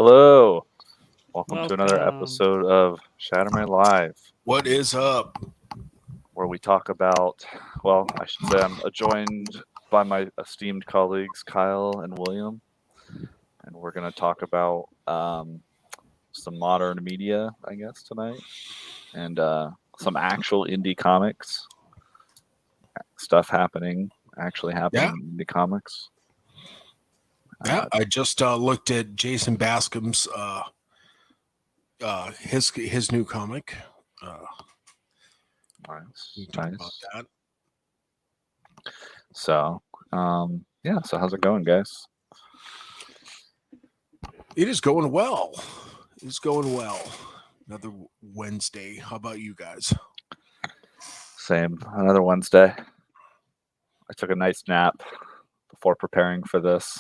Hello, welcome to another Welcome. episode of Shattermare Live, What is up? where we talk about, well, I should say I'm joined by my esteemed colleagues Kyle and William, and we're going to talk about some modern media, I guess, tonight, and some actual indie comics stuff actually happening Yeah, in indie comics. yeah. I just looked at Jason Bascom's his new comic. We Nice, can talk about nice. that. So, yeah. So how's it going, guys? It is going well. It's going well. Another Wednesday. How about you guys? Same. Another Wednesday. I took a nice nap before preparing for this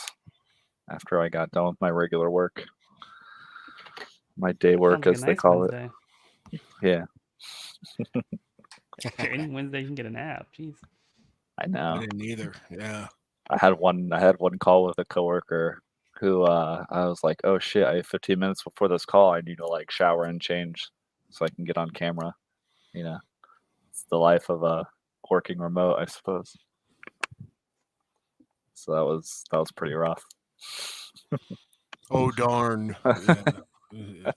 after I got done with my regular work. My day work, Sounds like a as they nice call it. Wednesday. Yeah, Any Wednesday you can get a nap. Jeez. I I know. didn't either. Yeah. I had one call with a coworker who I was like, oh shit, I have 15 minutes before this call. I need to like shower and change so I can get on camera. You know, it's the life of working remote, I suppose. So that was pretty rough. Oh darn. Yeah.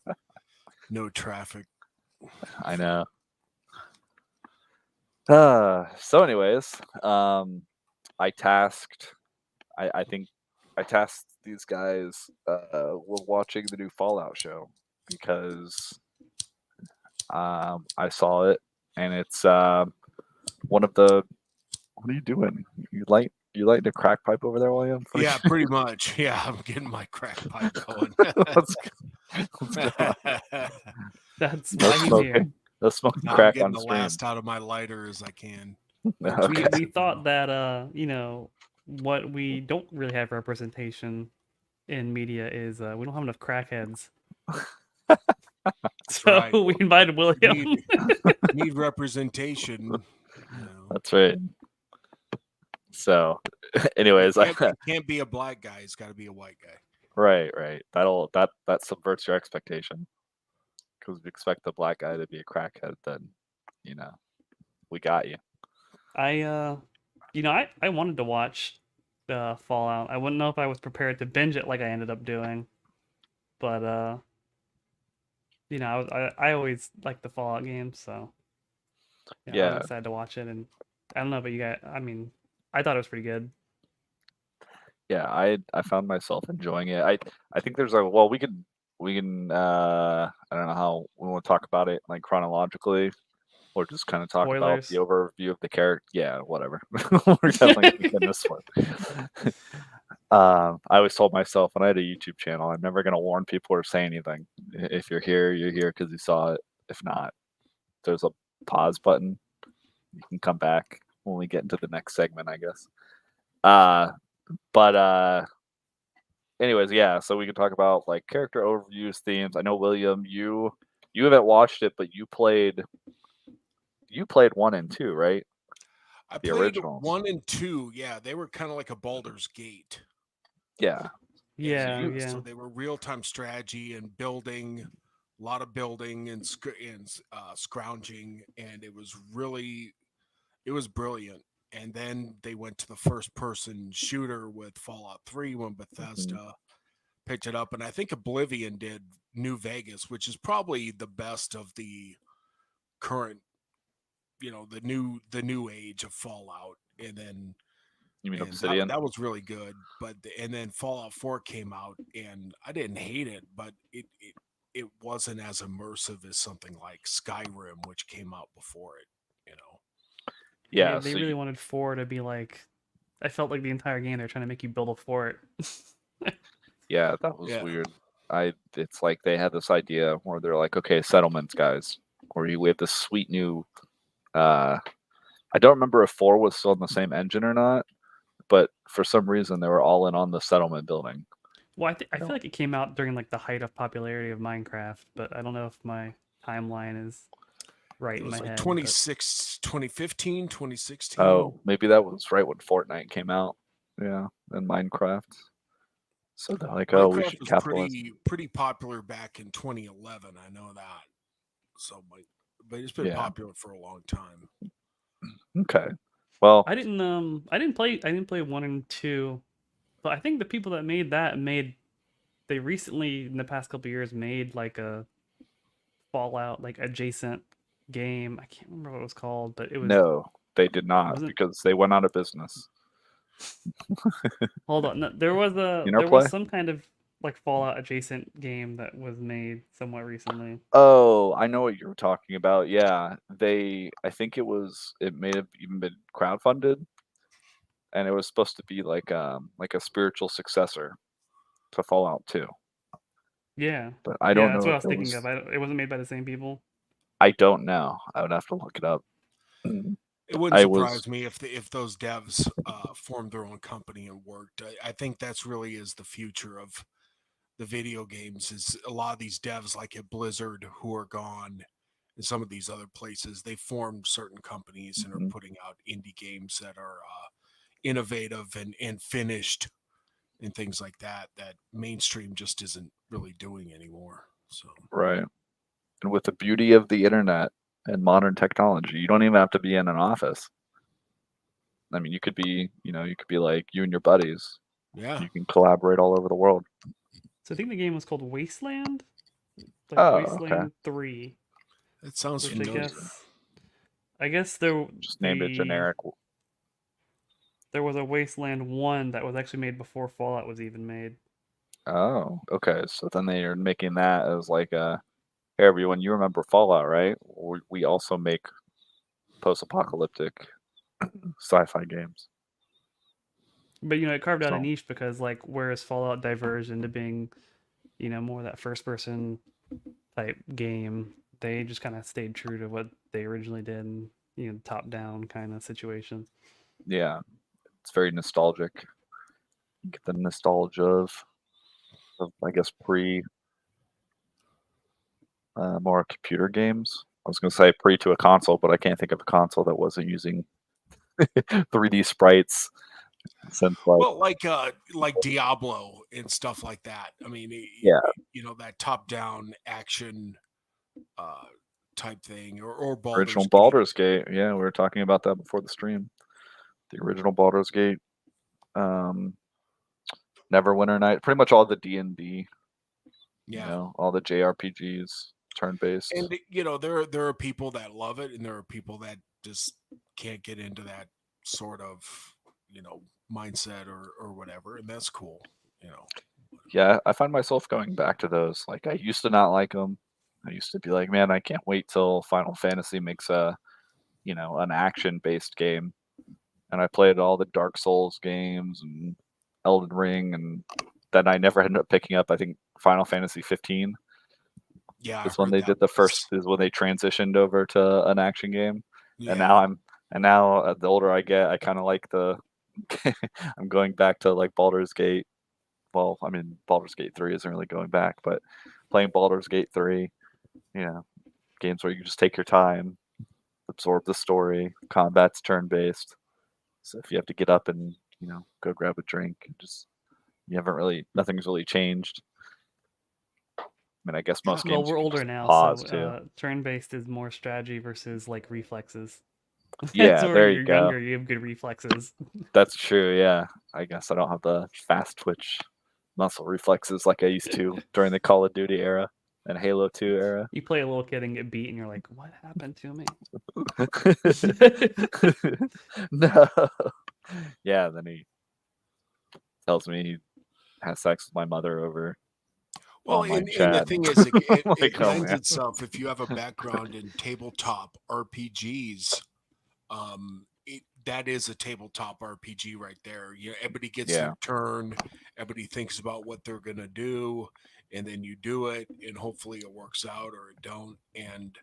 No traffic. I know. So anyways, I tasked I think I tasked these guys with watching the new Fallout show because I saw it and it's one of the what are you doing? You light a crack pipe over there, William? What Yeah, are pretty much. Yeah, I'm getting my crack pipe going. let's go. That's No why he's here. smoking. No smoking Now I'm crack getting on the stream. last out of my lighter as I can. Okay. We thought that what we don't really have representation in media is we don't have enough crackheads. That's So right. we invited William. Need representation. You know. That's right. So, anyways, It can't be a black guy. It's got to be a white guy. right. That subverts your expectation because we expect the black guy to be a crackhead. Then, you know, we got you. I I wanted to watch Fallout. I wouldn't know if I was prepared to binge it like I ended up doing, but I always like the Fallout games, so I was Yeah, excited to watch it. And I don't know about you guys. I mean, I thought it was pretty good. yeah. I found myself enjoying it. I think there's a well, we can I don't know how we want to talk about it like chronologically or just kind of talk about the Spoilers. overview of the character. Yeah, whatever. We're definitely gonna get this one. I always told myself when I had a YouTube channel, I'm never gonna warn people or say anything. If you're here, you're here because you saw it. If not, there's a pause button. You can come back when we get into the next segment, I guess. Uh, but anyways, yeah. So we can talk about like character overviews, themes. I know William, you haven't watched it, but you played 1 and 2, right? I The played originals. 1 and 2. Yeah, they were kind of like a Baldur's Gate. Yeah, And Yeah, yeah. so they were real time strategy and building, a lot of building and scrounging, and it was brilliant. And then they went to the first person shooter with Fallout 3 when Mhm. Bethesda picked it up, and I think Oblivion did New Vegas, which is probably the best of the current, the new age of Fallout. And then You mean and that, Obsidian? that was really good. And then Fallout 4 came out, and I didn't hate it, but it wasn't as immersive as something like Skyrim, which came out before it. You know, Yeah, Yeah. they So really wanted 4 to be like. I felt like the entire game they're trying to make you build a fort. yeah, that was yeah, weird. It's like they had this idea where they're like, okay, settlements, guys, we have this sweet new. Uh, I don't remember if 4 was still in the same engine or not, but for some reason they were all in on the settlement building. Well, I I feel don't. like it came out during like the height of popularity of Minecraft, but I don't know if my timeline is right it in my was like head. But 2015, 2016. Oh, maybe that was right when Fortnite came out. Yeah, and Minecraft. So they're like, oh, we Minecraft should was capitalize. pretty popular back in 2011. I know that. So, but it's been Yeah. popular for a long time. Okay. Well, I didn't play 1 and 2, but I think the people that made that they recently in the past couple years made like a Fallout like adjacent game. I can't remember what it was called, but it was no, they did not wasn't because they went out of business. hold on. No, there was Interplay? some kind of like Fallout adjacent game that was made somewhat recently. Oh, I know what you're talking about. Yeah, I think it may have even been crowdfunded, and it was supposed to be like a spiritual successor to Fallout 2. Yeah. But I Yeah, don't that's know what I if was it thinking was. of. It wasn't made by the same people. I don't know. I would have to look it up. It wouldn't I was. surprise me if those devs formed their own company and worked. I think that's really is the future of the video games. Is a lot of these devs like at Blizzard who are gone, and some of these other places they formed certain companies and are Mhm. putting out indie games that are innovative and finished and things like that. That mainstream just isn't really doing anymore. So Right. And with the beauty of the internet and modern technology, you don't even have to be in an office. I mean, you could be like you and your buddies. yeah, You can collaborate all over the world. So I think the game was called Wasteland, like Oh, okay. Wasteland 3, that sounds which familiar. I guess there Just named it generic. there was a Wasteland 1 that was actually made before Fallout was even made. Oh, okay. So then they are making that as like a, hey, everyone, you remember Fallout, right? We also make post-apocalyptic sci-fi games. But it carved out a So niche because like whereas Fallout diverged into being, more that first person type game, they just kind of stayed true to what they originally did and top down kind of situations. yeah, it's very nostalgic. You get the nostalgia of I guess pre more computer games. I was gonna say pre to a console, but I can't think of a console that wasn't using 3D sprites since like Well, like Diablo and stuff like that. I mean, yeah, that top-down action uh, type thing, or original Baldur's Gate. Baldur's Gate. Yeah, we were talking about that before the stream. The original Baldur's Gate, um, Neverwinter Night, pretty much all the D&D, Yeah, all the JRPGs, turn-based. and there are people that love it, and there are people that just can't get into that sort of mindset or whatever, and that's cool. You know, Yeah, I find myself going back to those. Like I used to not like them. I used to be like, man, I can't wait till Final Fantasy makes an action-based game. And I played all the Dark Souls games and Elden Ring, and then I never ended up picking up. I think Final Fantasy 15 yeah, I is when heard they that did the first. was Is when they transitioned over to an action game. And yeah. now the older I get, I kind of like the. I'm going back to like Baldur's Gate. Well, I mean, Baldur's Gate 3 isn't really going back, but playing Baldur's Gate 3, games where you just take your time, absorb the story, combat's turn-based. So if you have to get up and, go grab a drink, nothing's really changed. I mean, I guess most Well, games we're you can older just now, pause so too. turn-based is more strategy versus like reflexes. That's Yeah, where there you you're go. younger, you have good reflexes. That's true, yeah. I guess I don't have the fast twitch muscle reflexes like I used to during the Call of Duty era and Halo 2 era. You play a little kid and get beat, and you're like, "What happened to me?" No. Yeah, then he tells me he has sex with my mother over Well, online and the chat. thing is, it, I'm it like, oh lends man. itself if you have a background in tabletop RPGs. That is a tabletop RPG right there. Everybody gets Yeah. their turn. Everybody thinks about what they're gonna do, and then you do it, and hopefully it works out or it don't. And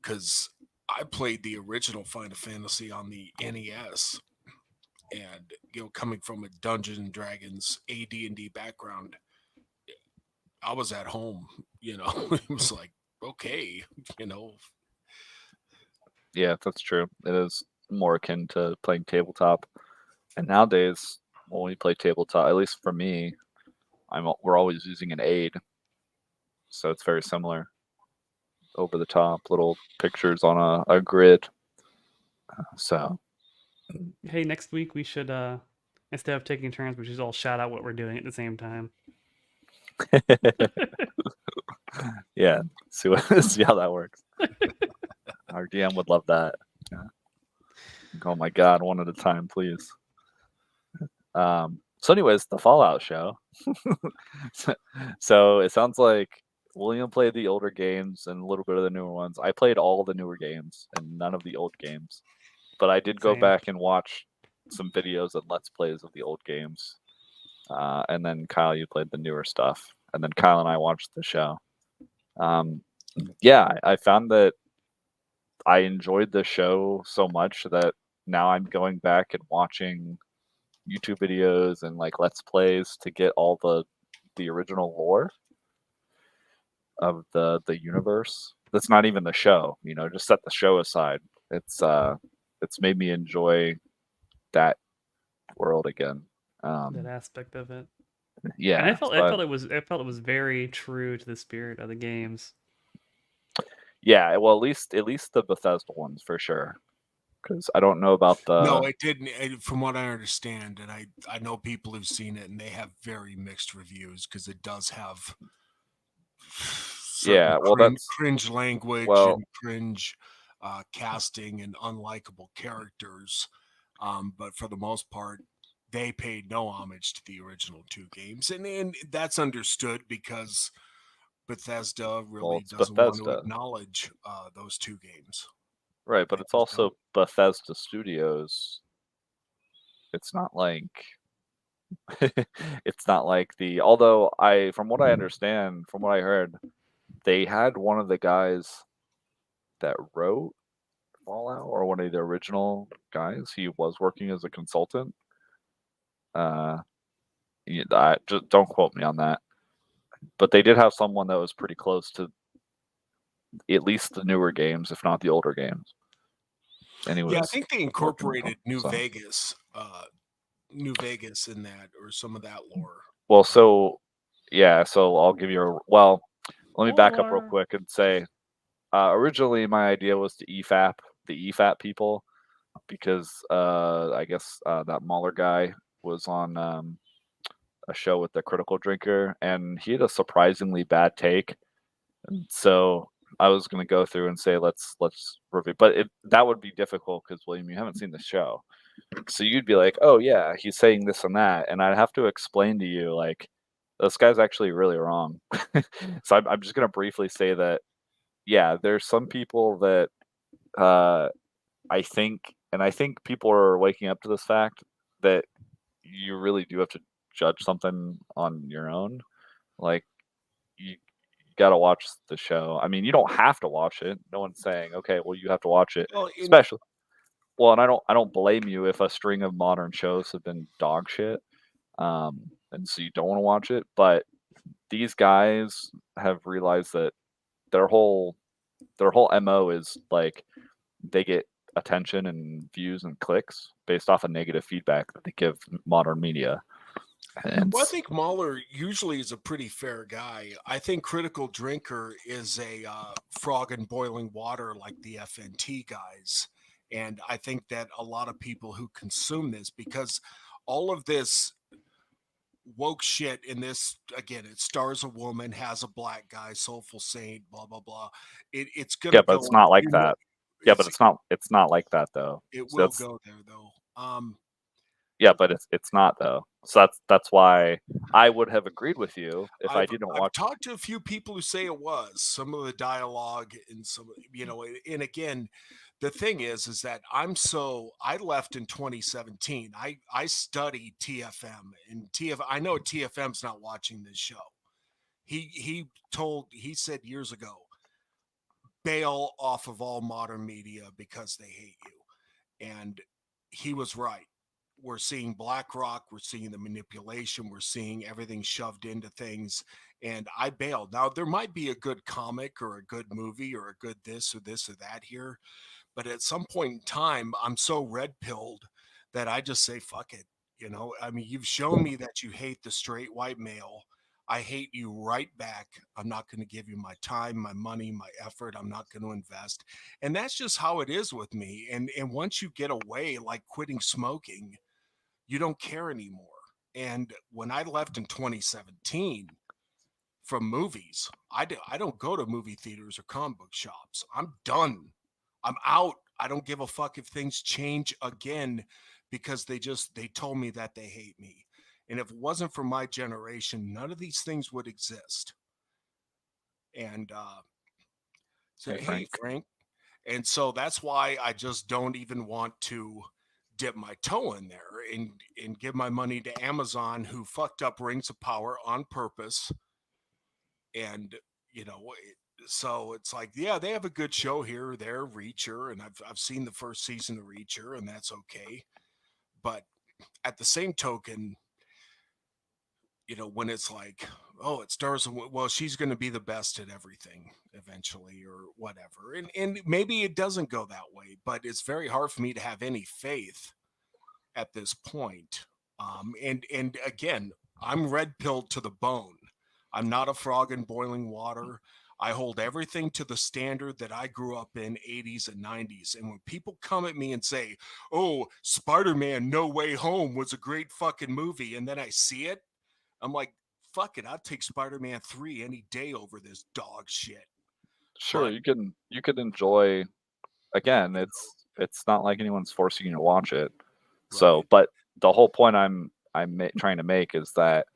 because I played the original Final Fantasy on the NES, and coming from a Dungeons and Dragons AD&D background, I was at home. It was like, okay, you know, Yeah, that's true. It is more akin to playing tabletop. And nowadays, when we play tabletop, at least for me, we're always using an aid, so it's very similar. Over the top, little pictures on a grid. So Hey, next week we should instead of taking turns, we should all shout out what we're doing at the same time. yeah, see how that works. Our DM would love that. Yeah. Oh my god, one at a time, please. So anyways, the Fallout show. So it sounds like William played the older games and a little bit of the newer ones. I played all the newer games and none of the old games. But I did go Same. back and watch some videos and let's plays of the old games. And then Kyle, you played the newer stuff. And then Kyle and I watched the show. Yeah, I found that I enjoyed the show so much that now I'm going back and watching YouTube videos and like let's plays to get all the original lore of the universe. That's not even the show, just set the show aside. It's made me enjoy that world again. That aspect of it. And Yeah, I felt it was very true to the spirit of the games. yeah. Well, at least the Bethesda ones for sure. Because I don't know about No, the it didn't. From what I understand, and I know people who've seen it, and they have very mixed reviews because it does have certain yeah. Well, that's cringe language well, and cringe casting and unlikable characters. But for the most part, they paid no homage to the original two games, and that's understood because Bethesda really it's doesn't want to Bethesda, acknowledge those two games. right? But They it's just don't. also Bethesda Studios. It's not like it's not like the. Although from what I understand, from what I heard, they had one of the guys that wrote Fallout, or one of the original guys. He was working as a consultant. Uh, just don't quote me on that. But they did have someone that was pretty close to at least the newer games, if not the older games. And he Yeah, I was think they working with them. incorporated So, New Vegas in that, or some of that lore. well, so yeah, so I'll give you well. Let me back up real Lore. quick and say, originally my idea was to the EFAP people, because I guess that Mahler guy was on a show with the Critical Drinker, and he had a surprisingly bad take. And so I was going to go through and say let's review, but that would be difficult because William, you haven't seen the show, so you'd be like, oh yeah, he's saying this and that, and I'd have to explain to you like this guy's actually really wrong. So I'm just going to briefly say that yeah, there's some people that uh, I think people are waking up to this fact that you really do have to judge something on your own. Like you got to watch the show. I mean, you don't have to watch it. No one's saying, okay, well, you have to watch it. Well, Especially, well, and I don't blame you if a string of modern shows have been dog shit, and so you don't want to watch it. But these guys have realized that their whole mo is like they get attention and views and clicks based off of negative feedback that they give modern media. And well, I think Mahler usually is a pretty fair guy. I think Critical Drinker is a frog in boiling water like the FNT guys. And I think that a lot of people who consume this, because all of this woke shit in this, again, it stars a woman, has a black guy, soulful saint, blah, blah, blah. It's going yeah, to but go, it's not like you know, that. Yeah, but it's not like that though. it So will that's go there though. yeah, but it's not though. So that's why I would have agreed with you if I didn't I've watch. talked to a few people who say it was some of the dialogue and some, and again, the thing is that I left in 2017. I studied TFM, and I know TFM's not watching this show. He said years ago, bail off of all modern media because they hate you. And he was right. We're seeing BlackRock, we're seeing the manipulation, we're seeing everything shoved into things. And I bailed. Now, there might be a good comic or a good movie or a good this or that here. But at some point in time, I'm so red pilled that I just say, fuck it. I mean, you've shown me that you hate the straight white male. I hate you right back. I'm not going to give you my time, my money, my effort. I'm not going to invest. And that's just how it is with me. And once you get away, like quitting smoking, you don't care anymore. And when I left in 2017 from movies, I don't go to movie theaters or comic book shops. I'm done. I'm out. I don't give a fuck if things change again because they told me that they hate me. And if it wasn't for my generation, none of these things would exist. And so, Hey, hey, Frank. Frank. And so that's why I just don't even want to dip my toe in there and give my money to Amazon, who fucked up Rings of Power on purpose. And you know, so it's like, yeah, they have a good show here or there, Reacher, and I've seen the first season of Reacher, and that's okay. But at the same token, when it's like, oh, it stars, well, she's going to be the best at everything eventually, or whatever, and maybe it doesn't go that way, but it's very hard for me to have any faith at this point. And again, I'm red pilled to the bone. I'm not a frog in boiling water. I hold everything to the standard that I grew up in 80s and 90s. And when people come at me and say, "Oh, Spider-Man No Way Home was a great fucking movie," and then I see it, I'm like, "Fuck it, I'd take Spider-Man 3 any day over this dog shit." Sure, But, you can enjoy. Again, you it's not like anyone's forcing you to watch it. know, So, right? but the whole point I'm trying to make is that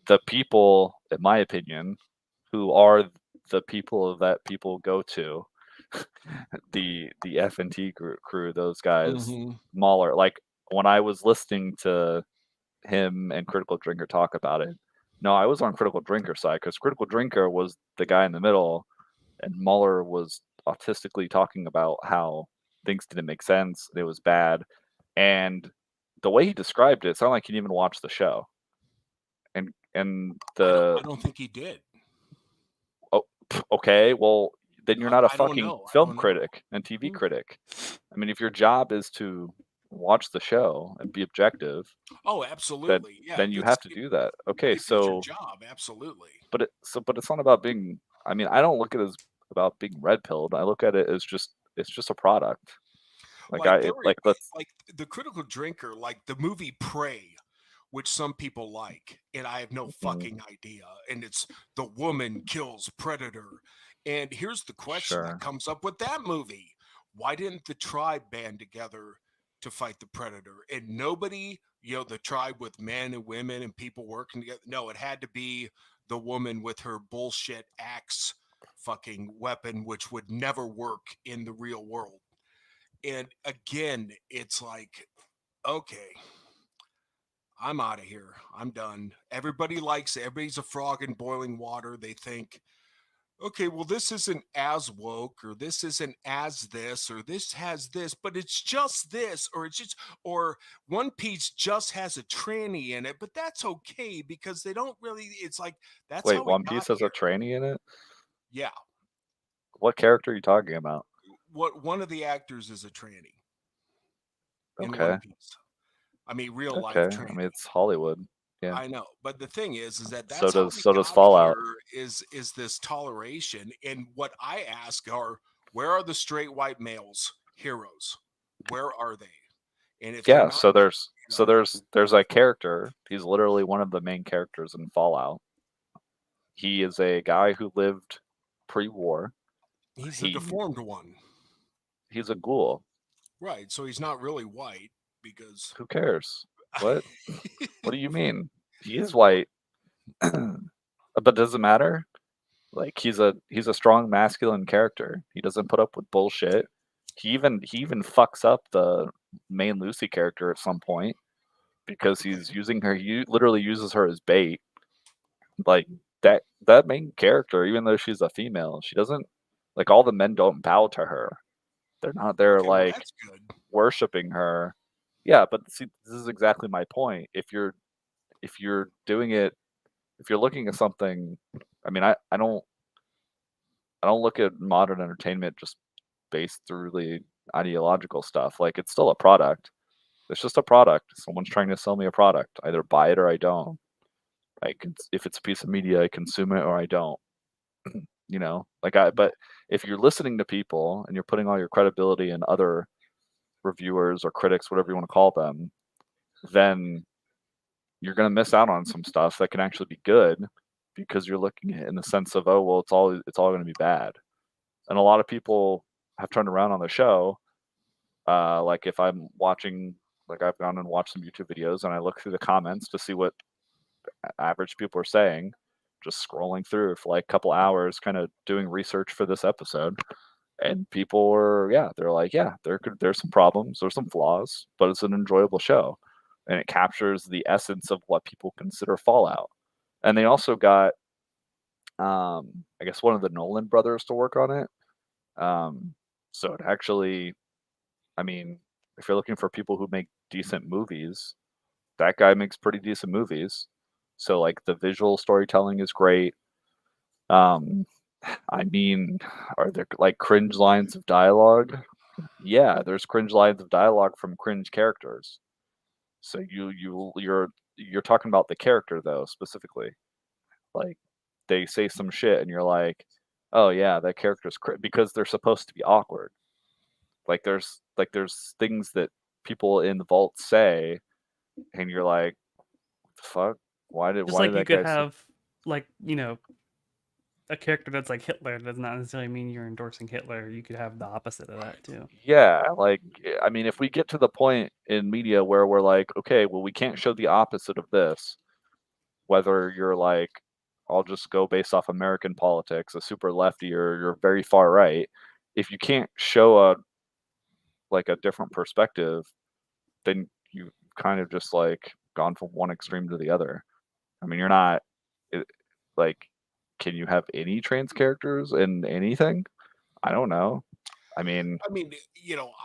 the people, in my opinion, who are the people that people go to, the F&T crew, those guys, Mm-hmm. Mahler. Like when I was listening to him and Critical Drinker talk about it, no, I was on Critical Drinker side because Critical Drinker was the guy in the middle, and Mueller was autistically talking about how things didn't make sense, it was bad, and the way he described it, it sounded like he didn't even watch the show. And I the don't think he did. oh, okay, well then you're not a I don't fucking know. I film don't know. critic and TV Mm. critic. I mean, if your job is to watch the show and be objective, Oh, then absolutely. Yeah, then you have to do that. Okay, if it's your so job, absolutely. but it's not about being. I mean, I don't look at it as about being red pilled. I look at it as just it's just a product. Like Like there were like let's like the critical drinker, like the movie Prey, which some people like, and I have no mm, fucking idea. And it's the woman kills predator. And here's the question that sure. comes up with that movie: why didn't the tribe band together to fight the predator? And nobody, the tribe with men and women and people working together. No, it had to be the woman with her bullshit axe fucking weapon, which would never work in the real world. And again, it's like, okay, I'm out of here. I'm done. Everybody likes it. Everybody's a frog in boiling water. They think, okay, well, this isn't as woke, or this isn't as this, or this has this, but it's just this, or it's just, or One Piece just has a tranny in it, but that's okay because they don't really, it's like, that's Wait, how we One got Piece has a here. tranny in it? Yeah. What character are you talking about? One of the actors is a tranny in One Okay. Piece. I mean, real life Okay. I mean, tranny. it's Hollywood. Yeah. I know, but the thing is that So that's how does we so does got Fallout. here is this toleration. And what I ask are, where are the straight white males heroes? Where are they? And if they're Yeah, not, so there's you so know, there's a character. He's literally one of the main characters in Fallout. He is a guy who lived pre-war. he's the He deformed one, he's a ghoul. right? So he's not really white because, Who cares? What? What do you mean? He is white, but does it matter? Like he's a strong masculine character. He doesn't put up with bullshit. He even fucks up the main Lucy character at some point because okay, he's using her. He literally uses her as bait. Like that main character, even though she's a female, she doesn't like all the men don't bow to her. They're not there okay, well like that's good. worshiping her. Yeah, but see, this is exactly my point. If you're doing it, if you're looking at something, I mean, I don't look at modern entertainment just based through the ideological stuff. Like it's still a product. It's just a product. Someone's trying to sell me a product. Either buy it or I don't. if it's a piece of media, I consume it or I don't. You know, but if you're listening to people and you're putting all your credibility in other reviewers or critics, whatever you want to call them, then you're going to miss out on some stuff that can actually be good because you're looking at it in the sense of, oh, well, it's all going to be bad. And a lot of people have turned around on the show. Like if I'm watching, like I've gone and watched some YouTube videos and I look through the comments to see what average people are saying, just scrolling through for like a couple hours, kind of doing research for this episode. And people were, yeah, they're like, yeah, there's some problems, there's some flaws, but it's an enjoyable show, and it captures the essence of what people consider Fallout. And they also got, I guess, one of the Nolan brothers to work on it. So it actually, I mean, if you're looking for people who make decent movies, that guy makes pretty decent movies. So like the visual storytelling is great. Um, I mean, are there like cringe lines of dialogue? Yeah, there's cringe lines of dialogue from cringe characters. So you're talking about the character though, specifically. Like they say some shit and you're like, "Oh yeah, that character's because they're supposed to be awkward." There's things that people in the vault say and you're like, "What the fuck? Just Why like did you that could guy say?" have, like, a character that's like Hitler does not necessarily mean you're endorsing Hitler. You could have the opposite of that too. Yeah, like I mean, if we get to the point in media where we're like, okay, well, we can't show the opposite of this, whether you're like, I'll just go based off American politics, a super lefty, or you're very far right. If you can't show a different perspective, then you kind of just like gone from one extreme to the other. I mean, you're not it, like, can you have any trans characters in anything? I don't know. I mean, I mean,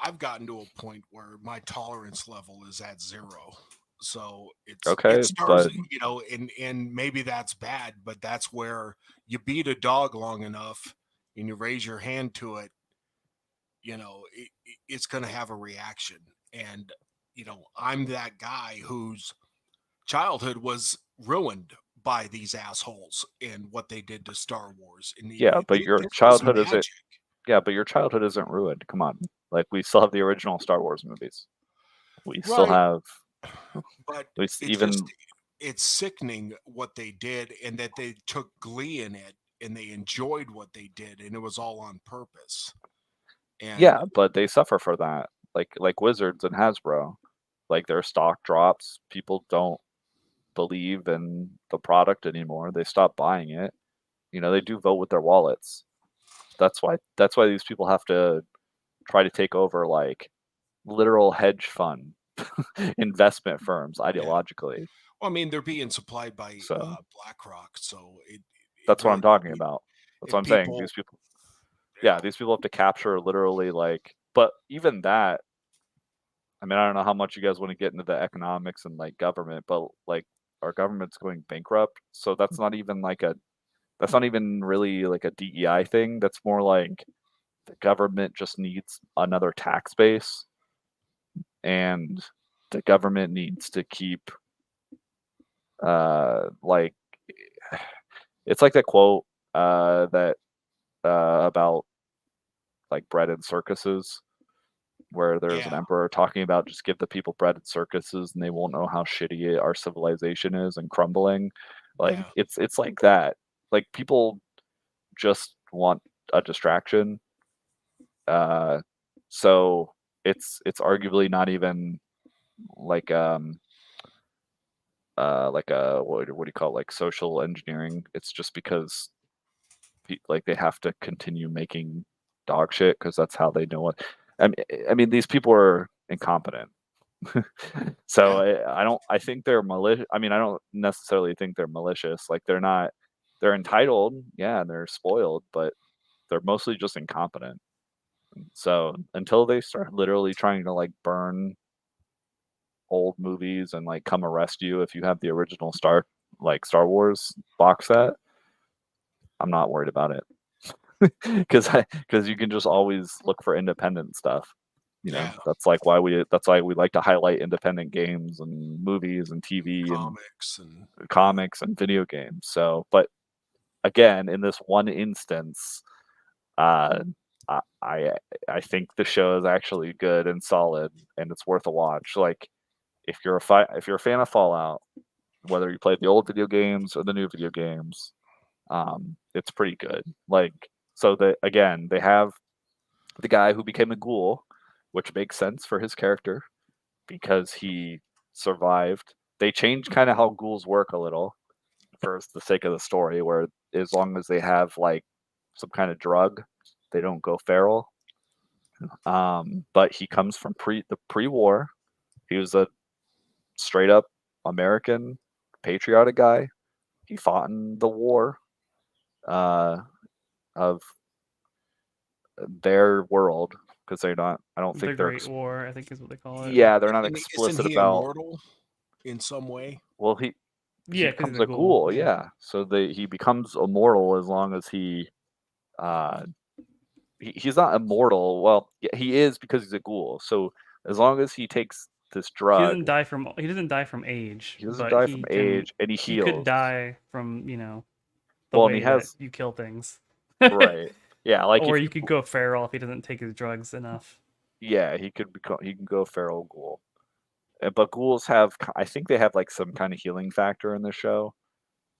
I've gotten to a point where my tolerance level is at 0. So it okay, starts, but and maybe that's bad, but that's where you beat a dog long enough and you raise your hand to it, it's going to have a reaction. And I'm that guy whose childhood was ruined by these assholes and what they did to Star Wars. And yeah, but your this was childhood isn't. magic. Yeah, but your childhood isn't ruined. Come on, like we still have the original Star Wars movies. We still Right. have. But it's just, Even it's sickening what they did, and that they took glee in it and they enjoyed what they did, and it was all on purpose. And yeah, but they suffer for that. Like Wizards and Hasbro, like their stock drops. People don't believe in the product anymore. They stop buying it. They do vote with their wallets. That's why these people have to try to take over like literal hedge fund investment firms yeah, ideologically. well, I mean, they're being supplied by So BlackRock, so it that's what I'm really, talking about. That's what if I'm saying. people, These people, you yeah, know, these people have to capture literally but even that, I mean, I don't know how much you guys want to get into the economics and like government, but like our government's going bankrupt. So that's not even really like a DEI thing. That's more like the government just needs another tax base and the government needs to keep, like, it's like that quote, that, about like bread and circuses where there's an yeah, emperor talking about just give the people bread and circuses and they won't know how shitty our civilization is and crumbling. Like yeah. it's like that. Like people just want a distraction. Uh, so it's arguably not even like like a what do you call it, like social engineering. It's just because like they have to continue making dog shit because that's how they know what. I mean, these people are incompetent. So Yeah. I don't. I think they're malicious. I mean, I don't necessarily think they're malicious. Like they're not. They're entitled, yeah, and they're spoiled, but they're mostly just incompetent. So until they start literally trying to like burn old movies and like come arrest you if you have the original Star Wars box set, I'm not worried about it because you can just always look for independent stuff. You know, Yeah, that's why we like to highlight independent games and movies and TV and comics and comics and video games. So, but again, in this one instance, uh, I I I think the show is actually good and solid, and it's worth a watch. Like if you're a fan of Fallout, whether you play the old video games or the new video games, it's pretty good. Like so that again, they have the guy who became a ghoul, which makes sense for his character because he survived. They changed kind of how ghouls work a little for the sake of the story, where as long as they have like some kind of drug, they don't go feral. But he comes from the pre-war. He was a straight up American patriotic guy. He fought in the war uh, of their world because they're not. I don't The think they're. Great War, I think is what they call it. Yeah, they're not isn't explicit he about. immortal in some way? Well, he Yeah, because becomes he's a a ghoul. ghoul. Yeah, so he becomes immortal as long as uh, he's not immortal. Well, he is because he's a ghoul. So as long as he takes this drug, He doesn't die from age, he doesn't but die from age, and he you could heals. die from, the Well, and he way that has you kill things. right. Yeah, like Or if you could go feral if he doesn't take his drugs enough. yeah, he can go feral ghoul. But ghouls have, I think they have like some kind of healing factor in the show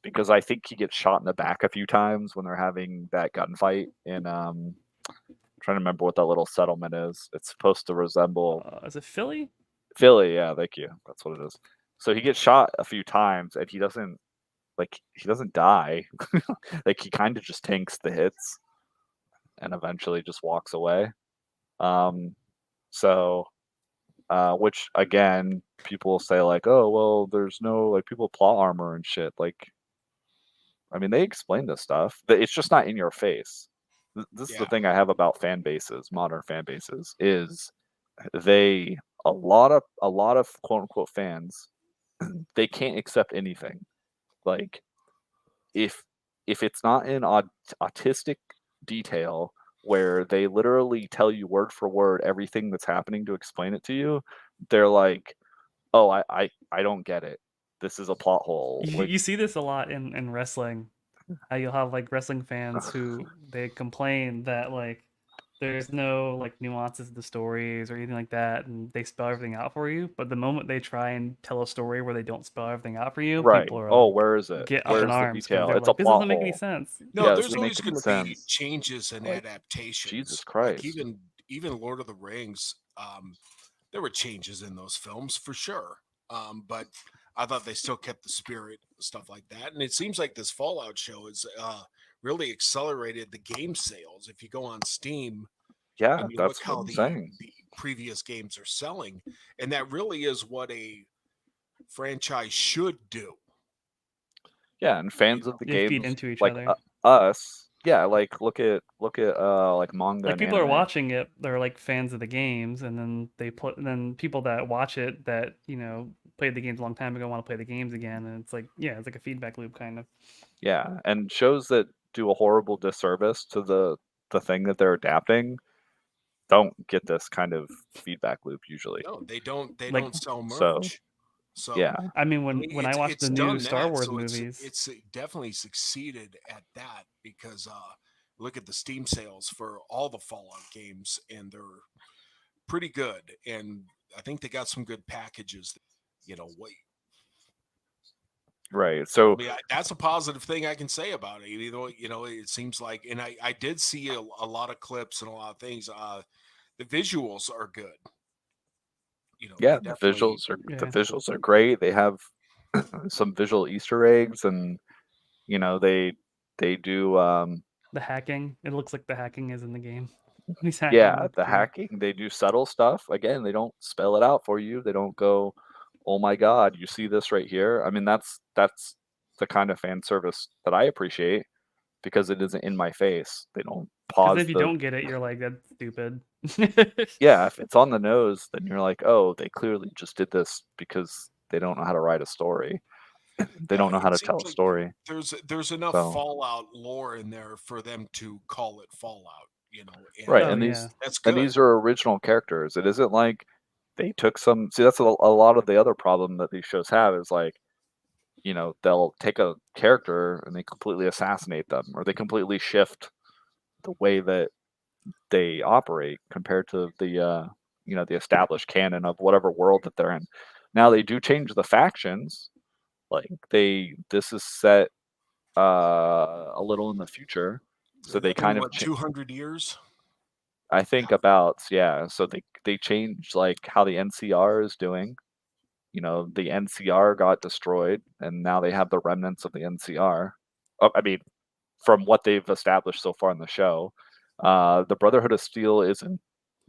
because I think he gets shot in the back a few times when they're having that gunfight in trying to remember what that little settlement is. It's supposed to resemble Is it Philly? Philly. Yeah, thank you. That's what it is. So he gets shot a few times and he doesn't die. Like he kind of just tanks the hits and eventually just walks away. Um, so which again, people say like, oh well, there's no like people plot armor and shit. Like, I mean, they explain this stuff, but it's just not in your face. This is the Yeah, thing I have about fan bases, modern fan bases, is they a lot of quote unquote fans, they can't accept anything. Like if it's not in autistic detail where they literally tell you word for word everything that's happening to explain it to you, they're like, "Oh, I don't get it. This is a plot hole." Like, You see this a lot in wrestling. How you'll have like wrestling fans who they complain that like there's no like nuances to the stories or anything like that, and they spell everything out for you. But the moment they try and tell a story where they don't spell everything out for you, right. people are Oh, like where is it? get up in Where's the arms because detail? they're It's a like, this plot doesn't make any hole. sense. no, Yeah, this there's doesn't make always any going to be sense. changes and Like, adaptations. Jesus Like Christ. even Lord of the Rings, there were changes in those films for sure. But I thought they still kept the spirit, stuff like that. And it seems like this Fallout show is really accelerated the game sales. If you go on Steam Yeah, and you look that's what how I'm saying. the previous games are selling, and that really is what a franchise should do. Yeah, and You fans of know, the They feed games into each like other. us, yeah, like look at like manga Like and people are anime. watching it, they're like fans of the games, and then then people that watch it that played the games a long time ago want to play the games again, and it's like it's like a feedback loop kind of. Yeah, and shows that do a horrible disservice to the thing that they're adapting don't get this kind of feedback loop usually. no, they don't. They Like don't sell So, merch. So yeah. I mean, I mean, when I watched it's the new done Star that, Wars so movies, it's definitely succeeded at that because look at the Steam sales for all the Fallout games, and they're pretty good. And I think they got some good packages. Wait, Right. I So, mean, that's a positive thing I can say about it. It seems like, and I did see a lot of clips and a lot of things. The visuals are good. They yeah, definitely. the yeah, visuals are great. They have some visual Easter eggs and you know, they do the hacking. It looks like the hacking is in the game. He's hacking yeah, the too. hacking, they do subtle stuff. Again, they don't spell it out for you. They don't go, "Oh my god, you see this right here?" I mean, that's the kind of fan service that I appreciate because it isn't in my face. They don't Because pause if you the don't get it, you're like, that's stupid. yeah, if it's on the nose, then you're like, "Oh, they clearly just did this because they don't know how to write a story. They Yeah, don't know how it to seems tell a like story." there's enough So, Fallout lore in there for them to call it Fallout. Right, Oh, and yeah. that's good. these are original characters. It isn't like they took some. See, that's a lot of the other problem that these shows have is like, they'll take a character and they completely assassinate them, or they completely shift the way that they operate compared to the established canon of whatever world that they're in. Now they do change the factions. Like this is set a little in the future, so they In kind of what 200 years? I think about, yeah, so they changed like how the NCR is doing. The NCR got destroyed and now they have the remnants of the NCR. Oh, I mean, from what they've established so far in the show. The Brotherhood of Steel isn't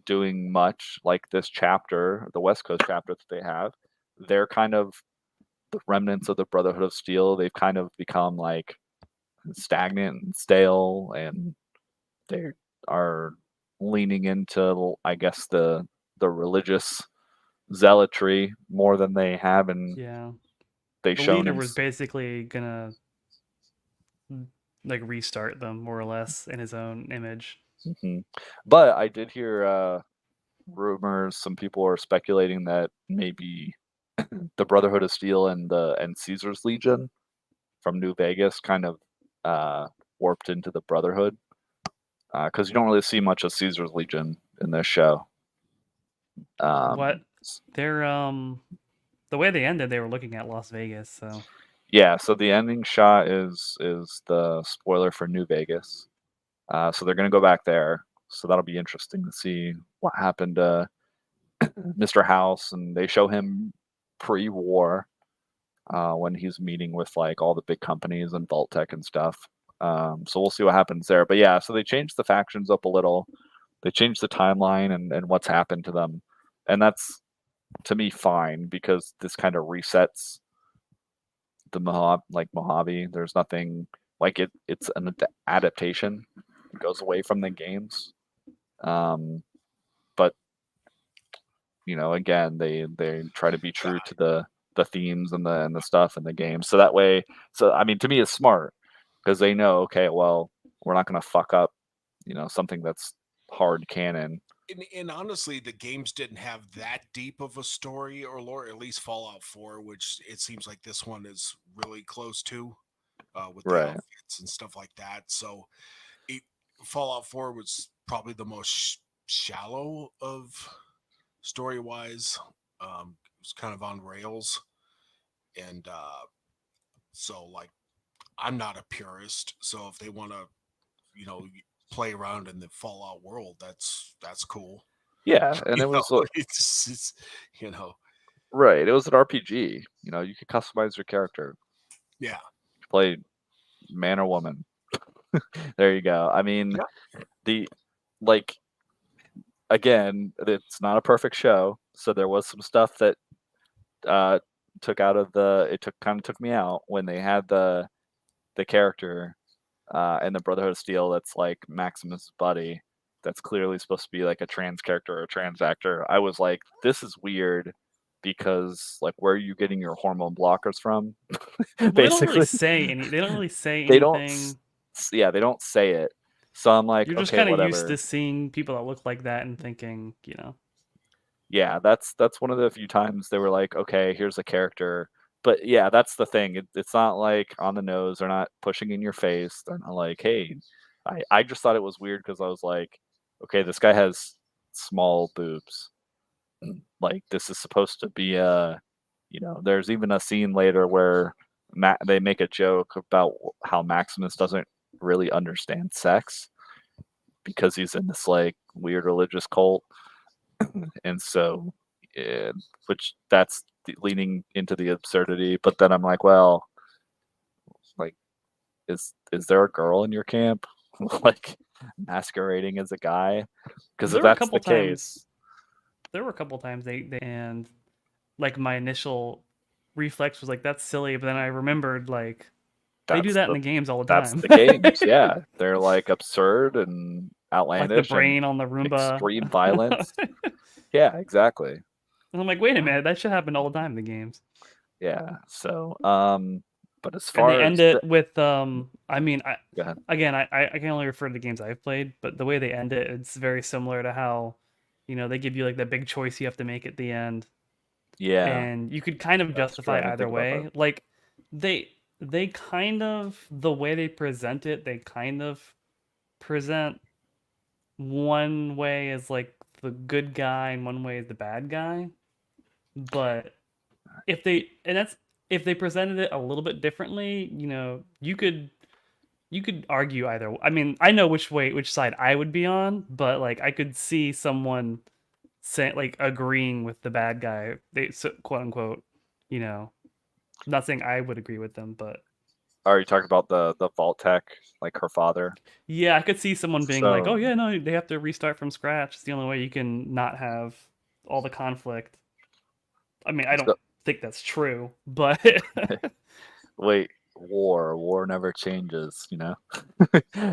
doing much like this chapter, the West Coast chapter that they have. They're kind of the remnants of the Brotherhood of Steel. They've kind of become like stagnant and stale, and they are leaning into, I guess, the religious zealotry more than they have, and Yeah. they The shown leader in. was basically gonna like restart them more or less in his own image. Mhm. But I did hear rumors. Some people are speculating that maybe the Brotherhood of Steel and Caesar's Legion from New Vegas kind of warped into the Brotherhood, because you don't really see much of Caesar's Legion in this show. What? S- They're the way they ended, they were looking at Las Vegas, so yeah, so the ending shot is the spoiler for New Vegas. So they're gonna go back there. So that'll be interesting to see what happened to Mr. House, and they show him pre-war, when he's meeting with like all the big companies and Vault-Tec and stuff. So we'll see what happens there. But yeah, so they changed the factions up a little. They changed the timeline and what's happened to them, and that's, to me, fine, because this kind of resets the Mojave. There's nothing like it. It's an adaptation. It goes away from the games. But again, they try to be true to the themes and the stuff in the game. So that way, so I mean, to me, it's smart because they know, okay, well, we're not going to fuck up, something that's hard canon. And honestly, the games didn't have that deep of a story or lore, at least Fallout 4, which it seems like this one is really close to, with the Right. outfits and stuff like that. So it, Fallout 4 was probably the most shallow of story wise. It was kind of on rails. And so, like, I'm not a purist. So if they want to, play around in the Fallout world, that's cool. Yeah, and it was It's right. It was an RPG. You could customize your character. yeah. Play man or woman. There you go. I mean, Yeah. the like again, it's not a perfect show, so there was some stuff that uh took me out when they had the character in the Brotherhood of Steel that's like Maximus' buddy, that's clearly supposed to be like a trans character or a trans actor. I was like, this is weird, because like, where are you getting your hormone blockers from? well, they don't really Basically, say any. They don't really say they don't. anything. Yeah, they don't say it. So I'm like, You're just okay, kind of used whatever. to seeing people that look like that and thinking, Yeah, that's one of the few times they were like, okay, here's a character. But yeah, that's the thing. It's not like on the nose. They're not pushing in your face. They're not like, hey, I just thought it was weird because I was like, okay, this guy has small boobs. Like, this is supposed to be there's even a scene later where they make a joke about how Maximus doesn't really understand sex because he's in this like weird religious cult. And so, yeah, which that's leaning into the absurdity. But then I'm like, well, like, is there a girl in your camp, like, masquerading as a guy? Because if there were a that's couple the times. case, There were a couple times they and like my initial reflex was like that's silly, but then I remembered like they do that's that in the the games all the that's time. the games. Yeah, they're like absurd and Like the outlandish and brain on the Roomba. extreme violence. Yeah, exactly. And I'm like, wait a minute, that should happen all the time in the games. Yeah. So, But as And they far end as it with I mean, go ahead. again, I can only refer to the games I've played, but the way they end it, it's very similar to how, they give you like that big choice you have to make at the end, Yeah, and you could kind of that's true. I justify didn't either think about that. way. Like they kind of, the way they present it, they kind of present one way as like the good guy and one way as the bad guy. But if they presented it a little bit differently, you could argue either. I mean, I know which side I would be on, but like I could see someone saying, like, agreeing with the bad guy, quote unquote. You know, I'm not saying I would agree with them, but Are you talking about the Vault Tech, like her father? yeah, I could see someone being like, "Oh So yeah, no, they have to restart from scratch. It's the only way you can not have all the conflict." I mean, I don't so think that's true, but wait, war never changes, you know?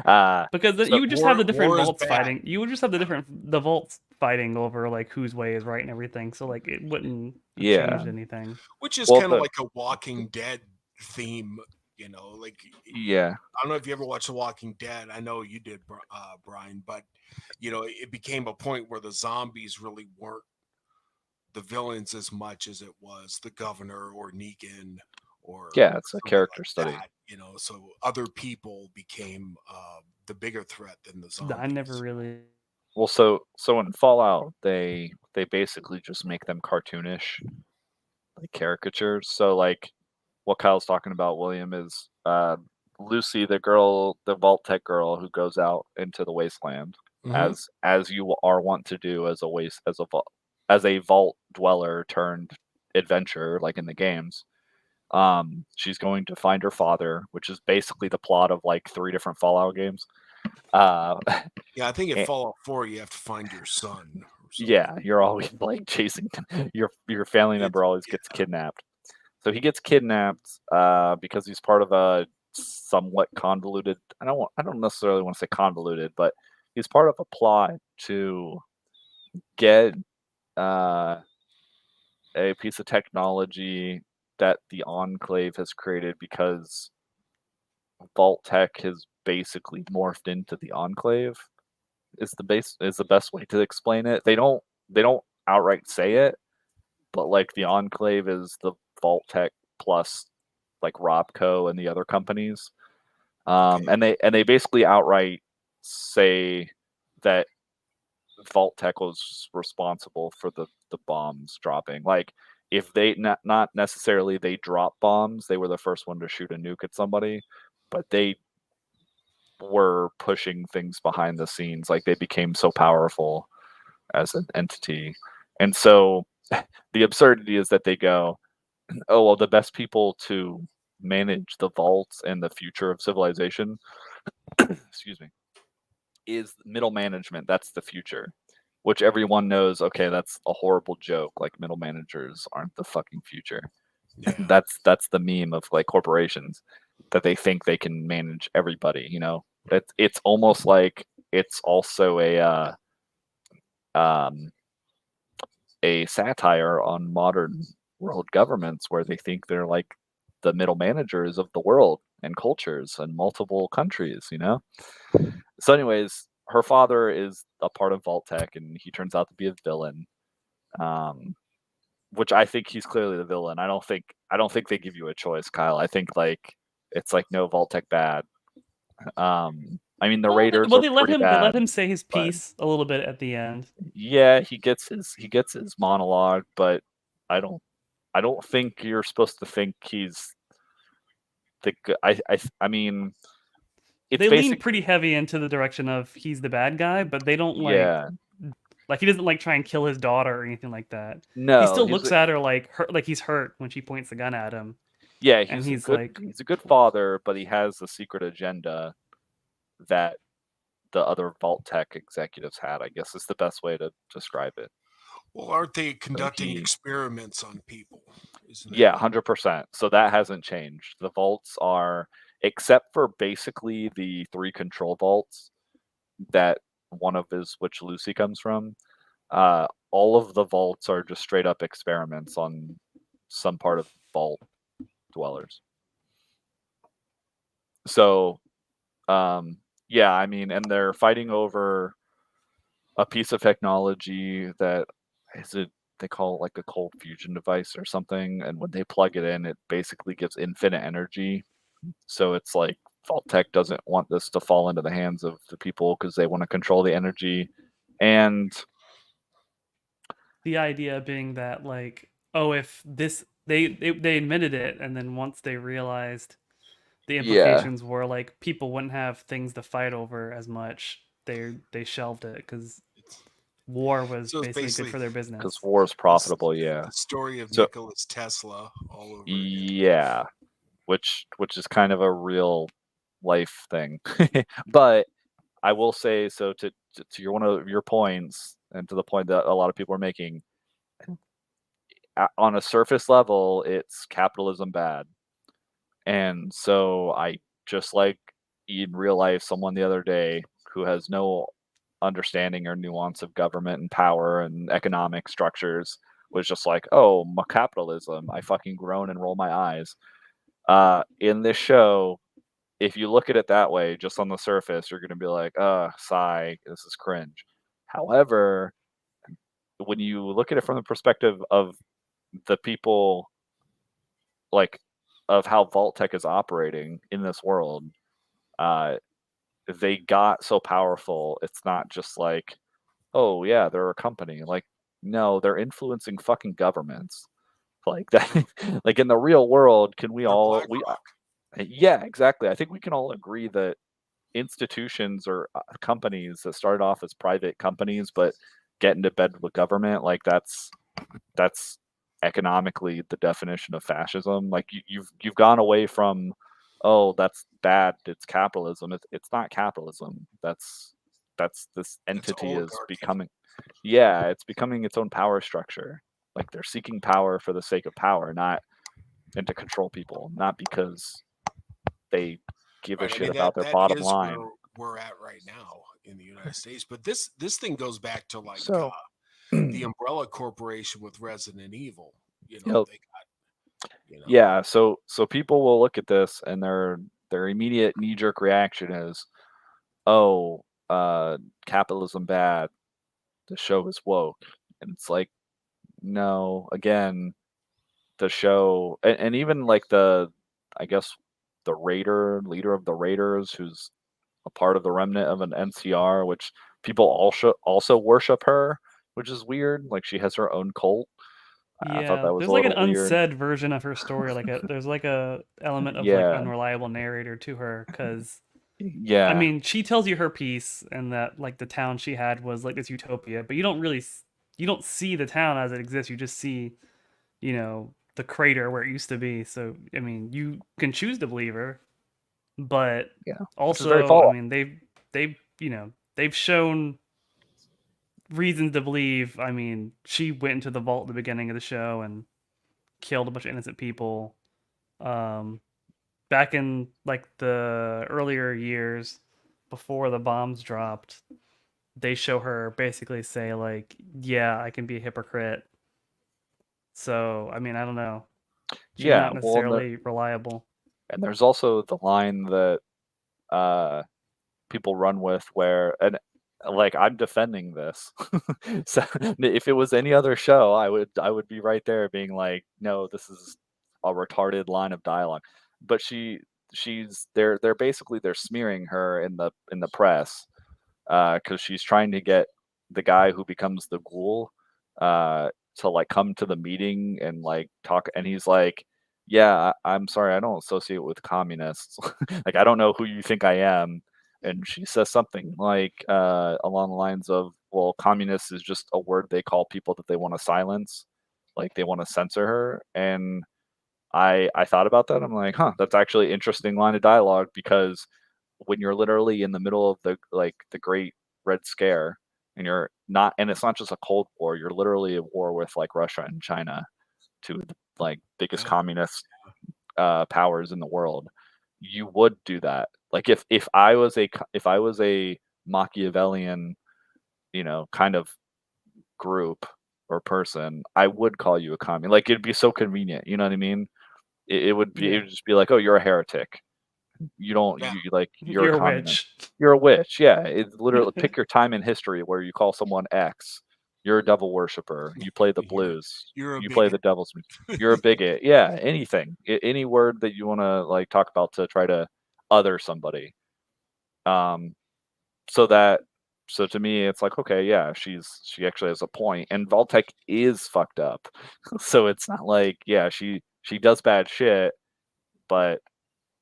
uh because so you would just have the different War is vaults bad, fighting. You would just have the vaults fighting over like whose way is right and everything. So like it wouldn't have yeah. changed anything. which is Well kind of the like a Walking Dead theme. Like yeah. I don't know if you ever watched The Walking Dead. I know you did, Brian, but it became a point where the zombies really weren't the villains as much as it was the governor or Negan or Yeah, it's a something character like study. that. So other people became the bigger threat than the I never zombies. really. Well, so in Fallout, they basically just make them cartoonish, like caricatures. So like what Kyle's talking about, William, is Lucy, the girl, the Vault Tech girl who goes out into the wasteland, Hmm. as you are wont to do as a as a vault dweller turned adventurer, like in the games. She's going to find her father, which is basically the plot of like 3 different Fallout games. Uh, Yeah, I think in and- Fallout 4 you have to find your son or something. yeah, you're always like chasing your family It's member always yeah. gets kidnapped. So he gets kidnapped because he's part of a somewhat convoluted. I don't necessarily want to say convoluted, but he's part of a plot to get uh, a piece of technology that the Enclave has created because Vault Tech has basically morphed into the Enclave. Is the best way to explain it. They don't outright say it, but like the Enclave is the Vault Tech plus like Robco and the other companies. Okay. And they basically outright say that Vault Tech was responsible for the bombs dropping. Like if they not necessarily they drop bombs, they were the first one to shoot a nuke at somebody, but they were pushing things behind the scenes. Like they became so powerful as an entity. And so the absurdity is that they go, oh well, the best people to manage the vaults and the future of civilization, excuse me, is middle management. That's the future, which everyone knows. Okay, that's a horrible joke. Like middle managers aren't the fucking future. Yeah. That's the meme of like corporations that they think they can manage everybody. It's almost like it's also um, a satire on modern world governments where they think they're like the middle managers of the world and cultures and multiple countries. So, anyways, her father is a part of Vault Tech, and he turns out to be a villain. Um, which I think he's clearly the villain. I don't think they give you a choice, Kyle. I think like it's like no Vault Tech bad. I mean the Well, they, Raiders well, are they let pretty him. They let bad, him say his but piece a little bit at the end. yeah, he gets his monologue, but I don't I don't think you're supposed to think he's I mean it's They lean basic. pretty heavy into the direction of he's the bad guy, but they don't Yeah, like he doesn't like try and kill his daughter or anything like that. He no, still looks at her like he's hurt when she points the gun at him, yeah, and he's a he's good like, he's a good father, but he has a secret agenda that the other Vault Tech executives had, I guess is the best way to describe it. Well, aren't they So conducting experiments on people? Isn't that? yeah, 100%. So that hasn't changed. The vaults are, except for basically the 3 control vaults that one of is which Lucy comes from. All of the vaults are just straight up experiments on some part of vault dwellers. So, yeah, I mean, and they're fighting over a piece of technology that is it they call it like a cold fusion device or something, and when they plug it in, it basically gives infinite energy. So it's like Vault-Tec doesn't want this to fall into the hands of the people because they want to control the energy. And The idea being that like, oh, if this they admitted it, and then once they realized the yeah, implications were like people wouldn't have things to fight over as much, they shelved it because war was So it's basically good basically for their because business. war is this, profitable. Yeah. the story of So Nikola Tesla all over again. yeah, which is kind of a real life thing. But I will say so to your one of your points and to the point that a lot of people are making on a surface level, it's capitalism bad. And so I just like in real life someone the other day who has no understanding or nuance of government and power and economic structures was just like, "Oh, capitalism." I fucking groan and roll my eyes. In this show, if you look at it that way, just on the surface, you're gonna be like, sigh, this is cringe." However, when you look at it from the perspective of the people, like, of how Vault-Tec is operating in this world, uh, they got so powerful, it's not just like, "Oh, yeah, they're a company." Like, no, they're influencing fucking governments. Like, that like, in the real world, can we They're all we BlackRock. yeah, exactly. I think we can all agree that institutions or companies that started off as private companies but get into bed with government, like that's economically the definition of fascism. Like you've gone away from, oh, that's bad, it's capitalism. It's not capitalism. That's this That's entity is oligarchy. becoming, yeah, it's becoming its own power structure. Like they're seeking power for the sake of power, not and to control people, not because they give a Right. I shit mean about their that bottom is where line. we're at right now in the United States. But this thing goes back to like So, the Umbrella Corporation with Resident Evil. You know, yep. they got, you know, Yeah, so people will look at this and their immediate knee jerk reaction is, "Oh, capitalism bad. The show is woke." And it's like, no, again, the show and even like I guess the leader of the Raiders, who's a part of the remnant of an NCR, which people also worship her, which is weird. Like she has her own cult. I thought Yeah, that was there's a like an little weird. unsaid version of her story. Like there's like a element of like Yeah, unreliable narrator to her because I yeah, mean she tells you her piece and that like the town she had was like this utopia, but you don't really you don't see the town as it exists. You just see the crater where it used to be. So I mean you can choose to believe her, but yeah, which is very also I Fallout. mean they've shown reasons to believe. I mean she went into the vault at the beginning of the show and killed a bunch of innocent people. Um, Back in like the earlier years before the bombs dropped, they show her basically say like, "Yeah, I can be a hypocrite." So I mean, I don't know. She's Yeah, not well, necessarily reliable. and there's also the line that uh, people run with where, and like I'm defending this. So if it was any other show, I would be right there being like, no, this is a retarded line of dialogue. But they're basically they're smearing her in the press because she's trying to get the guy who becomes the ghoul to like come to the meeting and like talk, and he's like, "Yeah, I'm sorry, I don't associate with communists. Like, I don't know who you think I am." And she says something like along the lines of, "Well, communist is just a word they call people that they want to silence, like they want to censor her." And I thought about that. I'm like, huh, that's actually an interesting line of dialogue because when you're literally in the middle of the Great Red Scare and you're not, and it's not just a Cold War, you're literally at war with like Russia and China, two of the like biggest yeah, communist powers in the world. You would do that. Like if I was if I was a Machiavellian, kind of group or person, I would call you a communist. Like it'd be so convenient. You know what I mean? It would Yeah. just be like, "Oh, you're a heretic." You don't Yeah. you like you're a You're a communist. witch. You're a witch. Yeah, it's literally pick your time in history where you call someone X. You're a devil worshiper. You play the You're blues. you're a You play bigot. the devil's music. You're a bigot. Yeah, anything. Any word that you want to like talk about to try to other somebody. Um so that so to me it's like okay, yeah, she actually has a point and Vaultec is fucked up. So it's not like yeah, she does bad shit, but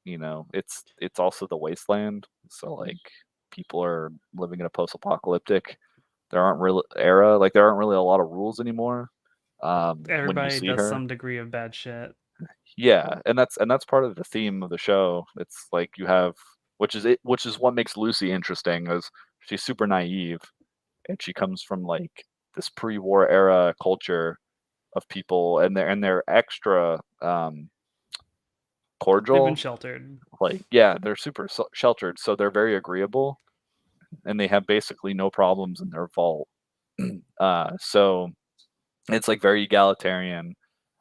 it's also the wasteland. So like people are living in a post-apocalyptic. There aren't really a lot of rules anymore. When you Everybody see does her, some degree of bad shit. yeah, and that's part of the theme of the show. It's like you have, which is what makes Lucy interesting, is she's super naive and she comes from like this pre-war era culture of people, and they're extra They've been cordial. sheltered. Like yeah, they're super sheltered, so they're very agreeable and they have basically no problems in their vault. So it's like very egalitarian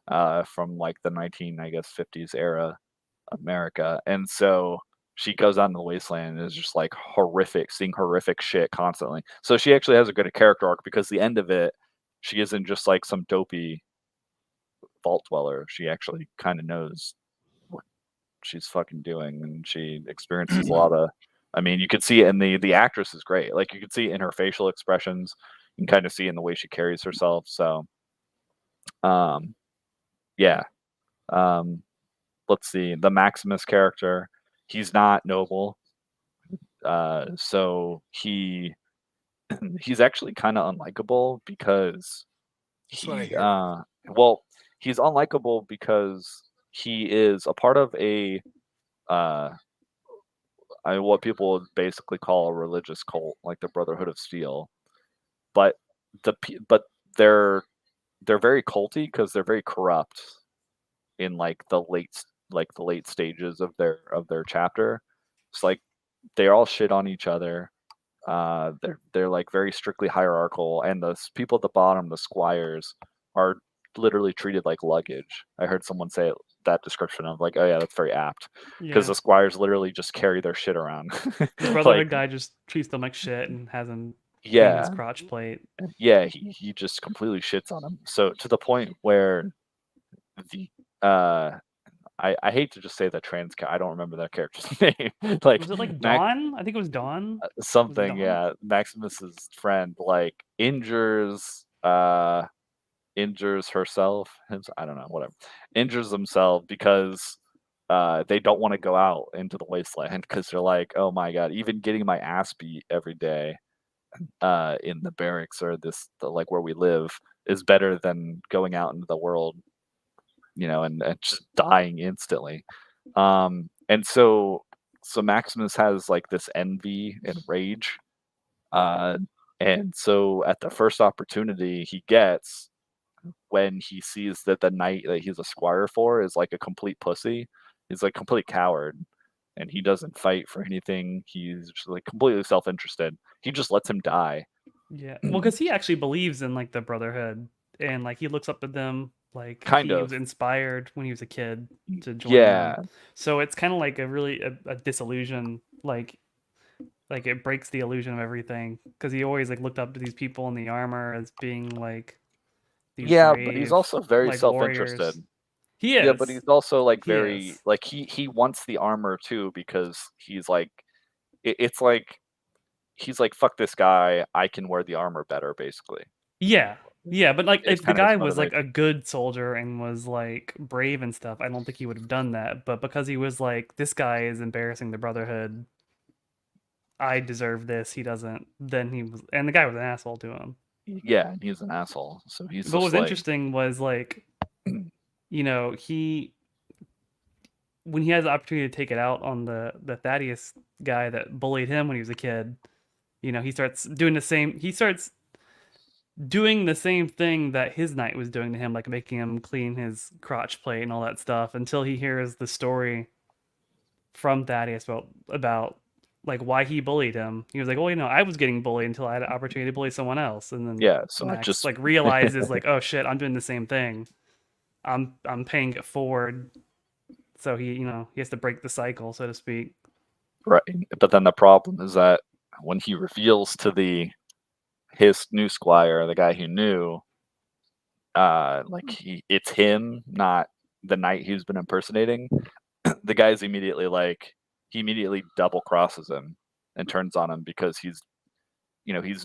from like the 19, I guess, 50s era America. And so she goes out in the wasteland and is just like horrific, seeing horrific shit constantly. So she actually has a good character arc because the end of it, she isn't just like some dopey vault dweller. She actually kind of knows what she's fucking doing, and she experiences a lot of. I mean, you could see it in the actress is great. Like you could see it in her facial expressions. You can kind of see it in the way she carries herself. So, um, yeah. Um, let's see the Maximus character. He's not noble. So he's actually kind of unlikable because That's what I he hear. well he's unlikable because he is a part of a uh what people would basically call a religious cult, like the Brotherhood of Steel. But but they're they're very culty because they're very corrupt in like the late stages of their chapter. It's like they all shit on each other. They're like very strictly hierarchical, and the people at the bottom, the squires, are literally treated like luggage. I heard someone say that description. I'm like, oh yeah, that's very apt because Yeah. the squires literally just carry their shit around. The Like Brotherhood guy just treats them like shit and has him clean his yeah, crotch plate. yeah, he just completely shits on them. So to the point where the uh I hate to just say the I don't remember that character's name. Like Was it like Mac Dawn? I think it was Dawn. Was it something, Dawn? yeah. Maximus's friend like injures herself. I don't know, whatever. Injures themselves because they don't want to go out into the wasteland because they're like, oh my god, even getting my ass beat every day in the barracks or like where we live is better than going out into the world, and just dying instantly. And so Maximus has like this envy and rage. Uh, and so at the first opportunity he gets, when he sees that the knight that he's a squire for is like a complete pussy, he's like complete coward, and he doesn't fight for anything. He's just like completely self-interested. He just lets him die. Yeah. Well, because he actually believes in like the Brotherhood and like he looks up to them. Like Kind he of. was inspired when he was a kid to join them. Yeah. So it's kind of like a really a disillusion. Like it breaks the illusion of everything because he always like looked up to these people in the armor as being like these Yeah, but he's brave also very like self-interested. warriors. He Yeah, but is. he's also like He very is. like he wants the armor too because he's like it's like he's like fuck this guy, I can wear the armor better basically. Yeah. Yeah, but like It's if the kind of his guy was like a motivation. good soldier and was like brave and stuff, I don't think he would have done that. But because he was like, this guy is embarrassing the Brotherhood, I deserve this, he doesn't, then he was, and the guy was an asshole to him. Yeah, and he's an asshole. So he's But what just was like interesting was like, he when he has the opportunity to take it out on the Thaddeus guy that bullied him when he was a kid, he starts doing the same thing that his knight was doing to him, like making him clean his crotch plate and all that stuff, until he hears the story from Thaddeus about like why he bullied him. He was like, "Well, I was getting bullied until I had an opportunity to bully someone else." And then yeah, so it Max just like realizes like, "Oh shit, I'm doing the same thing. I'm paying it forward." So he has to break the cycle, so to speak. Right. But then the problem is that when he reveals to his new squire, the guy who knew, it's him, not the knight he's been impersonating, the guy's immediately like he immediately double crosses him and turns on him because he's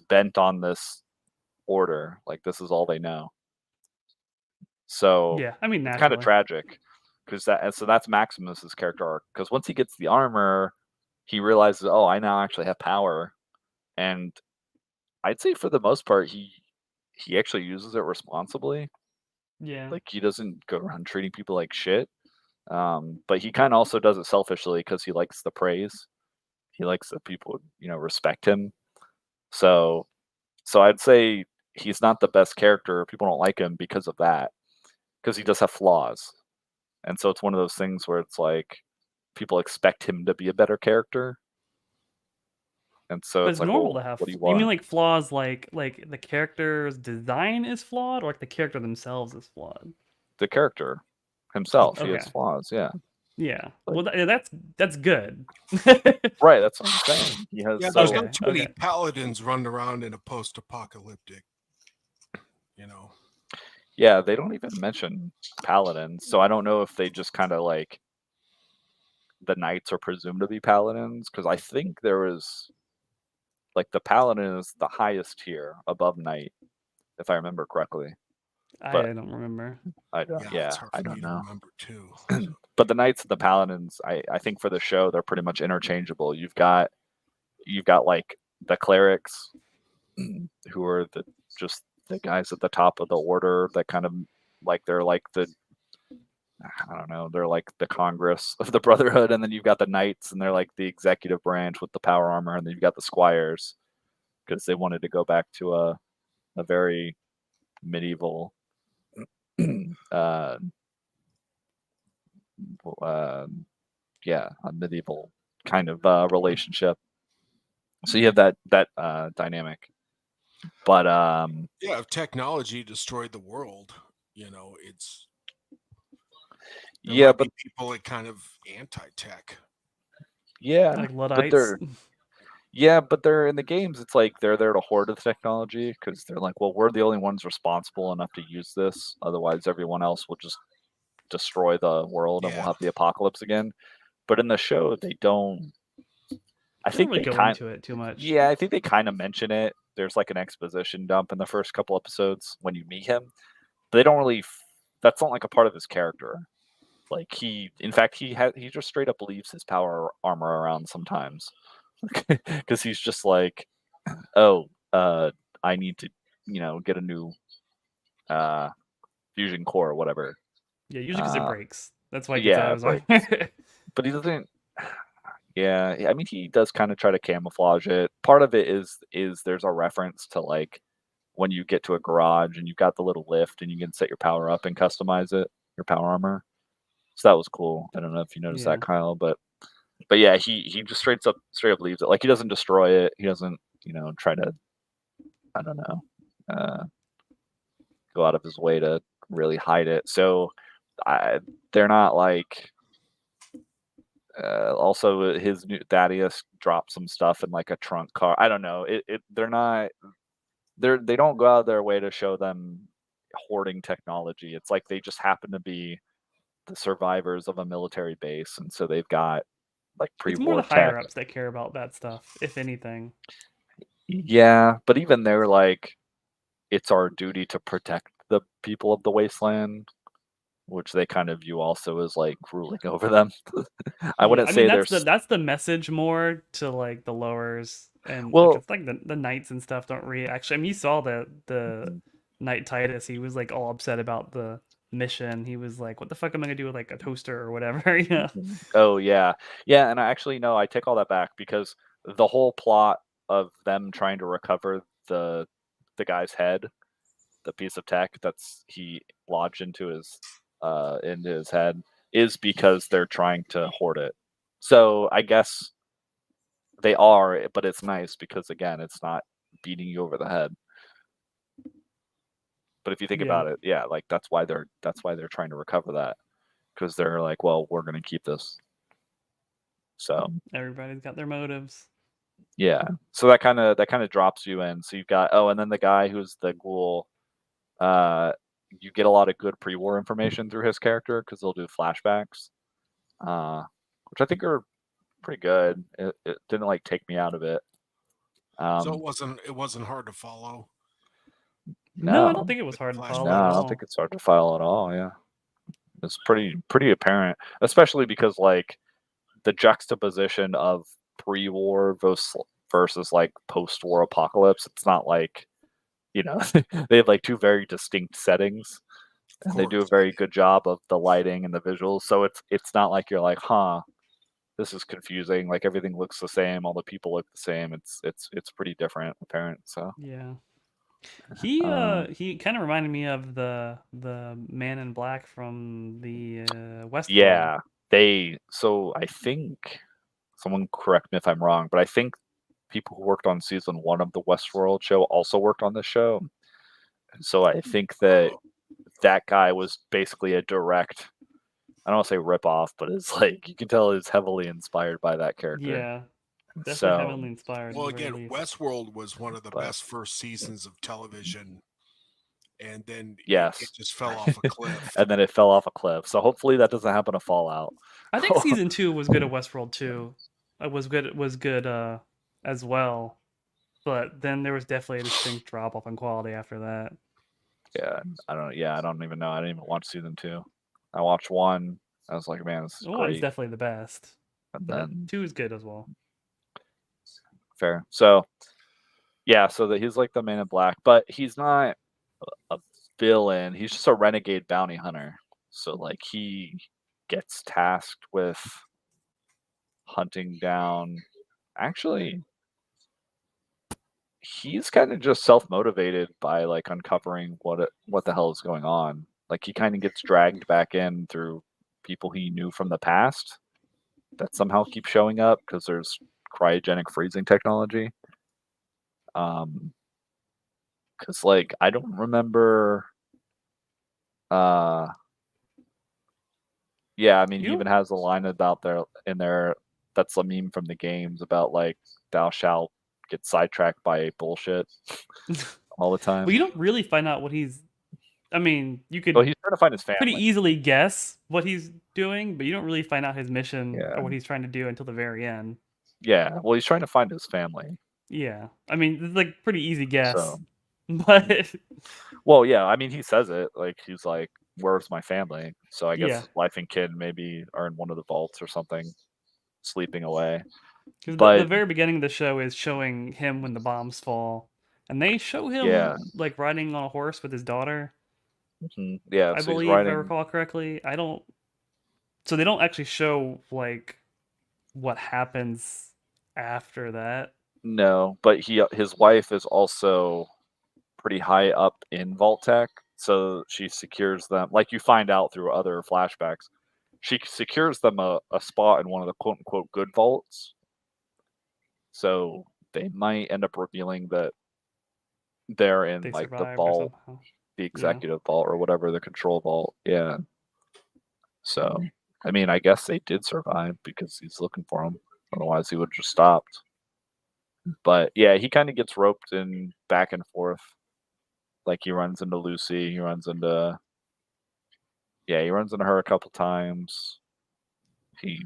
bent on this order. Like this is all they know. So Yeah, I mean it's kind of naturally. tragic because that's Maximus's character arc. Because once he gets the armor, he realizes, oh, I now actually have power, and I'd say for the most part, he actually uses it responsibly. Yeah. Like he doesn't go around treating people like shit. But he kind of also does it selfishly because he likes the praise. He likes that people, respect him. So, so I'd say he's not the best character. People don't like him because of that, because he does have flaws. And so it's one of those things where it's like people expect him to be a better character. And so But it's it's like, normal well, to have. what do you You mean want? like flaws, like the character's design is flawed, or like the character themselves is flawed? The character himself, he Okay. has flaws. Yeah. Yeah. Like, Well, that's good. right. That's what I'm saying. He has Yeah, there's Okay, not too many okay. paladins running around in a post-apocalyptic, you know. Yeah, they don't even mention paladins, so I don't know if they just kind of like the knights are presumed to be paladins because I think there was like the paladin is the highest tier above knight, if I remember correctly. I But don't remember. I don't. Yeah, it's Yeah, hard I for me don't to know. remember too. But the knights and the paladins, I think for the show they're pretty much interchangeable. You've got like the clerics, who are just the guys at the top of the order that kind of like they're like the I don't know, they're like the Congress of the Brotherhood, and then you've got the knights, and they're like the executive branch with the power armor, and then you've got the squires because they wanted to go back to a very medieval, uh, uh, yeah, a medieval kind of relationship. So you have that dynamic, but Yeah, if technology destroyed the world, it's there yeah, might but be people that kind of anti-tech. yeah, Like but Luddites. they're in the games. It's like they're there to hoard the technology because they're like, well, we're the only ones responsible enough to use this. Otherwise, everyone else will just destroy the world and we'll Yeah, have the apocalypse again. But in the show, they don't. I They don't think really they go into it too much. yeah, I think they kind of mention it. There's like an exposition dump in the first couple episodes when you meet him. But they don't really. That's not like a part of his character. Like in fact, he just straight up leaves his power armor around sometimes because he's just like, oh, I need to, get a new uh, fusion core or whatever. Yeah, usually because it Uh, breaks. That's why he gets out yeah, of his but armor. he doesn't. Yeah, I mean, he does kind of try to camouflage it. Part of it is there's a reference to like when you get to a garage and you've got the little lift and you can set your power up and customize it, your power armor. So that was cool. I don't know if you noticed Yeah. that, Kyle, but yeah, he just straight up leaves it. Like he doesn't destroy it. He doesn't, try to, I don't know, uh, go out of his way to really hide it. So they're not like. Also, his new Thaddeus dropped some stuff in like a trunk car. I don't know. They're not. They don't go out of their way to show them hoarding technology. It's like they just happen to be the survivors of a military base, and so they've got like It's more the pre-war tech. higher ups that care about that stuff, if anything. Yeah, but even they're like, it's our duty to protect the people of the wasteland, which they kind of view also as like ruling over them. I Yeah, wouldn't I mean say that's there's that's the message more to like the lowers and well, because like the knights and stuff don't really actually. I mean, you saw the knight Titus. He was like all upset about the mission. He was like, "What the fuck am I gonna do with like a toaster or whatever?" oh yeah, yeah, and I actually no, I take all that back because the whole plot of them trying to recover the guy's head, the piece of tech that's he lodged into his head, is because they're trying to hoard it. So I guess they are, but it's nice because again, it's not beating you over the head. But if you think Yeah, about it, yeah, like that's why they're trying to recover that. because they're like, well, we're gonna keep this. So Everybody's got their motives. yeah, so that kind of drops you in. So you've got and then the guy who's the ghoul, you get a lot of good pre-war information through his character because they'll do flashbacks, which I think are pretty good. It didn't like take me out of it. So it wasn't hard to follow. No, I No, don't think it was hard to Flash follow no, at I all. don't think it's hard to file at all. Yeah, it's pretty apparent, especially because like the juxtaposition of pre-war versus like post-war apocalypse. It's not like they have like two very distinct settings, Of and they do a course. very good job of the lighting and the visuals. So it's not like you're like, huh, this is confusing. Like everything looks the same, all the people look the same. It's pretty different, apparent. So Yeah. um, He kind of reminded me of the Man in Black from the Westworld. yeah, so I think someone correct me if I'm wrong, but I think people who worked on season 1 of the Westworld show also worked on this show. So I think that Oh, that guy was basically a direct, I don't want to say rip off, but it's like you can tell it's heavily inspired by that character. Yeah, definitely So, heavily inspired well, at the very again, least. Westworld was one of the but best first seasons of television, and then it yes. just fell off a cliff. And then it fell off a cliff. So hopefully that doesn't happen to Fallout. I think season 2 was good at Westworld too. It was good as well. But then there was definitely a distinct drop off in quality after that. Yeah, I don't even know. I didn't even watch season 2. I watched 1. I was like, man, this is One's great. definitely the best, And but then 2 is good as well. fair. So yeah, so that he's like the Man in Black, but he's not a villain. He's just a renegade bounty hunter. So like he gets tasked with hunting down. Actually, he's kind of just self-motivated by like uncovering what the hell is going on. Like he kind of gets dragged back in through people he knew from the past that somehow keep showing up because there's cryogenic freezing technology. Because like I don't remember. Uh, yeah, I mean he You even has a line about there in there that's a meme from the games about like thou shalt get sidetracked by bullshit don't all the time. well, you don't really find out what he's. I mean, you Well, could he's trying to find his pretty family. easily guess what he's doing, but you don't really find out his mission Yeah, or what he's trying to do until the very end. yeah. Well, he's trying to find his family. Yeah, I mean, it's like pretty easy guess, So, but well, yeah. I mean, he says it like he's like, "Where's my family?" So I yeah, guess wife and kid maybe are in one of the vaults or something, sleeping away. because the But very beginning of the show is showing him when the bombs fall, and they show yeah, him like riding on a horse with his daughter. yeah. I So he's believe, if I writing. recall correctly. I don't. So they don't actually show like what happens after that. No, but his wife is also pretty high up in Vault Tech, so she secures them. Like you find out through other flashbacks, she secures them a spot in one of the quote unquote good vaults. So they might end up revealing that they're in They like the survived or vault, somehow. the Yeah, executive vault or whatever, the control vault. Yeah. So I mean, I guess they did survive because he's looking for them. Otherwise, he would have just stopped. But yeah, he kind of gets roped in back and forth. Like he runs into Lucy, he runs into her a couple times. He,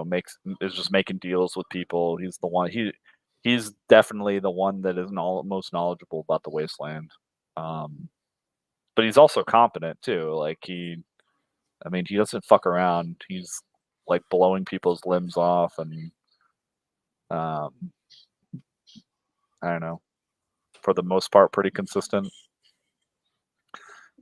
makes is just making deals with people. He's the one. He's definitely the one that is most knowledgeable about the wasteland. Um, but he's also competent too. Like I mean, he doesn't fuck around. He's like blowing people's limbs off, and um, I don't know. For the most part, pretty consistent.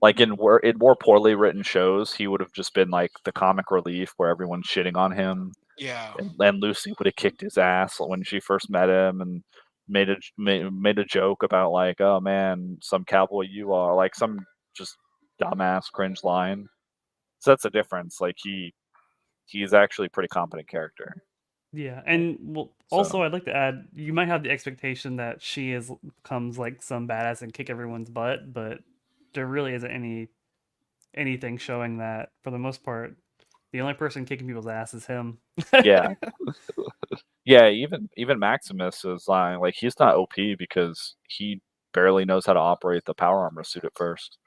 Like in more poorly written shows, he would have just been like the comic relief where everyone's shitting on him, Yeah. and Lucy would have kicked his ass when she first met him and made a joke about like, oh man, some cowboy you are, like some just dumbass cringe line. So that's the difference. Like he's actually a pretty competent character. yeah, and well, So also I'd like to add, you might have the expectation that she becomes like some badass and kick everyone's butt, but there really isn't any anything showing that. For the most part, the only person kicking people's ass is him. Yeah. Yeah, even Maximus is like he's not OP because he barely knows how to operate the power armor suit at first.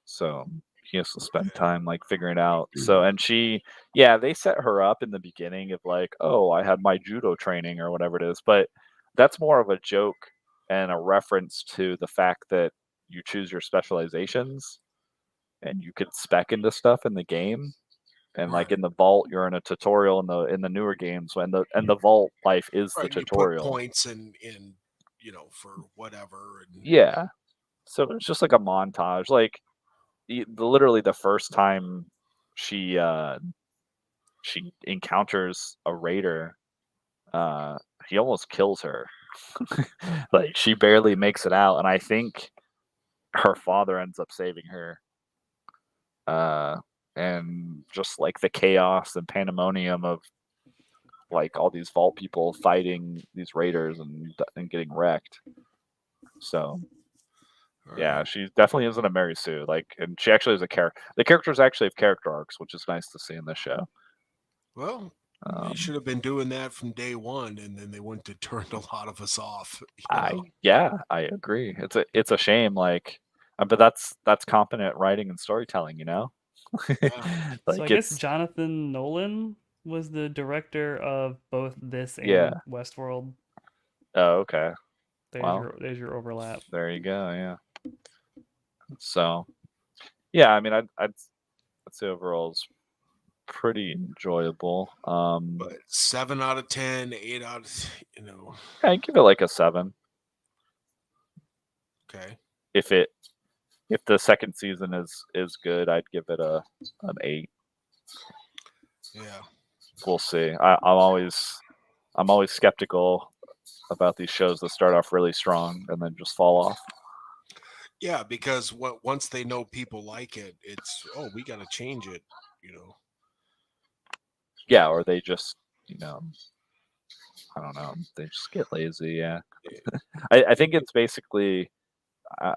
So he has to spend time like figuring it out. So and they set her up in the beginning of like, oh, I had my judo training or whatever it is, but that's more of a joke and a reference to the fact that you choose your specializations and you could spec into stuff in the game. And like Right. in the vault, you're in a tutorial in the newer games when the vault life is the Right. You put tutorial. points in for whatever. And Yeah. So it's just like a montage. Like literally the first time she she encounters a raider, uh, he almost kills her. Like she barely makes it out, and I think her father ends up saving her. Uh, and just like the chaos and pandemonium of like all these vault people fighting these raiders and getting wrecked. So all yeah, right. she definitely isn't a Mary Sue. Like, and she actually is a character. The characters actually have character arcs, which is nice to see in this show. Well, they Um, should have been doing that from day one, and then they wouldn't have turned a lot of us off. I agree. It's a shame. Like, but that's competent writing and storytelling. Yeah. So I Like guess it's Jonathan Nolan was the director of both this yeah. and Westworld. Oh, okay. There's Well, your overlap. there you go. Yeah. So yeah, I mean, I'd say overall it's pretty enjoyable. But 7 out of 10, 8 out of. I give it like a 7. Okay. If it if the second season is good, I'd give it an 8. Yeah. We'll see. I'm always skeptical about these shows that start off really strong and then just fall off. Yeah, because once they know people like it, it's we got to change it. You know. Yeah, or they just I don't know, they just get lazy. Yeah, I think it's basically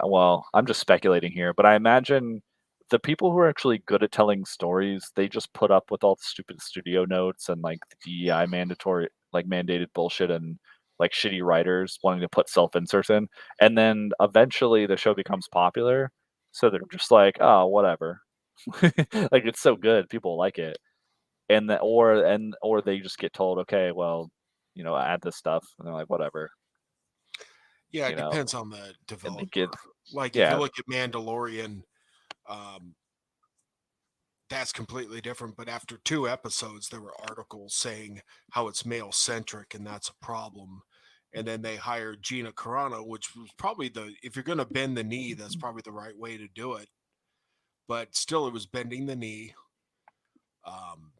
well, I'm just speculating here, but I imagine the people who are actually good at telling stories, they just put up with all the stupid studio notes and like the DEI mandatory, like mandated bullshit and like shitty writers wanting to put self inserts in. And then eventually the show becomes popular. So they're just like, oh, whatever. Like it's so good, people like it. Or they just get told, okay, well, add this stuff. And they're like, whatever, Yeah, you it know, depends on the and they get, developer. Like if you yeah, look at Mandalorian, um, that's completely different. But after 2 episodes, there were articles saying how it's male centric and that's a problem. And then they hired Gina Carano, which was probably if you're going to bend the knee, that's probably the right way to do it. But still, it was bending the knee. Um,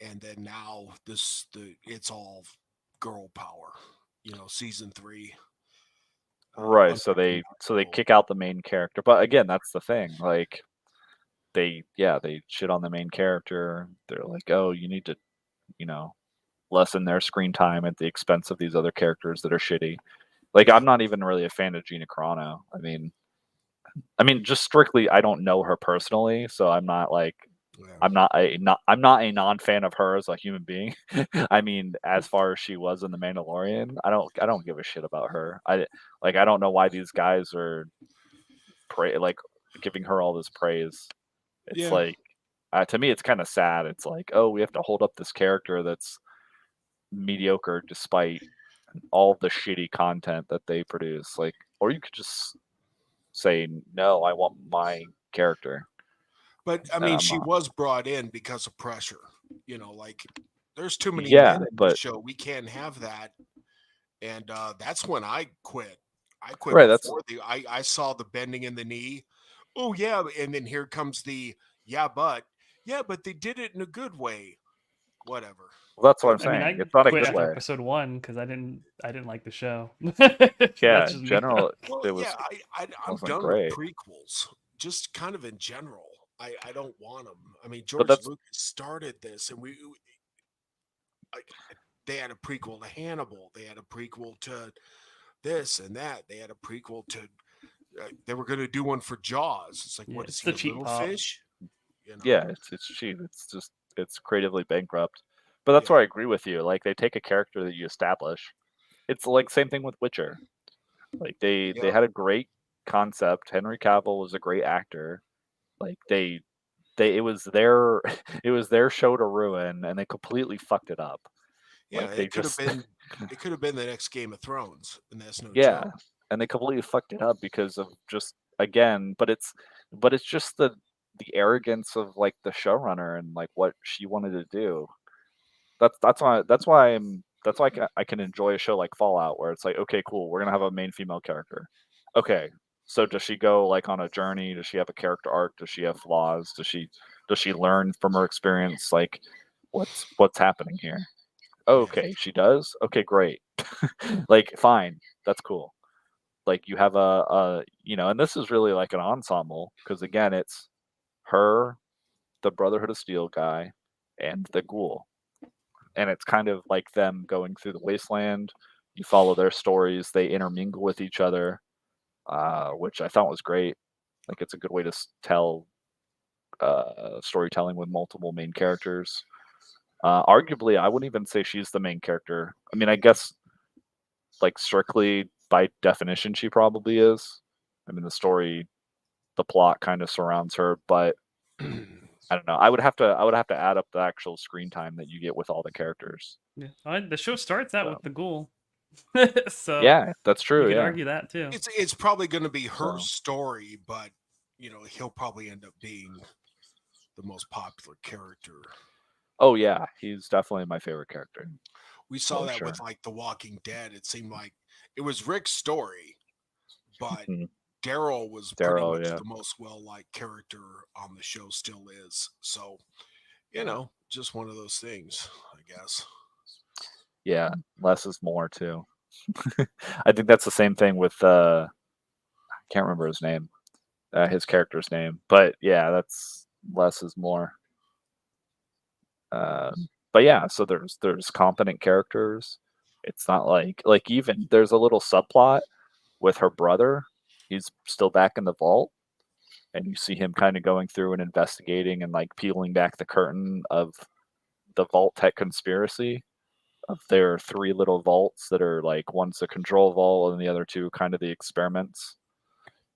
and then now it's all girl power. Season 3. right. So American they Idol. kick out the main character. But again, that's the thing. Like they shit on the main character. They're like, oh, you need to, you know, lessen their screen time at the expense of these other characters that are shitty. Like Yeah, I'm not even really a fan of Gina Carano. I mean, just strictly, I don't know her personally, so I'm not like yeah, I'm not a non-fan of her as a human being. I mean, as far as she was in The Mandalorian, I don't give a shit about her. I don't know why these guys are like giving her all this praise. It's yeah. like to me, it's kind of sad. It's like, oh, we have to hold up this character that's mediocre despite all the shitty content that they produce. Like, or you could just say, no, I want my character, But I and mean, I'm she not. was brought in because of pressure. Like there's too many Yeah, men in this but show. We can't have that. And that's when I quit. I quit right, that's before I saw the bending in the knee. Oh yeah, and then here comes yeah, but they did it in a good way. Whatever. that's what Go I'm I mean, saying. I It's not a quit good because after way. episode 1 because I didn't like the show. Yeah, That's in just me though. general, well, it yeah, was I'm wasn't done with great. prequels. Just kind of in general. I don't want them. I mean, But George that's Lucas started this, and we like they had a prequel to Hannibal. They had a prequel to this and that. They had a prequel to They were going to do one for Jaws. It's like, Yeah, what is it's he, the a cheap little pop. fish? You know? Yeah, it's cheap. It's just it's creatively bankrupt. But that's Yeah. where I agree with you. Like they take a character that you establish. It's like same thing with Witcher. Like they Yep. had a great concept. Henry Cavill was a great actor. Like they it was their it was their show to ruin, and they completely fucked it up. Yeah. Like they It could have just been. It could have been the next Game of Thrones, and that's no yeah, joke. and they completely fucked it up because of just again, but it's just the arrogance of like the showrunner and like what she wanted to do. That's why I can enjoy a show like Fallout where it's like, okay, cool, we're gonna have a main female character. Okay, so does she go like on a journey? Does she have a character arc? Does she have flaws? Does she learn from her experience? Like, what's happening here? Yeah. Okay, she does. Okay, great. Like, fine, that's cool. Like you have and this is really like an ensemble because again, it's her, the Brotherhood of Steel guy, and the ghoul, and it's kind of like them going through the wasteland. You follow their stories; they intermingle with each other, which I thought was great. Like it's a good way to tell storytelling with multiple main characters. Arguably, I wouldn't even say she's the main character. I mean, I guess like strictly by definition, she probably is. I mean, the plot kind of surrounds her, but I don't know. I would have to add up the actual screen time that you get with all the characters. Yeah, the show starts out So with the ghoul, so yeah, that's you true. could Yeah. argue that too. It's probably going to be her So story, but he'll probably end up being the most popular character. oh yeah, he's definitely my favorite character We saw for that with sure. like The Walking Dead. It seemed like it was Rick's story, but Mhm. Daryl was pretty Daryl, much yeah, the most well-liked character on the show, still is. So, just one of those things, I guess. yeah. Less is more too. I think that's the same thing with I can't remember his character's name, but yeah, that's less is more. Uh, but yeah, so there's competent characters. It's not like even there's a little subplot with her brother. He's still back in the vault, and you see him kind of going through and investigating and like peeling back the curtain of the vault tech conspiracy of their three little vaults that are like one's a control vault and the other two kind of the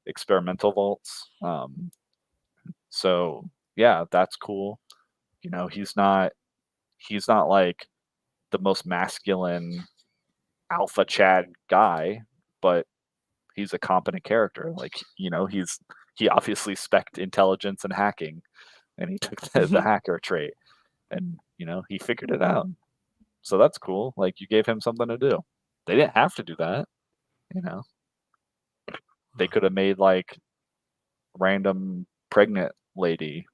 experimental vaults. So yeah, that's cool. He's not like the most masculine alpha Chad guy, but he's a competent character. Like, he obviously spec'd intelligence and hacking, and he took the hacker trait, and he figured it out. So that's cool. Like you gave him something to do. They didn't have to do that. You know, they could have made like random pregnant lady,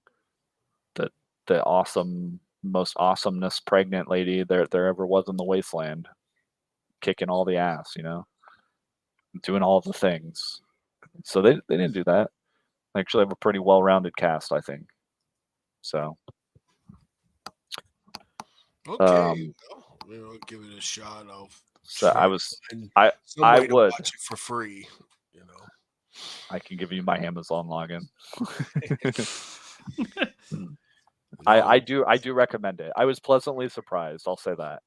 the awesome most awesomeness pregnant lady there ever was in the wasteland, kicking all the ass. Doing all of the things. So they didn't do that. They actually have a pretty well-rounded cast, I think. So, Okay, um, I'll give it a shot. I'll so try I to was, find I some I way to would, watch it for free. You know. I can give you my Amazon login. I No. do I do recommend it. I was pleasantly surprised. I'll say that.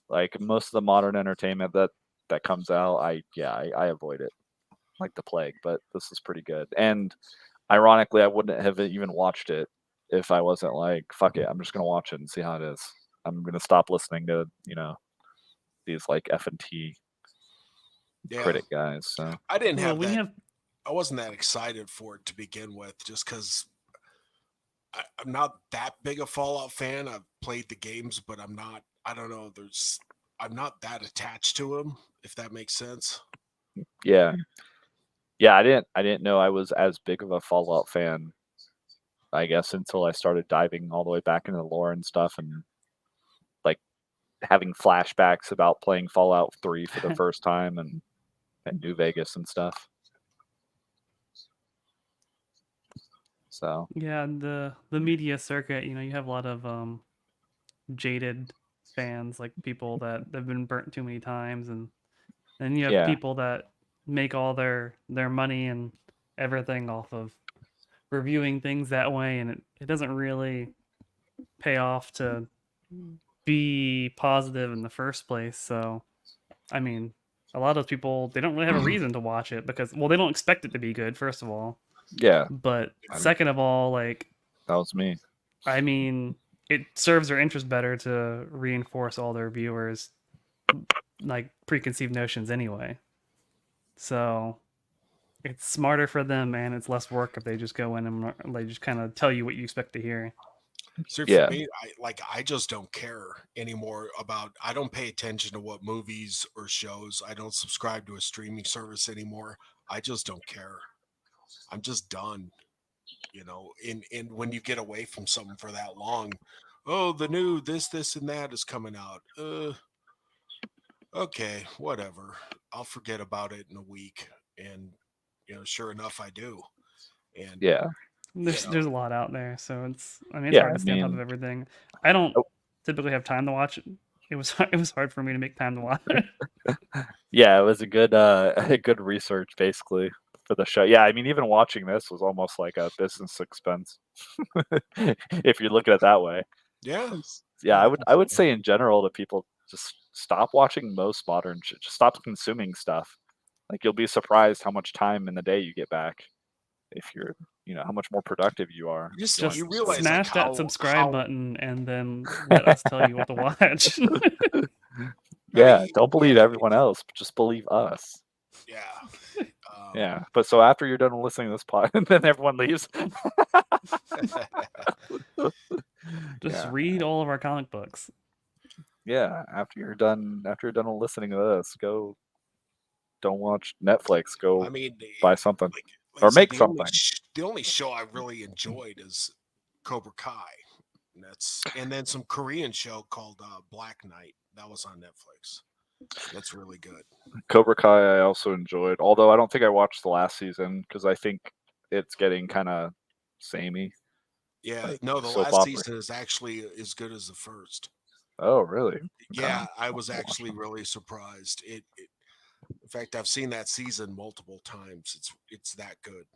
Like most of the modern entertainment that comes out, I avoid it like the plague. But this is pretty good. And ironically, I wouldn't have even watched it if I wasn't like, fuck it, I'm just gonna watch it and see how it is. I'm gonna stop listening to these like F and T Yeah, critic guys. So I didn't Well, have we that. have I wasn't that excited for it to begin with, just because I'm not that big a Fallout fan. I've played the games, but I'm not. I don't know. I'm not that attached to them. If that makes sense. yeah, yeah, I didn't know I was as big of a Fallout fan. I guess until I started diving all the way back into the lore and stuff, and like having flashbacks about playing Fallout 3 for the first time and New Vegas and stuff. So yeah, the media circuit. You have a lot of jaded fans, like people that have been burnt too many times, and then you have yeah, people that make all their money and everything off of reviewing things that way, and it doesn't really pay off to be positive in the first place. So, I mean, a lot of those people, they don't really have a reason to watch it because, well, they don't expect it to be good, first of all. Yeah, But I mean, second of all, like, that was me. I mean, it serves their interest better to reinforce all their viewers like preconceived notions anyway. So it's smarter for them and it's less work if they just go in and they just kind of tell you what you expect to hear. So for Yeah, me, I just don't care anymore about. I don't pay attention to what movies or shows. I don't subscribe to a streaming service anymore. I just don't care. I'm just done. And when you get away from something for that long, oh, the new this and that is coming out. Okay, whatever. I'll forget about it in a week, and sure enough, I do. And yeah, There's a lot out there, so it's yeah. hard I to stay on top mean, of everything. I don't oh, typically have time to watch it. It was hard for me to make time to watch it. yeah, it was a good a good research basically for the show. Yeah, I mean, even watching this was almost like a business expense if you look at it that way. yeah, Yeah, I would say in general to people just stop watching most modern shit. Just stop consuming stuff. Like you'll be surprised how much time in the day you get back if you're, how much more productive you are you if just you watch Just you some stuff. realize like smash that subscribe how button and then let us tell you what to watch. I mean Yeah, don't believe yeah everyone else, but just believe us. yeah. Yeah, but so after you're done listening to this pod, then everyone leaves. Just Yeah, read all of our comic books. yeah. After you're done listening to this, go. Don't watch Netflix. I Go mean, buy something like I or said, make something. the only show I really enjoyed is Cobra Kai. And then some Korean show called Black Knight that was on Netflix. That's really good. Cobra Kai I also enjoyed, although I don't think I watched the last season because I think it's getting kind of samey, Yeah, like no, the soap last opera. season is actually as good as the first. Oh, really? Okay. Yeah, I was I'll watch actually them. really surprised. In fact, I've seen that season multiple times. It's that good,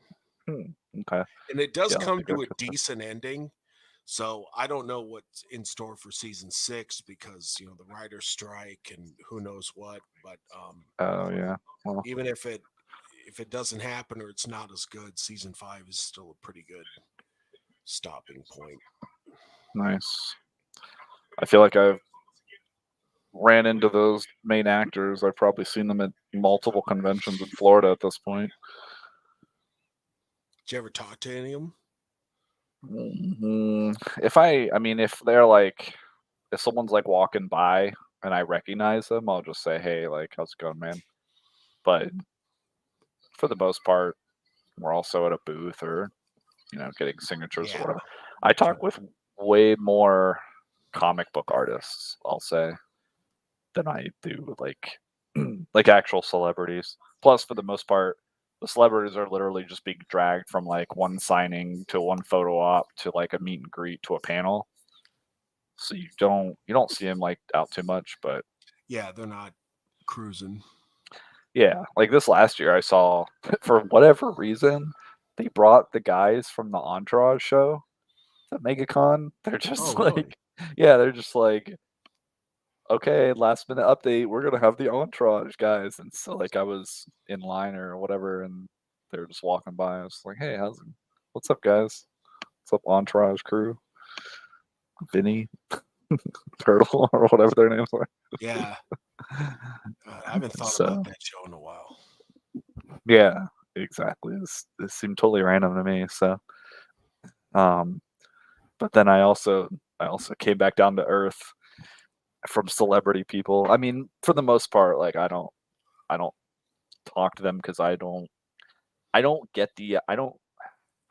Okay. and it does Yeah, I'll come take a to a look at that. decent ending. So I don't know what's in store for season 6 because the writer's strike and who knows what. But Oh, yeah. Well, even if it doesn't happen or it's not as good, season 5 is still a pretty good stopping point. nice. I feel like I've ran into those main actors. I've probably seen them at multiple conventions in Florida at this point. Did you ever talk to any of them? If if they're like, if someone's like walking by and I recognize them, I'll just say, "Hey, like, how's it going, man?" But for the most part, we're also at a booth or getting signatures or Yeah, whatever. I talk with way more comic book artists, I'll say, than I do like like actual celebrities. Plus, for the most part, the celebrities are literally just being dragged from like one signing to one photo op to like a meet and greet to a panel. So you don't see them like out too much, but yeah, they're not cruising. yeah, like this last year I saw for whatever reason they brought the guys from the Entourage show to MegaCon. They're Oh, just really? like, yeah, they're just like, okay, last minute update, we're gonna have the Entourage guys, and so like I was in line or whatever, and they were just walking by. I was like, hey, what's up, guys? What's up, Entourage crew? Vinny, Turtle, or whatever their names are. Yeah, I haven't thought about So that show in a while. yeah, exactly. This seemed totally random to me. So um, but then I also came back down to earth from celebrity people. I mean, for the most part, like I don't talk to them because I don't get I don't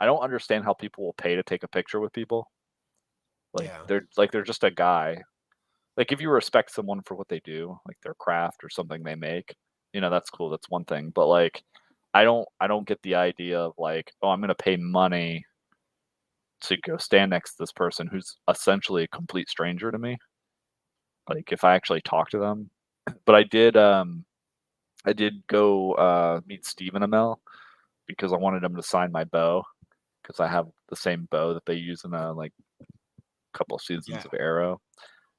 understand how people will pay to take a picture with people. Yeah, They're just a guy. Like if you respect someone for what they do, like their craft or something they make, that's cool. That's one thing. But like I don't get the idea of like, oh, I'm gonna pay money to go stand next to this person who's essentially a complete stranger to me. Like if I actually talk to them. But I did I did go meet Stephen Amell because I wanted him to sign my bow because I have the same bow that they use in like couple of seasons Yeah. of Arrow.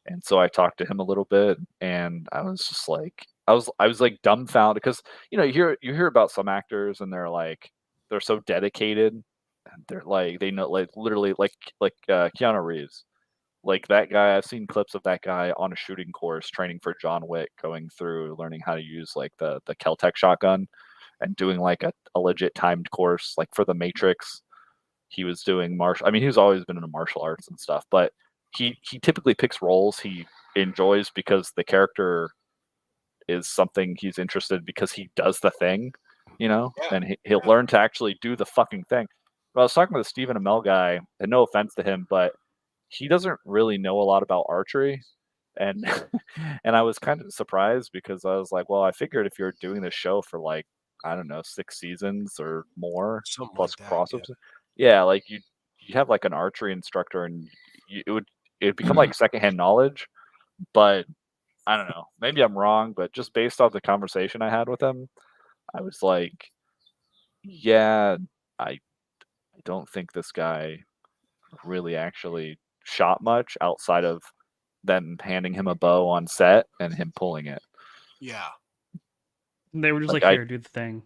And so I talked to him a little bit, and I was just like, I was like dumbfounded because you hear about some actors and they're so dedicated, and they're like they know like literally like Keanu Reeves, like that guy. I've seen clips of that guy on a shooting course training for John Wick, going through learning how to use like the Keltec shotgun and doing like a legit timed course like for the Matrix. He was doing martial. I mean, he's always been into martial arts and stuff, but he typically picks roles he enjoys because the character is something he's interested because he does the thing, Yeah. and he'll learn to actually do the fucking thing. But I was talking with the Stephen Amell guy, and no offense to him, but he doesn't really know a lot about archery, and and I was kind of surprised because I was like, well, I figured if you're doing this show for like I don't know 6 seasons or more Something plus like that. Yeah. crossover, yeah, like you have like an archery instructor, and it'd become like secondhand knowledge. But I don't know, maybe I'm wrong, but just based off the conversation I had with him, I was like, yeah, I don't think this guy really actually shot much outside of them handing him a bow on set and him pulling it. Yeah. They were just Like like, here, do the thing.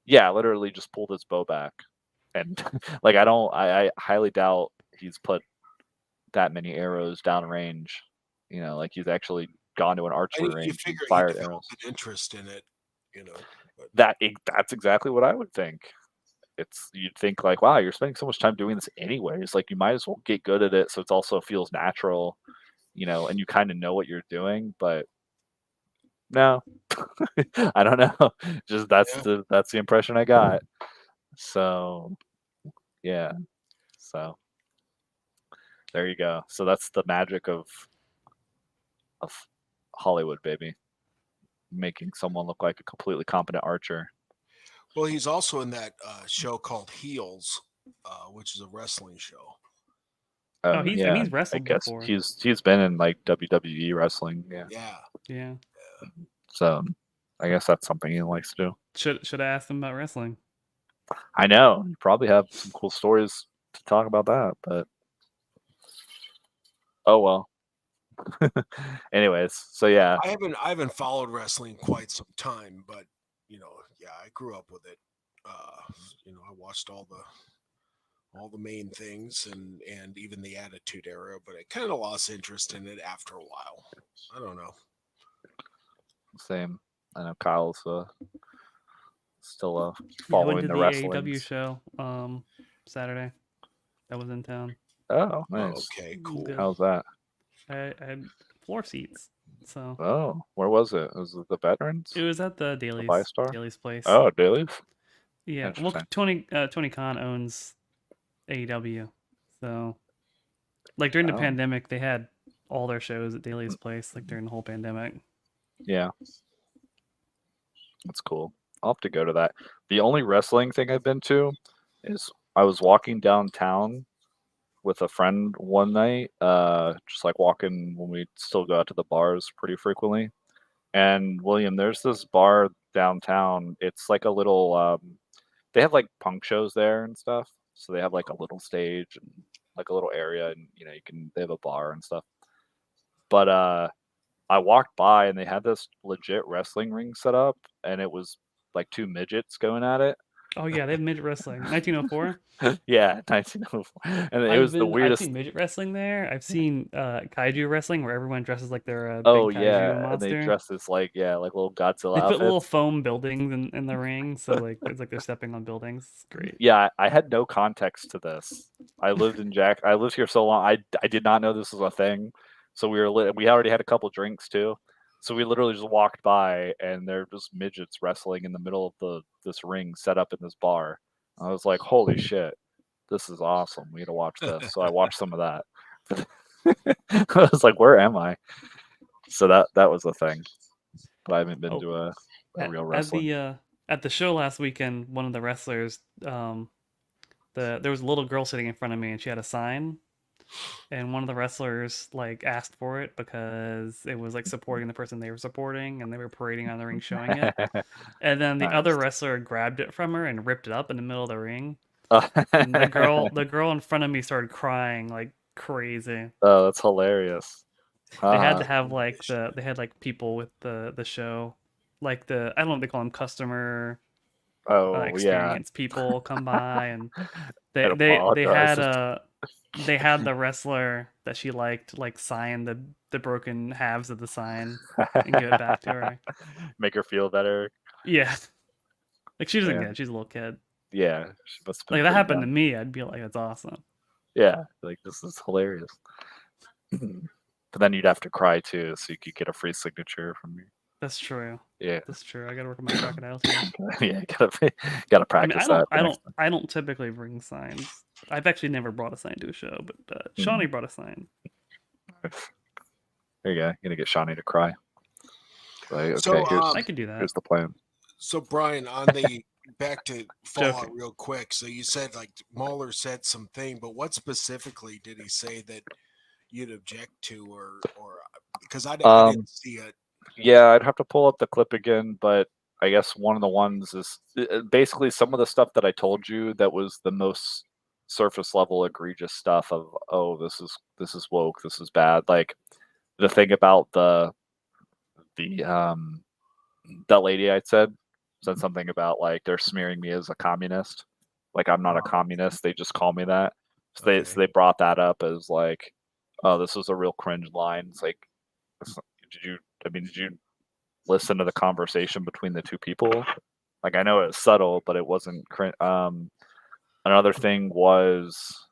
yeah, literally just pulled his bow back, and like I highly doubt he's put that many arrows downrange. Like he's actually gone to an archery You range and figure he fired developed arrows. an interest in it, you know. But That's exactly what I would think. You'd think like, wow, you're spending so much time doing this anyways. Like you might as well get good at it so it also feels natural, and you kind of know what you're doing. But no, I don't know. Just yeah. that's the impression I got. So yeah. So there you go. So that's the magic of Hollywood, baby. Making someone look like a completely competent archer. Well, he's also in that show called Heels, which is a wrestling show. Oh, Oh I mean, yeah, he's I wrestled guess before. he's been in like WWE wrestling. Yeah. Yeah. Yeah. So I guess that's something he likes to do. Should I ask him about wrestling? I know you probably have some cool stories to talk about that, but oh well. Anyways, so yeah, I haven't followed wrestling quite some time, but yeah, I grew up with it. I watched all the main things and even the Attitude Era, but I kind of lost interest in it after a while. I don't know. same. I know Kyle's still Yeah, I went following to the the AEW wrestlings. show Saturday. That was in town. Oh, Oh, nice. okay, It was cool. good. How's that? I had floor seats, so Oh, where was it? Was it the veterans? it was at the The Dailies ViStar? place. Oh, Dailies. Yeah, well, Interesting. Tony Khan owns AEW, so like during the Oh, pandemic, they had all their shows at Daly's place, like during the whole pandemic. yeah, that's cool. I'll have to go to that. The only wrestling thing I've been to is I was walking downtown with a friend one night, just like walking when we still go out to the bars pretty frequently. And William, there's this bar downtown. It's like a little they have like punk shows there and stuff. So they have like a little stage and like a little area, and they have a bar and stuff. But I walked by and they had this legit wrestling ring set up, and it was like two midgets going at it. Oh yeah, they have midget wrestling. 1904. Yeah, 1904. And it I've was the been I've weirdest. seen midget wrestling there. I've seen kaiju wrestling where everyone dresses like they're a Oh big kaiju yeah, and they monster. dress as like like little Godzilla They put little outfits. foam buildings in the ring, so like it's like they're stepping on buildings. It's great. Yeah, I had no context to this. I lived here so long. I did not know this was a thing. So we already had a couple drinks too. So we literally just walked by and they're just midgets wrestling in the middle of this ring set up in this bar. I was like, "Holy shit. This is awesome. We got to watch this." So I watched some of that. I was like, "Where am I?" So that was the thing. But I haven't been Oh, to a real at wrestling. the show last weekend, one of the wrestlers, there was a little girl sitting in front of me, and she had a sign, and one of the wrestlers like asked for it because it was like supporting the person they were supporting, and they were parading on the ring showing it. And then the other Nice. wrestler grabbed it from her and ripped it up in the middle of the ring. Oh, And the girl in front of me started crying like crazy. that's hilarious. They had to Haha. have like they had like people with the show, like the I don't know what they call them, customer Oh yeah. experience people come by, and And apologize. they had the wrestler that she liked like sign the broken halves of the sign and give it back to her. Make her feel better. Yeah, like she doesn't Yeah. get it. She's a little kid. Yeah. She must have been Like if that pretty happened to young. me, I'd be like, that's awesome. Yeah. Like this is hilarious. But then you'd have to cry too, so you could get a free signature from me. That's true. Yeah. That's true. I gotta work on my crocodile team. Yeah. Gotta I mean, practice that. the next time. I don't typically bring signs. I've actually never brought a sign to a show, but Mhm. Shawnee brought a sign. There you go. You're gonna get Shawnee to cry. Like, okay, So, I could do that. here's the plan. So Brian, on the back to Fallout Joking. real quick. So you said like Mahler said something, but what specifically did he say that you'd object to, or because I didn't see it. Yeah, I'd have to pull up the clip again, but I guess one of the ones is basically some of the stuff that I told you that was the most surface level egregious stuff of, oh, this is woke, this is bad. Like the thing about the that lady I said something about like they're smearing me as a communist. Like I'm not a communist, they just call me that. So they brought that up as like, oh, this was a real cringe line. It's like, did you listen to the conversation between the two people? Like I know it was subtle, but it wasn't another thing was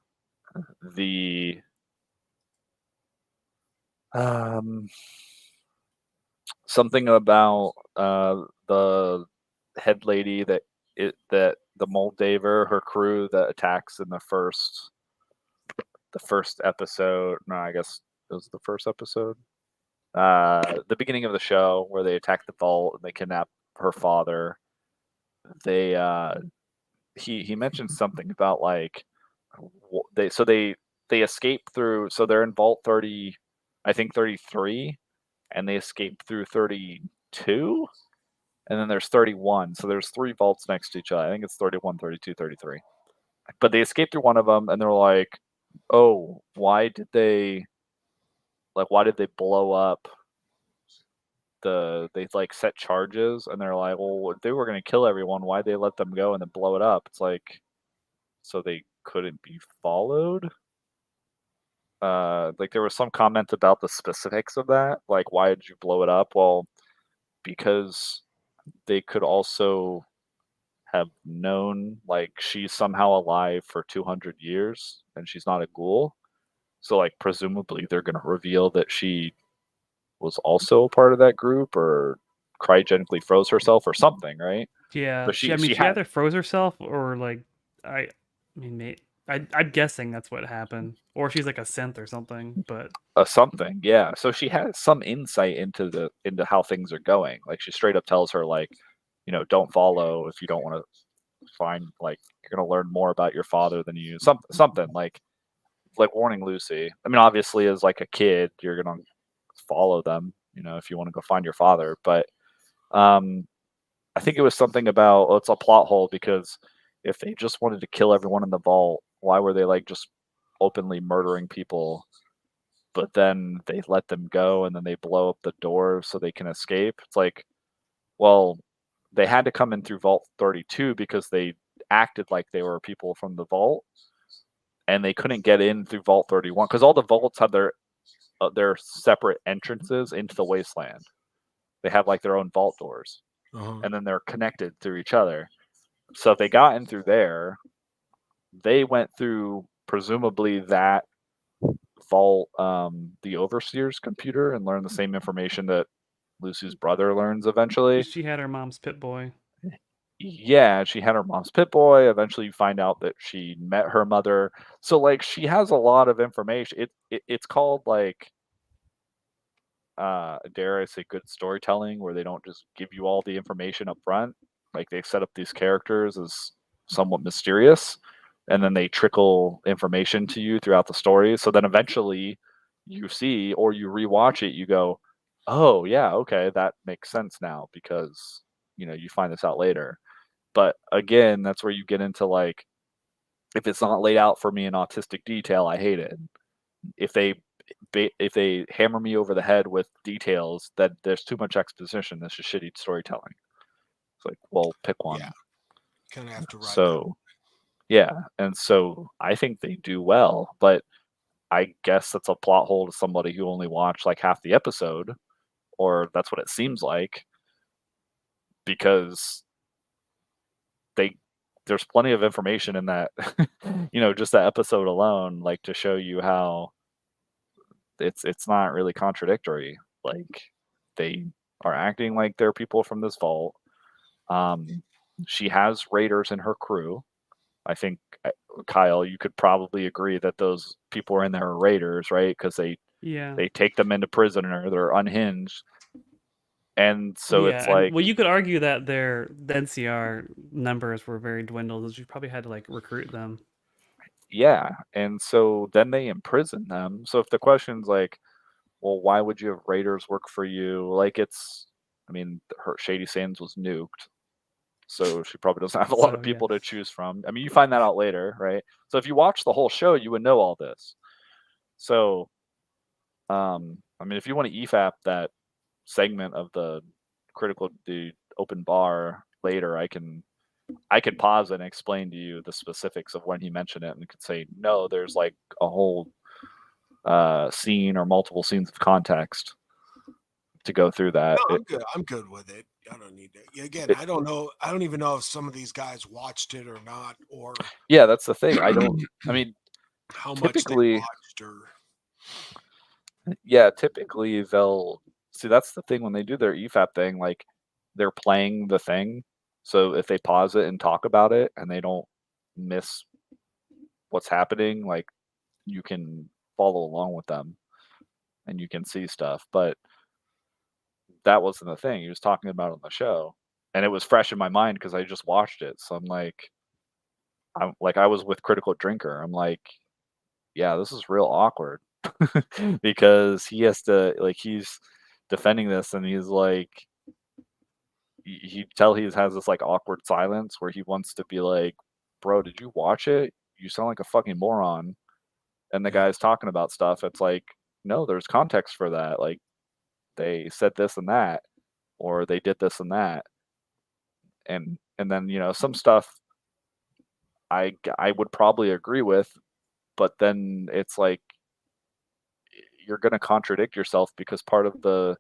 the um something about the head lady that the Moldaver, her crew that attacks in the first episode. No, I guess it was the first episode. The beginning of the show where they attack the vault and they kidnap her father. They he mentioned something about like they escape through, so they're in vault 30, I think 33, and they escape through 32, and then there's 31, so there's three vaults next to each other. I think it's 31, 32, 33. But they escaped through one of them, and they're like, oh, why did they blow up they like set charges, and they're like, well, if they were going to kill everyone, why'd they let them go and then blow it up? It's like, so they couldn't be followed. Like there was some comment about the specifics of that, like why did you blow it up? Well, because they could also have known like she's somehow alive for 200 years and she's not a ghoul, so like presumably they're going to reveal that she was also a part of that group or cryogenically froze herself or something, right? Yeah, So I mean, she she had either froze herself or like I mean, I'm guessing that's what happened, or she's like a synth or something. But a something, yeah. So she has some insight into how things are going. Like she straight up tells her like, don't follow if you don't want to find, like, you're gonna learn more about your father than you, something like warning Lucy. I mean, obviously as like a kid, you're gonna follow them, if you want to go find your father. But I think it was something about, it's a plot hole because if they just wanted to kill everyone in the vault, why were they like just openly murdering people? But then they let them go and then they blow up the door so they can escape. It's like, well, they had to come in through Vault 32 because they acted like they were people from the vault, and they couldn't get in through Vault 31 because all the vaults have their separate entrances into the wasteland. They have like their own vault doors, and then they're connected through each other. So if they got in through there, they went through presumably that vault, the overseer's computer, and learned the same information that Lucy's brother learns eventually. she had her mom's Pit Boy. Yeah, she had her mom's Pit Boy. Eventually, you find out that she met her mother. So, like, she has a lot of information. It's called like, dare I say, good storytelling, where they don't just give you all the information up front. Like they set up these characters as somewhat mysterious. and then they trickle information to you throughout the story. So then eventually you see, or you rewatch it, you go, oh yeah, okay, that makes sense now, because you find this out later. But again, that's where you get into like, if it's not laid out for me in autistic detail, I hate it. If they hammer me over the head with details, that there's too much exposition, that's just shitty storytelling. It's like, well, pick one. Yeah, kind of have to ride that. So yeah, and so I think they do well, but I guess that's a plot hole to somebody who only watched like half the episode, or that's what it seems like, because they there's plenty of information in that, just that episode alone, like to show you how it's not really contradictory. Like, they are acting like they're people from this vault. She has raiders in her crew. I think, Kyle, you could probably agree that those people are in there are raiders, right? Because Yeah. they take them into prison, or they're unhinged, and so Yeah, it's and like, well, you could argue that the NCR numbers were very dwindled, as you probably had to like recruit them. yeah, and so then they imprison them. So if the question's like, well, why would you have raiders work for you? Like, I mean, her Shady Sands was nuked, so she probably doesn't have a lot of So yeah, people to choose from. I mean, you find that Yeah. out later, right? So if you watch the whole show, you would know all this. So, I mean, if you want to EFAP that segment of the open bar later, I can pause and explain to you the specifics of when he mentioned it, and could say, no, there's like a whole scene or multiple scenes of context to go through that. No, I'm good. I'm good with it. I don't need it. Again, It I don't know. I don't even know if some of these guys watched it or not, or Yeah, that's the thing. I mean, how much they typically, watched, or yeah, typically they'll see, that's the thing when they do their EFAP thing, like, they're playing the thing. So if they pause it and talk about it and they don't miss what's happening, like, you can follow along with them and you can see stuff. But that wasn't the thing. He was talking about it on the show, and it was fresh in my mind because I just watched it. So I was with Critical Drinker. I'm like, yeah, this is real awkward, because he has to, like, he's defending this, and he's like, he tell he has this like awkward silence where he wants to be like, bro, did you watch it? You sound like a fucking moron. And the yeah, guy's talking about stuff. It's like, no, there's context for that. Like, they said this and that, or they did this and that. And then, some stuff I would probably agree with, but then it's like, you're going to contradict yourself, because part of the,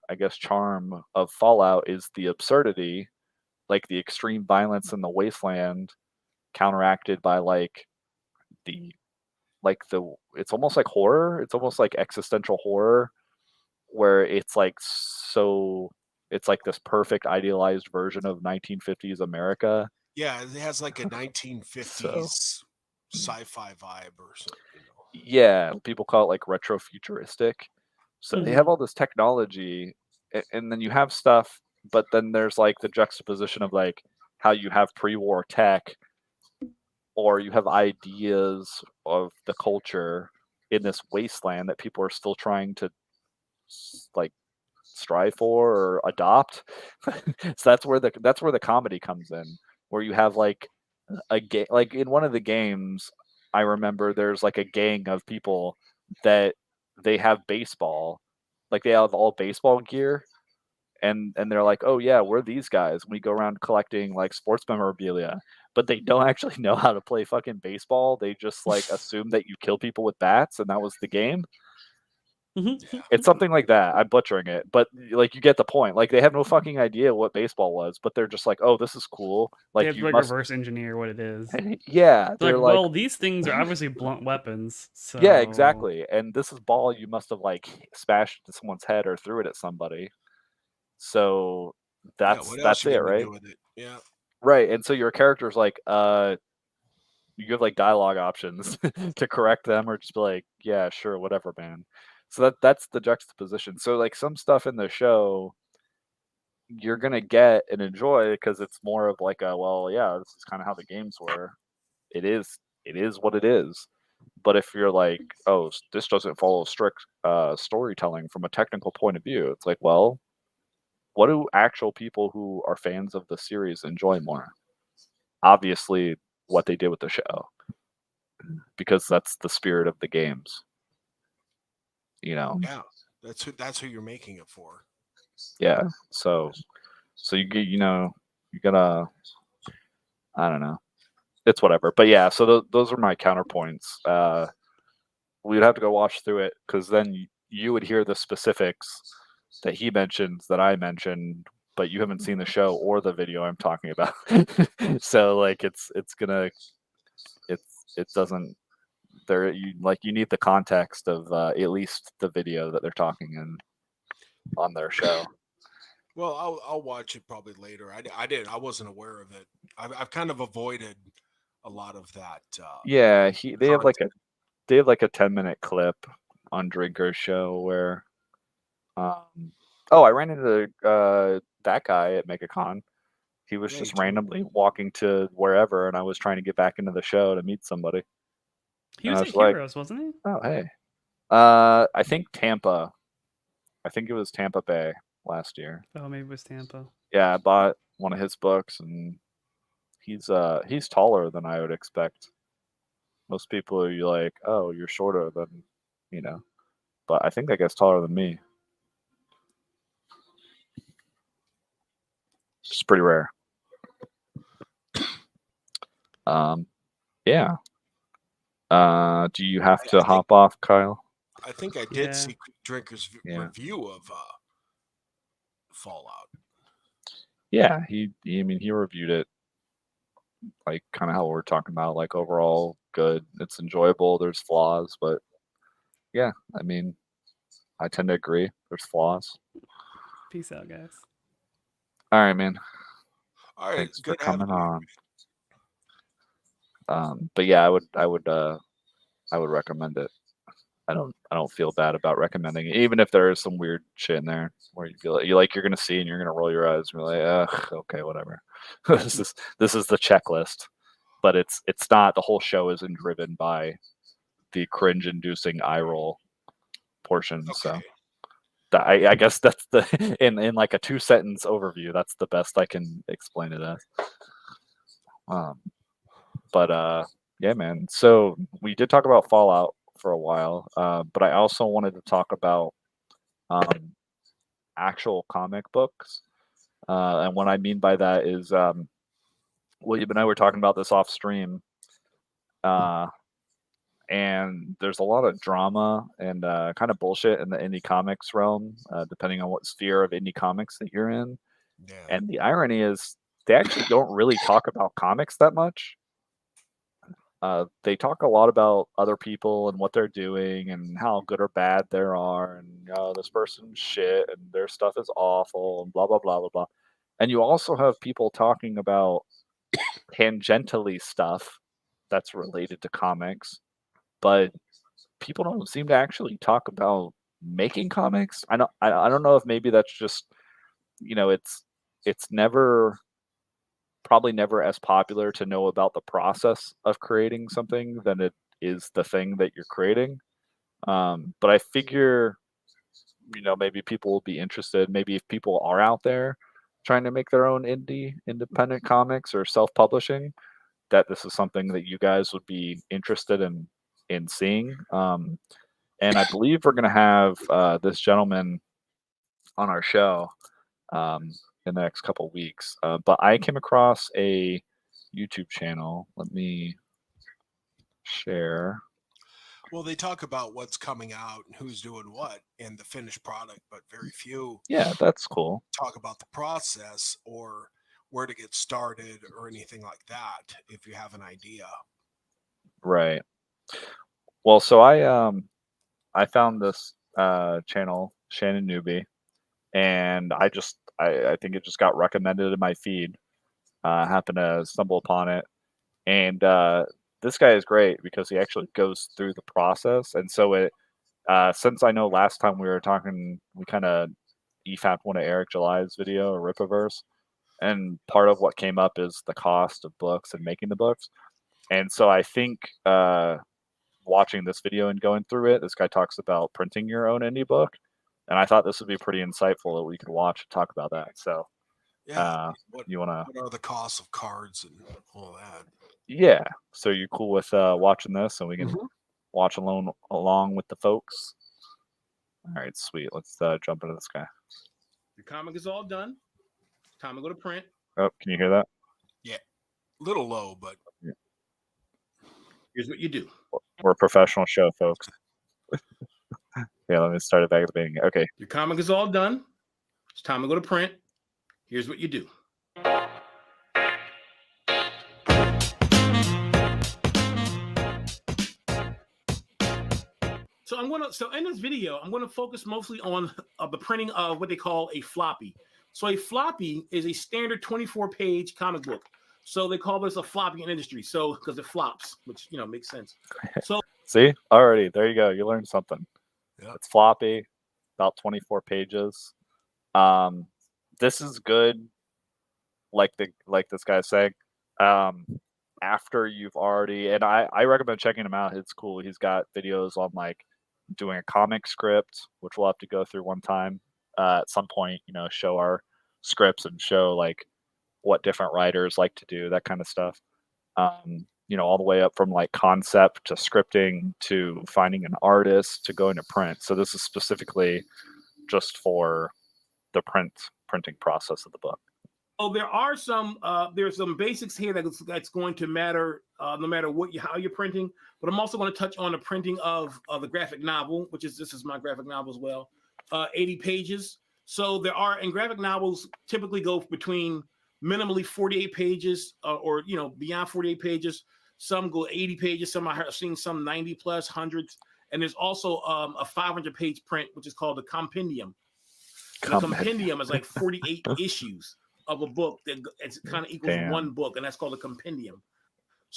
I guess, charm of Fallout is the absurdity, like the extreme violence in the wasteland, counteracted by the it's almost like horror. It's almost like existential horror, where it's like this perfect idealized version of 1950s America. yeah. It has like a So 1950s sci-fi vibe or something. yeah, people call it like retrofuturistic. So they have Mhm. all this technology, and then you have stuff, but then there's like the juxtaposition of like how you have pre-war tech, or you have ideas of the culture in this wasteland that people are still trying to like strive for or adopt. So that's where the comedy comes in, where you have like a game, like in one of the games, I remember there's like a gang of people that they have baseball, like they have all baseball gear, and they're like, oh yeah, we're these guys, we go around collecting like sports memorabilia, but they don't actually know how to play fucking baseball. They just like assume that you kill people with bats, and that was the game. Mhm. It's something like that. I'm butchering it, but like, you get the point. Like, they have no fucking idea what baseball was, but they're just like, oh, this is cool, They like, have to you like must. reverse engineer what it is. Yeah, They're they're like, like, well, these things are obviously blunt weapons, yeah, so exactly, and this is ball you must have like smashed into someone's head or threw it at somebody. So Yeah, that's what else that's you it, gonna right? do with it? Yeah, Right, and so your character's like, you have like dialogue options to correct them, or just be like, yeah, sure, whatever, man. So that's the juxtaposition. So like, some stuff in the show, you're gonna get and enjoy because it's more of like a, well, yeah, this is kind of how the games were. It is what it is. But if you're like, oh, this doesn't follow strict storytelling from a technical point of view, it's like, well, what do actual people who are fans of the series enjoy more? Obviously, what they did with the show, because that's the spirit of the games. You know, Yeah, that's who you're making it for. yeah. So you get, you gotta, I don't know, it's whatever. But yeah, so those are my counterpoints. We'd have to go watch through it because then you would hear the specifics that he mentions that I mentioned, but you haven't seen the show or the video I'm talking about. So like it's gonna it doesn't there you like you need the context of at least the video that they're talking in on their show. Well, I'll watch it probably later. I wasn't aware of it. I've kind of avoided a lot of that Yeah, content. they have like a 10-minute clip on Drinker's show where um oh, I ran into that guy at MegaCon. He was Yeah, you just told me. randomly walking to wherever, and I was trying to get back into the show to meet somebody. He And I was at was like, Heroes, wasn't he? "Oh, hey." I think Tampa. I think it was Tampa Bay last year. Oh, maybe it was Tampa. Yeah, I bought one of his books, and he's taller than I would expect. Most people are like, "Oh, you're shorter than," you know, but I think that guy's taller than me. It's pretty rare. Um, yeah. Do you have to I think hop off, Kyle? I think I did Yeah. see Drinker's Yeah. review of Fallout. Yeah, I mean, he reviewed it like kind of how we're talking about, like overall good. It's enjoyable. There's flaws, but yeah, I mean, I tend to agree. There's flaws. Peace out, guys. All right, man. All right, Thanks for good having coming you here. on. But yeah, I would recommend it. I don't feel bad about recommending it, even if there is some weird shit in there where you feel like you're gonna see and you're gonna roll your eyes and be like, ugh, okay, whatever. This is the checklist, but it's not. The whole show isn't driven by the cringe-inducing eye roll portion. So Okay. I guess that's the in like a 2 sentence overview. That's the best I can explain it as. Um, but yeah, man. So we did talk about Fallout for a while, but I also wanted to talk about um, actual comic books. And what I mean by that is, William and I were talking about this off stream, uh, and there's a lot of drama and kind of bullshit in the indie comics realm, depending on what sphere of indie comics that you're in. Yeah. And the irony is, they actually don't really talk about comics that much. They talk a lot about other people and what they're doing and how good or bad they are, and this person's shit and their stuff is awful and blah blah blah blah blah. And you also have people talking about tangentially stuff that's related to comics, but people don't seem to actually talk about making comics. I don't know if maybe that's just it's never probably never as popular to know about the process of creating something than it is the thing that you're creating. But I figure, maybe people will be interested. Maybe if people are out there trying to make their own independent comics or self-publishing, that this is something that you guys would be interested in seeing. And I believe we're gonna have this gentleman on our show in the next couple weeks. But I came across a YouTube channel. Let me share. Well, they talk about what's coming out and who's doing what and the finished product, but very few Yeah, that's cool. talk about the process or where to get started or anything like that if you have an idea. Right. Well, so I found this channel, Shannon Newby, and I think it just got recommended in my feed. Happened to stumble upon it, and this guy is great because he actually goes through the process. And so since I know last time we were talking, we kind of he found one of Eric July's video, a Ripaverse, and part of what came up is the cost of books and making the books. And so I think watching this video and going through it, this guy talks about printing your own indie book, and I thought this would be pretty insightful that we could watch and talk about that. So Yeah. What you want to? What are the costs of cards and all that? Yeah. So you cool with watching this, and we can Mhm. watch along with the folks? All right, sweet. Let's jump into this guy. Your comic is all done. Time to go to print. Oh, can you hear that? Little low, but Here's what you do. We're a professional show, folks. Yeah, let me start it back at the beginning. Okay. Your comic is all done. It's time to go to print. Here's what you do. So in this video, I'm gonna focus mostly on the printing of what they call a floppy. So a floppy is a standard 24-page comic book. So they call this a floppy in industry. So because it flops, which makes sense. So See, already there you go. You learned something. Yeah. It's floppy, about 24 pages. This is good. Like this guy's saying. After you've already, and I recommend checking him out. It's cool. He's got videos on like doing a comic script, which we'll have to go through one time at some point. Show our scripts and show like what different writers like to do, that kind of stuff. All the way up from like concept to scripting to finding an artist to going to print. So this is specifically just for the printing process of the book. there are there's some basics here that's going to matter no matter how you're printing. But I'm also going to touch on the printing of the graphic novel, this is my graphic novel as well. 80 pages. So and graphic novels typically go between minimally 48 pages or beyond 48 pages. Some go 80 pages. I've seen some 90 plus, hundreds. And there's also a 500-page print, which is called a compendium. The compendium is like 48 issues of a book that it's kind of equals one book, and that's called a compendium.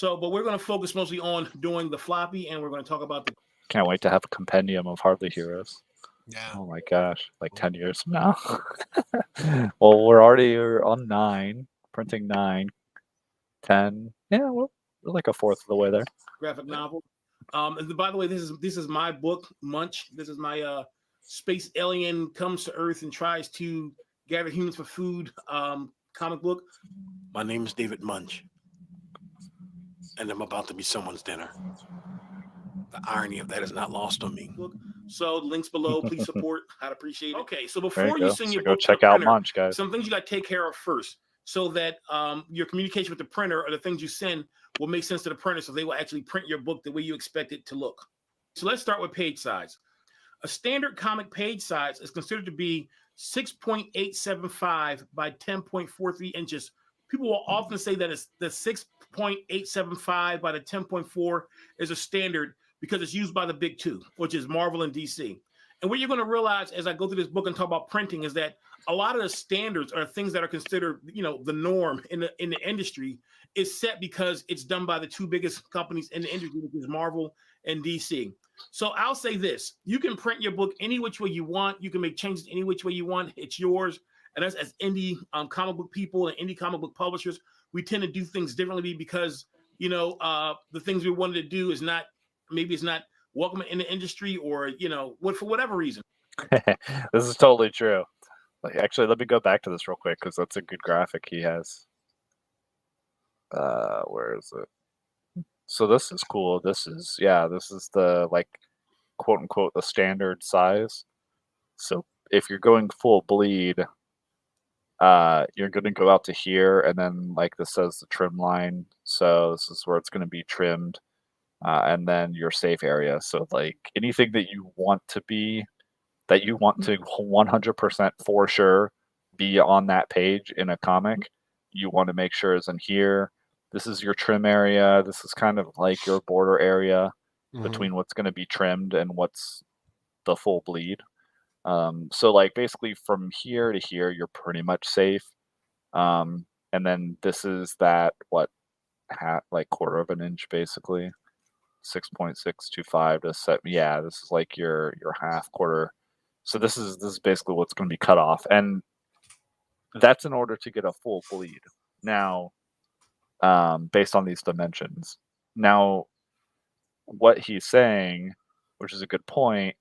But we're going to focus mostly on doing the floppy, and we're going to talk about the. Can't wait to have a compendium of Hardly Heroes. Yeah. Oh my gosh, like 10 years from now. Well, we're already on 9, printing 9, 10. Yeah, we're like a fourth of the way there. Graphic novel. And by the way, this is my book, Munch. This is my space alien comes to Earth and tries to gather humans for food comic book. My name is David Munch, and I'm about to be someone's dinner. The irony of that is not lost on me. So links below, please support. I'd appreciate it. Okay, so before you send your book to the check out printer, Munch, guys. some things you got to take care of first, so that your communication with the printer or the things you send will make sense to the printer, so they will actually print your book the way you expect it to look. So let's start with page size. A standard comic page size is considered to be 6.875 by 10.43 inches. People will often say that it's the 6.875 by the 10.4 is a standard because it's used by the big two, which is Marvel and DC. And what you're going to realize as I go through this book and talk about printing is that a lot of the standards are things that are considered, the norm in the industry is set because it's done by the two biggest companies in the industry, which is Marvel and DC. So I'll say this: you can print your book any which way you want. You can make changes any which way you want. It's yours. And as indie comic book people and indie comic book publishers, we tend to do things differently because the things we wanted to do is not welcome in the industry or for whatever reason. This is totally true. Actually, let me go back to this real quick because that's a good graphic he has. Where is it? So this is cool. This is the quote unquote the standard size. So if you're going full bleed, you're going to go out to here, and then like this says the trim line. So this is where it's going to be trimmed, and then your safe area. So like anything that you want to 100% for sure be on that page in a comic, you want to make sure is in here. This is your trim area. This is kind of like your border area between what's going to be trimmed and what's the full bleed. So like basically from here to here, you're pretty much safe. And then this is that like quarter of an inch basically, 6.625 to set. Yeah, this is like your half quarter So this is basically what's going to be cut off, and that's in order to get a full bleed. Now, based on these dimensions. Now, what he's saying, which is a good point,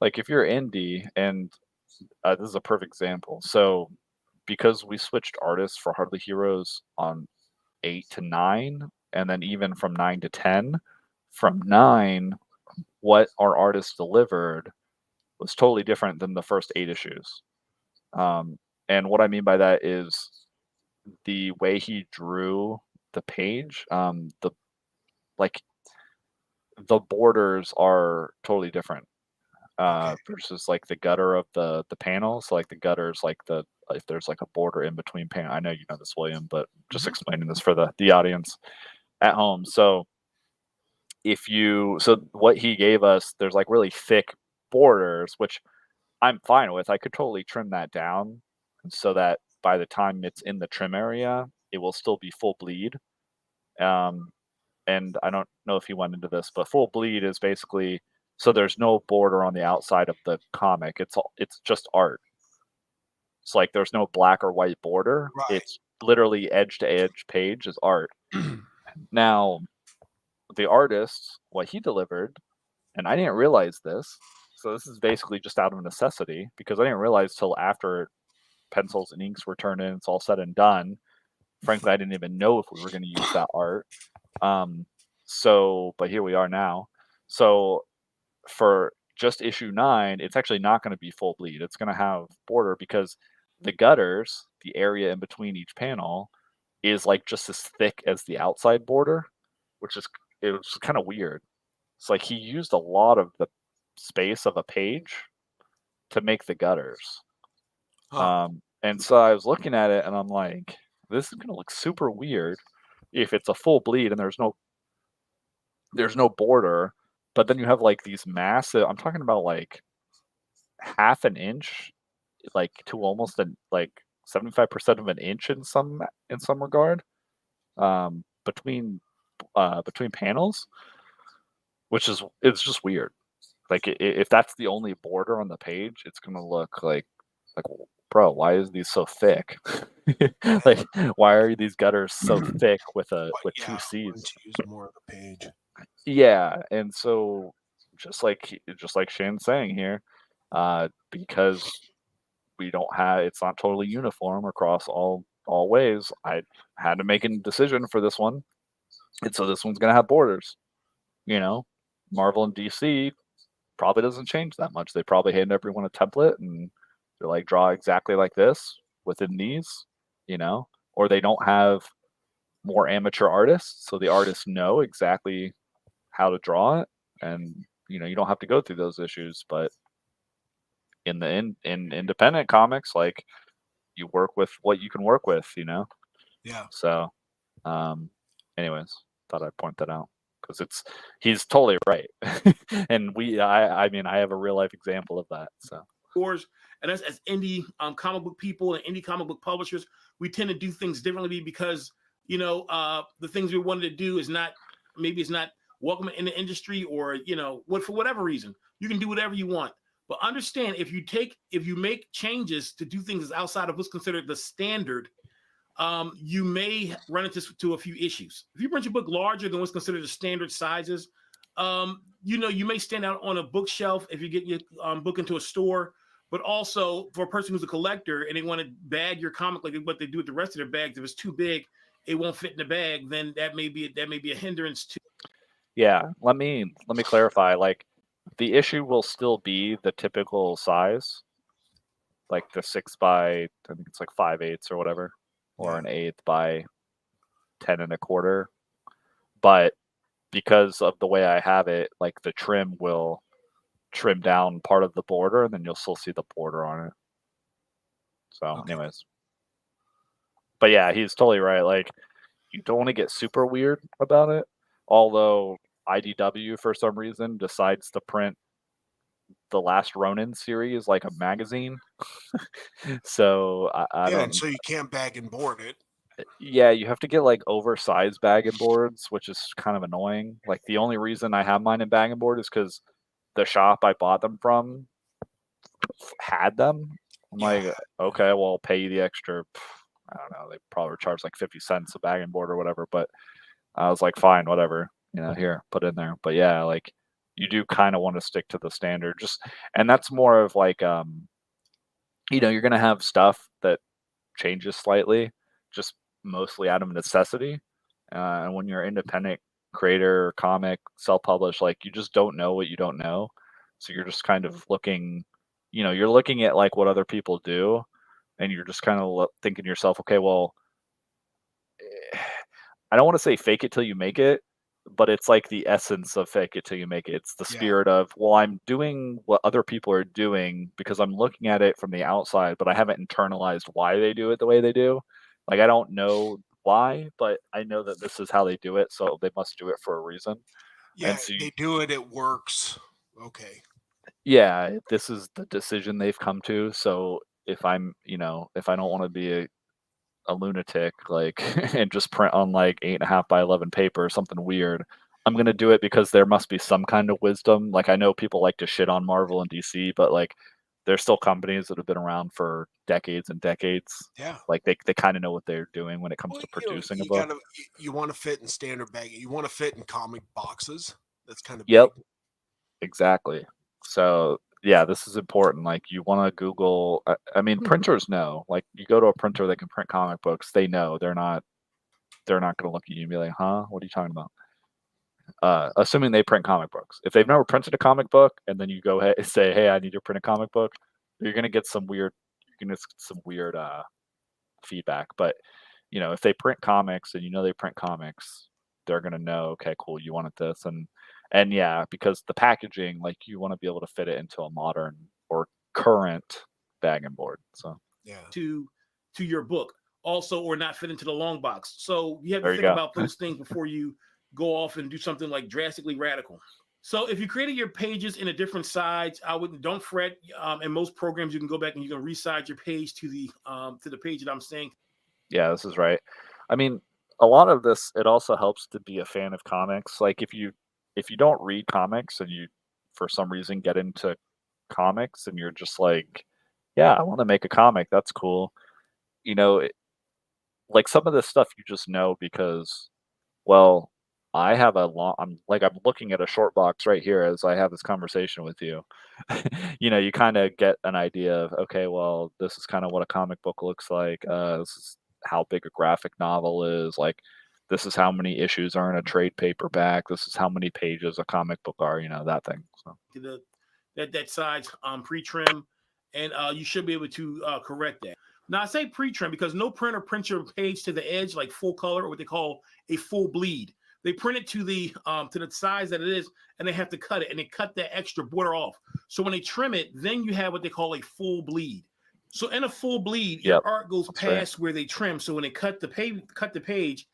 like if you're indie, and this is a perfect example. So because we switched artists for Hardly Heroes on 8 to 9, and then even from 9 to 10, from 9, what our artists delivered was totally different than the first 8 issues. And what I mean by that is the way he drew the page, the like the borders are totally different versus like the gutter of the panels. So, like the gutters, like if there's like a border in between panel. I know you know this, William, but just explaining this for the audience at home. So what he gave us, there's like really thick borders, which I'm fine with. I could totally trim that down so that by the time it's in the trim area, it will still be full bleed. And I don't know if he went into this, but full bleed is basically so there's no border on the outside of the comic. It's just art. It's like there's no black or white border. Right. It's literally edge to edge page is art. Now, the artist, what he delivered, and I didn't realize this. So this is basically just out of necessity because I didn't realize till after pencils and inks were turned in, it's all said and done. Frankly, I didn't even know if we were going to use that art. But here we are now. So for just issue 9, it's actually not going to be full bleed. It's going to have border because the gutters, the area in between each panel, is like just as thick as the outside border, it was kind of weird. It's like he used a lot of the space of a page to make the gutters. And so I was looking at it and I'm like, this is going to look super weird if it's a full bleed and there's no border, but then you have like these massive, I'm talking about like half an inch, like to almost like 75% of an inch in some regard, between panels, it's just weird. Like if that's the only border on the page, it's gonna look like, bro, why is these so thick? Like, why are these gutters so thick with two C's? To use more of the page. Yeah, and so just like Shane's saying here, because it's not totally uniform across all ways. I had to make a decision for this one, and so this one's gonna have borders. Marvel and DC probably doesn't change that much. They probably hand everyone a template and they're like, draw exactly like this within these, or they don't have more amateur artists, so the artists know exactly how to draw it, and you don't have to go through those issues. But in independent comics, like, you work with what you can work with. Yeah. So anyways, thought I'd point that out because he's totally right. And I mean, I have a real life example of that. So and as indie comic book people and indie comic book publishers, we tend to do things differently because the things we wanted to do is not welcome in the industry, or for whatever reason. You can do whatever you want, but understand, if you make changes to do things outside of what's considered the standard, you may run into a few issues. If you print your book larger than what's considered the standard sizes, you may stand out on a bookshelf if you get your book into a store. But also for a person who's a collector and they want to bag your comic like what they do with the rest of their bags, if it's too big, it won't fit in the bag. Then that may be a hindrance to. Yeah, let me clarify. Like, the issue will still be the typical size, like the 6 by, I think it's like 5/8 or whatever, or an 1/8 by 10 1/4. But because of the way I have it, like, the trim will trim down part of the border, and then you'll still see the border on it. So, anyways, but yeah, he's totally right. Like, you don't want to get super weird about it. Although IDW, for some reason, decides to print the Last Ronin series like a magazine. So I don't. And so you can't bag and board it. Yeah, you have to get like oversized bag and boards, which is kind of annoying. Like, the only reason I have mine in bag and board is because the shop I bought them from had them. I'm like, okay, well, I'll pay you the extra. I don't know. They probably charge like 50 cents a bagging board or whatever. But I was like, fine, whatever. Here, put in there. But yeah, like you do kind of want to stick to the standard. And that's more of like, you're gonna have stuff that changes slightly, just mostly out of necessity. And when you're an independent creator, comic, self-published, like you just don't know what you don't know. So you're just kind of looking, you're looking at like what other people do, and you're just kind of thinking to yourself, okay, well, I don't want to say fake it till you make it, but it's like the essence of fake it till you make it. It's the spirit of, well, I'm doing what other people are doing because I'm looking at it from the outside, but I haven't internalized why they do it the way they do. Like, I don't know why, but I know that this is how they do it, so they must do it for a reason. Yeah, And so they do it, it works. Okay. Yeah, this is the decision they've come to. So if if I don't want to be a lunatic, like, and just print on like 8.5 by 11 paper, something weird, I'm gonna do it because there must be some kind of wisdom. Like, I know people like to shit on Marvel and DC, but like, there's still companies that have been around for decades and decades. Yeah. Like, they kind of know what they're doing when it comes Well, to producing a you book. you want to fit in standard bag. You want to fit in comic boxes. That's kind of Yep, big. exactly. So yeah, this is important. Like, you want to Google. I mean, printers know. Like, you go to a printer that can print comic books. They know. They're not going to look at you and be like, "Huh? What are you talking about?" Assuming they print comic books. If they've never printed a comic book, and then you go ahead and say, "Hey, I need to print a comic book," you're gonna get some weird. You're gonna get some weird feedback. But if they print comics and they print comics, they're gonna know. Okay, cool. You wanted this, and yeah, because the packaging, like, you want to be able to fit it into a modern or current bag and board. So Yeah. To your book also, or not fit into the long box. So you have to there you think go. about those things before you go off and do something like drastically radical. So if you created your pages in a different size, don't fret. In most programs, you can go back and you can resize your page to the page that I'm saying. Yeah, this is right. I mean, a lot of this, it also helps to be a fan of comics. Like, if you don't read comics and you for some reason get into comics and you're just like, yeah, I want to make a comic. That's cool. Like, some of this stuff you just know because, well, I have a long. I'm looking at a short box right here as I have this conversation with you. You kind of get an idea of, okay, well, this is kind of what a comic book looks like. This is how big a graphic novel is. Like, this is how many issues are in a trade paperback. This is how many pages a comic book are. That thing. So. That size pre-trim, and you should be able to correct that. Now, I say pre-trim because no printer prints your page to the edge like full color, or what they call a full bleed. They print it to the size that it is, and they have to cut it, and they cut that extra border off. So when they trim it, then you have what they call a full bleed. So in a full bleed, your art goes past where they trim. So when they cut the page,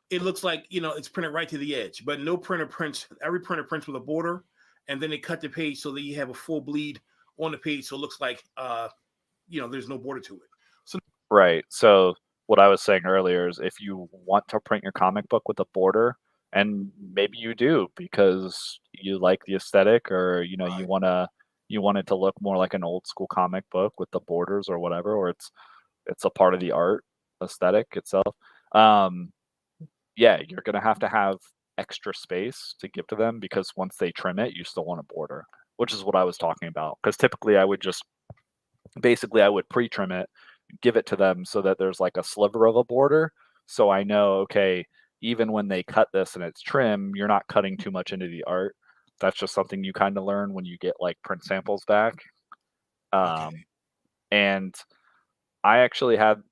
it looks like it's printed right to the edge. But no printer prints. Every printer prints with a border, and then they cut the page so that you have a full bleed on the page, so it looks like there's no border to it. So Right. So what I was saying earlier is, if you want to print your comic book with a border, and maybe you do because you like the aesthetic, or you want it to look more like an old school comic book with the borders or whatever, or it's a part of the art aesthetic itself. Um, yeah, you're gonna have to have extra space to give to them, because once they trim it, you still want a border, which is what I was talking about. Because typically, I would pre-trim it, give it to them so that there's like a sliver of a border. So I know, okay, even when they cut this and it's trim, you're not cutting too much into the art. That's just something you kind of learn when you get like print samples back. And I actually had,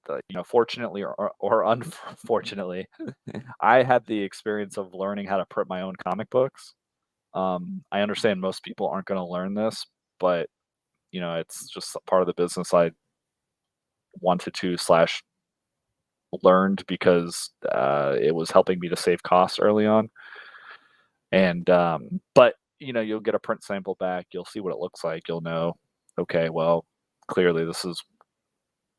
fortunately or unfortunately, I had the experience of learning how to print my own comic books. I understand most people aren't going to learn this, but it's just a part of the business I wanted to / learned, because it was helping me to save costs early on. And but you'll get a print sample back, you'll see what it looks like, you'll know, okay, well, clearly this is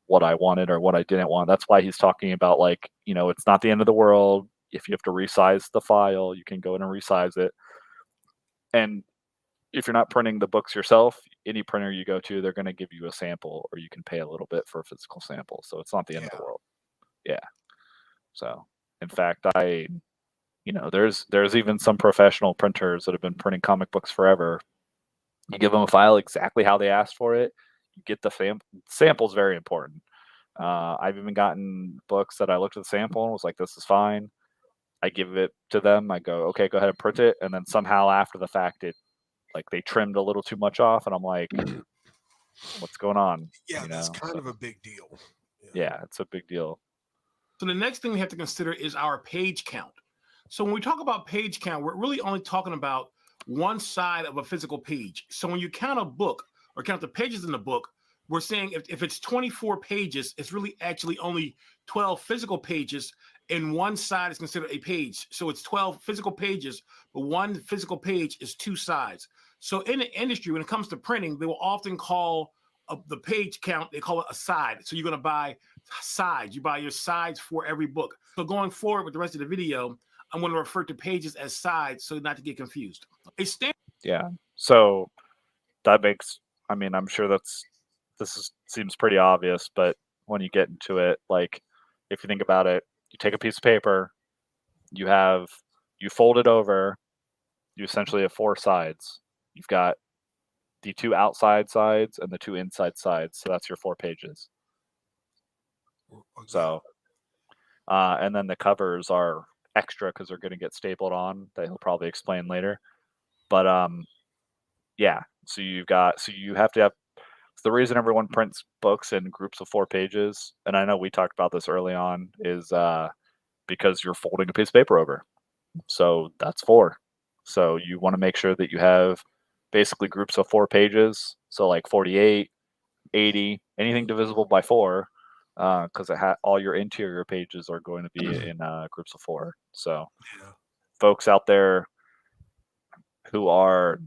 what I wanted or what I didn't want. That's why he's talking about, like, it's not the end of the world. If you have to resize the file, you can go in and resize it. And if you're not printing the books yourself, any printer you go to, they're going to give you a sample, or you can pay a little bit for a physical sample. So it's not the end of the world. Yeah. So in fact, there's even some professional printers that have been printing comic books forever. You give them a file exactly how they asked for it. You get the sample is very important. I've even gotten books that I looked at the sample and was like, this is fine. I give it to them. I go, okay, go ahead and print it. And then somehow after the fact, they trimmed a little too much off. And I'm like, what's going on? Yeah, that's kind of a big deal. Yeah, it's a big deal. So the next thing we have to consider is our page count. So when we talk about page count, we're really only talking about one side of a physical page. So when you count a book or count the pages in the book, we're saying if it's 24 pages, it's really actually only 12 physical pages, and one side is considered a page. So it's 12 physical pages, but one physical page is two sides. So in the industry, when it comes to printing, they will often call the page count, they call it a side. So you're going to buy sides. You buy your sides for every book. So going forward with the rest of the video, I'm going to refer to pages as sides so not to get confused. Yeah. So that makes, I'm sure seems pretty obvious, but when you get into it, like if you think about it, you take a piece of paper, you fold it over, you essentially have four sides. You've got the two outside sides and the two inside sides. So that's your 4 pages. So, and then the covers are extra because they're going to get stapled on. That he'll probably explain later. But yeah. So you have to have. The reason everyone prints books in groups of 4 pages, and I know we talked about this early on, is because you're folding a piece of paper over. So that's 4. So you want to make sure that you have basically groups of 4 pages. So like 48, 80, anything divisible by 4, because all your interior pages are going to be in groups of 4. So folks out there who are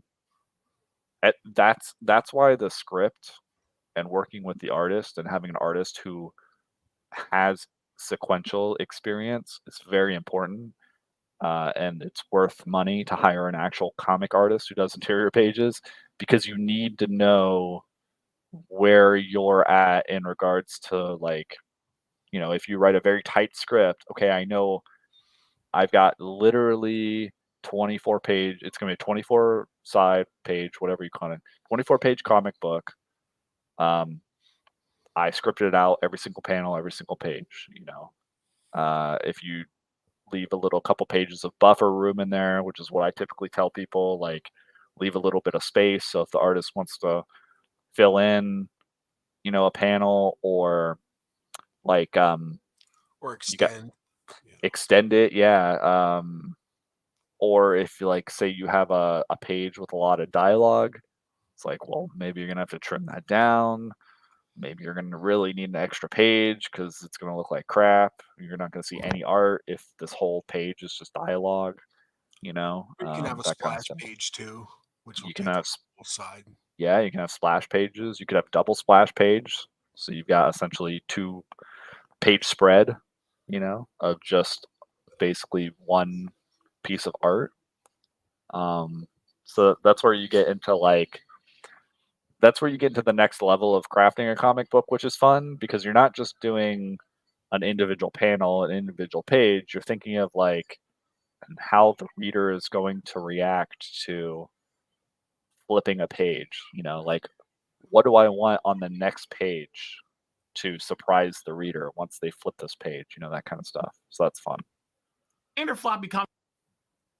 that's why the script and working with the artist and having an artist who has sequential experience is very important. And it's worth money to hire an actual comic artist who does interior pages, because you need to know where you're at in regards to, like, if you write a very tight script, okay, I know I've got literally 24 page, it's going to be a 24 side page, whatever you call it, 24 page comic book. I scripted it out, every single panel, every single page, if you leave a couple pages of buffer room in there, which is what I typically tell people, like leave a little bit of space. So if the artist wants to fill in, a panel, or like, or extend, extend it. Yeah. Or if you, like, say you have a page with a lot of dialogue, it's like, well, maybe you're going to have to trim that down. Maybe you're going to really need an extra page because it's going to look like crap. You're not going to see any art if this whole page is just dialogue, You can have a that splash kind of stuff. page too, which you can have side. Yeah, you can have splash pages. You could have double splash page. So you've got essentially 2 page spread, of just basically one piece of art. So that's where you get into the next level of crafting a comic book, which is fun because you're not just doing an individual panel, an individual page. You're thinking of like how the reader is going to react to flipping a page. Like, what do I want on the next page to surprise the reader once they flip this page? That kind of stuff. So that's fun. Standard floppy comic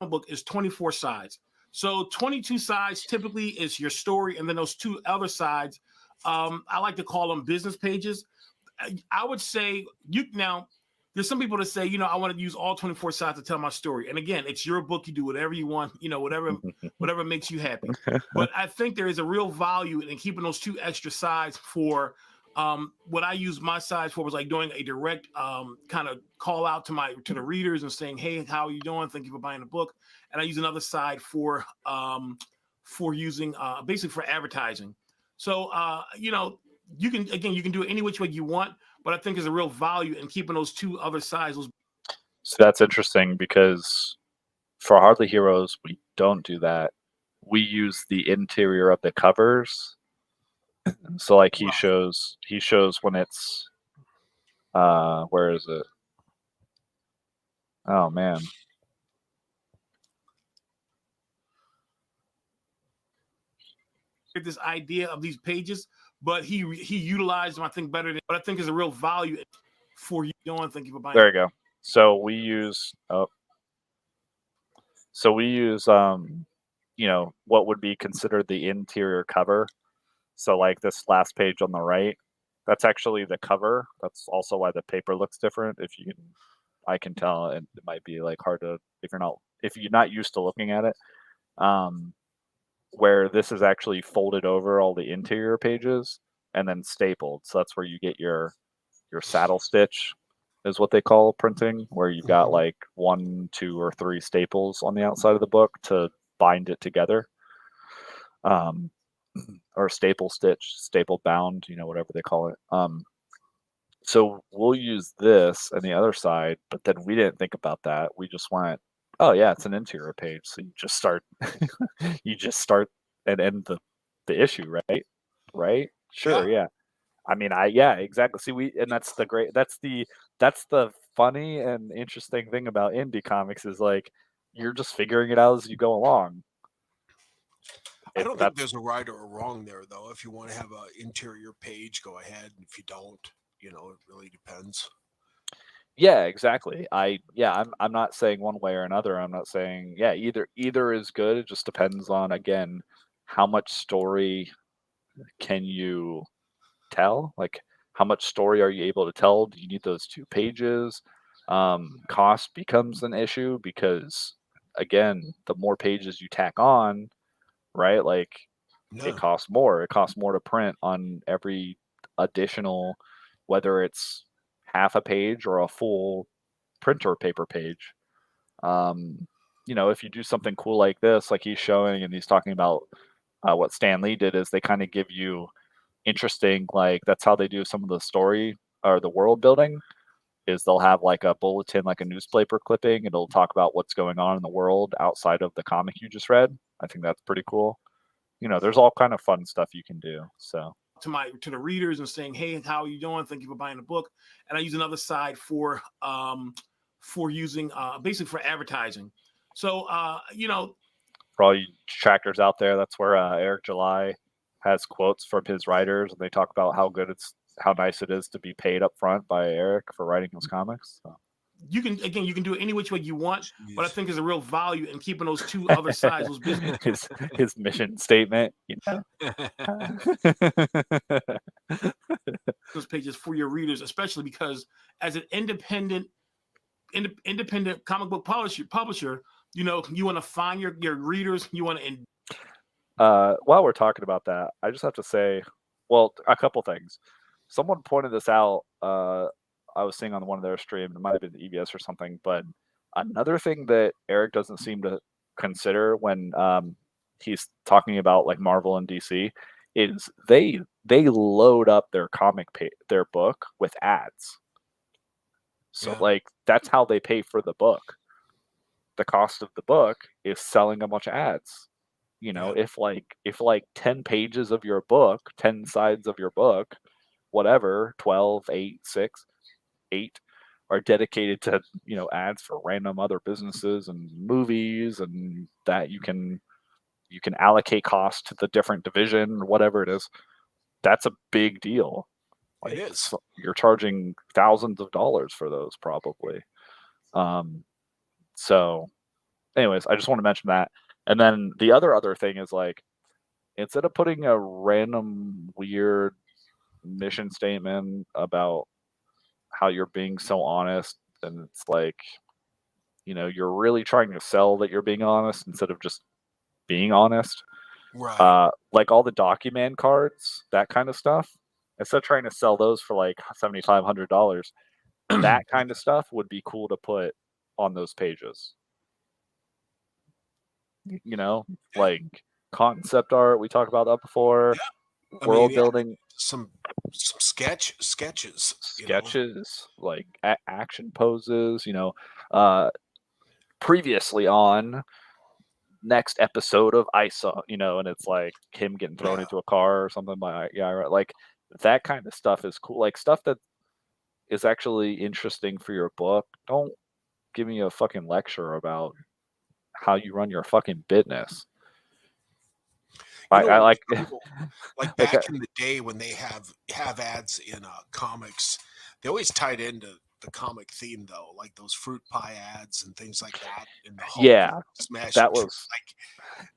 book is 24 sides. So 22 sides typically is your story, and then those 2 other sides, I like to call them business pages. I would say there's some people that say, I want to use all 24 sides to tell my story. And again, it's your book. You do whatever you want, whatever makes you happy. But I think there is a real value in keeping those 2 extra sides for what I use my sides for was like doing a direct kind of call out to the readers and saying, hey, how are you doing? Thank you for buying the book. And I use another side for using basically for advertising. So, you can do it any which way you want, but I think there's a real value in keeping those 2 other sides. So that's interesting because for Hardly Heroes, we don't do that. we use the interior of the covers. So like he Right. shows when it's where is it? Oh man. This idea of these pages, but he utilized them, I think, better than what I think is a real value for you. Don't thank you for buying. There you go. So we use you know, what would be considered the interior cover. So like this last page on the right, that's actually the cover. That's also why the paper looks different. I can tell, and it might be like hard to if you're not used to looking at it. Where this is actually folded over all the interior pages and then stapled. So that's where you get your saddle stitch is what they call printing, where you've got like 1, 2, or 3 staples on the outside of the book to bind it together. Or staple stitch, staple bound, you know, whatever they call it. So we'll use this on the other side, but then we didn't think about that. We just went, oh yeah, it's an interior page. So you just start and end the issue, right? Right? Sure, yeah. I mean, yeah, exactly. See, that's the funny and interesting thing about indie comics is like you're just figuring it out as you go along. I don't think there's a right or a wrong there, though. If you want to have an interior page, go ahead. If you don't, you know, it really depends. Yeah, exactly. I'm not saying one way or another. I'm not saying either is good. It just depends on again how much story can you tell? Like how much story are you able to tell? Do you need those 2 pages? Cost becomes an issue because again, the more pages you tack on, right? Like it costs more. It costs more to print on every additional, whether it's half a page or a full printer paper page. You know, if you do something cool like this, like he's showing and he's talking about what Stan Lee did, is they kind of give you interesting, like that's how they do some of the story or the world building. Is they'll have like a bulletin, like a newspaper clipping. It'll talk about what's going on in the world outside of the comic you just read. I think that's pretty cool. You know, there's all kind of fun stuff you can do. So to the readers and saying, hey, how are you doing? Thank you for buying the book. And I use another side for using basically for advertising. So you know, for all you tractors out there, that's where Eric July has quotes from his writers, and they talk about how nice it is to be paid up front by Eric for writing his comics. So. You can do it any which way you want, but I think there's a real value in keeping those 2 other sides, those business. his mission statement, you know. Those pages for your readers, especially because as an independent comic book publisher, you know, you want to find your readers. You want to. While we're talking about that, I just have to say, well, a couple things. Someone pointed this out. I was seeing on one of their streams. It might have been the EBS or something. But another thing that Eric doesn't seem to consider when he's talking about like Marvel and DC is they load up their their book with ads. So like that's how they pay for the book. The cost of the book is selling a bunch of ads. You know, if 10 pages of your book, 10 sides of your book, whatever, 12, 8, 6, 8 are dedicated to, you know, ads for random other businesses and movies, and that you can allocate cost to the different division or whatever it is. That's a big deal. Like, it is. You're charging thousands of dollars for those probably. So anyways, I just want to mention that. And then the other thing is like, instead of putting a random weird mission statement about how you're being so honest, and it's like, you know, you're really trying to sell that you're being honest instead of just being honest. Right. Like all the document cards, that kind of stuff. Instead of trying to sell those for like $7,500, that kind of stuff would be cool to put on those pages. You know, like concept art. We talked about that before. Yeah. World building. Some sketches. Like action poses. You know, previously on next episode of ISA, you know, and it's like him getting thrown Yeah. into a car or something by like that kind of stuff is cool. Like stuff that is actually interesting for your book. Don't give me a fucking lecture about how you run your fucking business. You know I what's like cool? Like like back in the day when they have ads in comics, they always tied into the comic theme though, like those fruit pie ads and things like that, and the Hulk yeah, smashing that through. was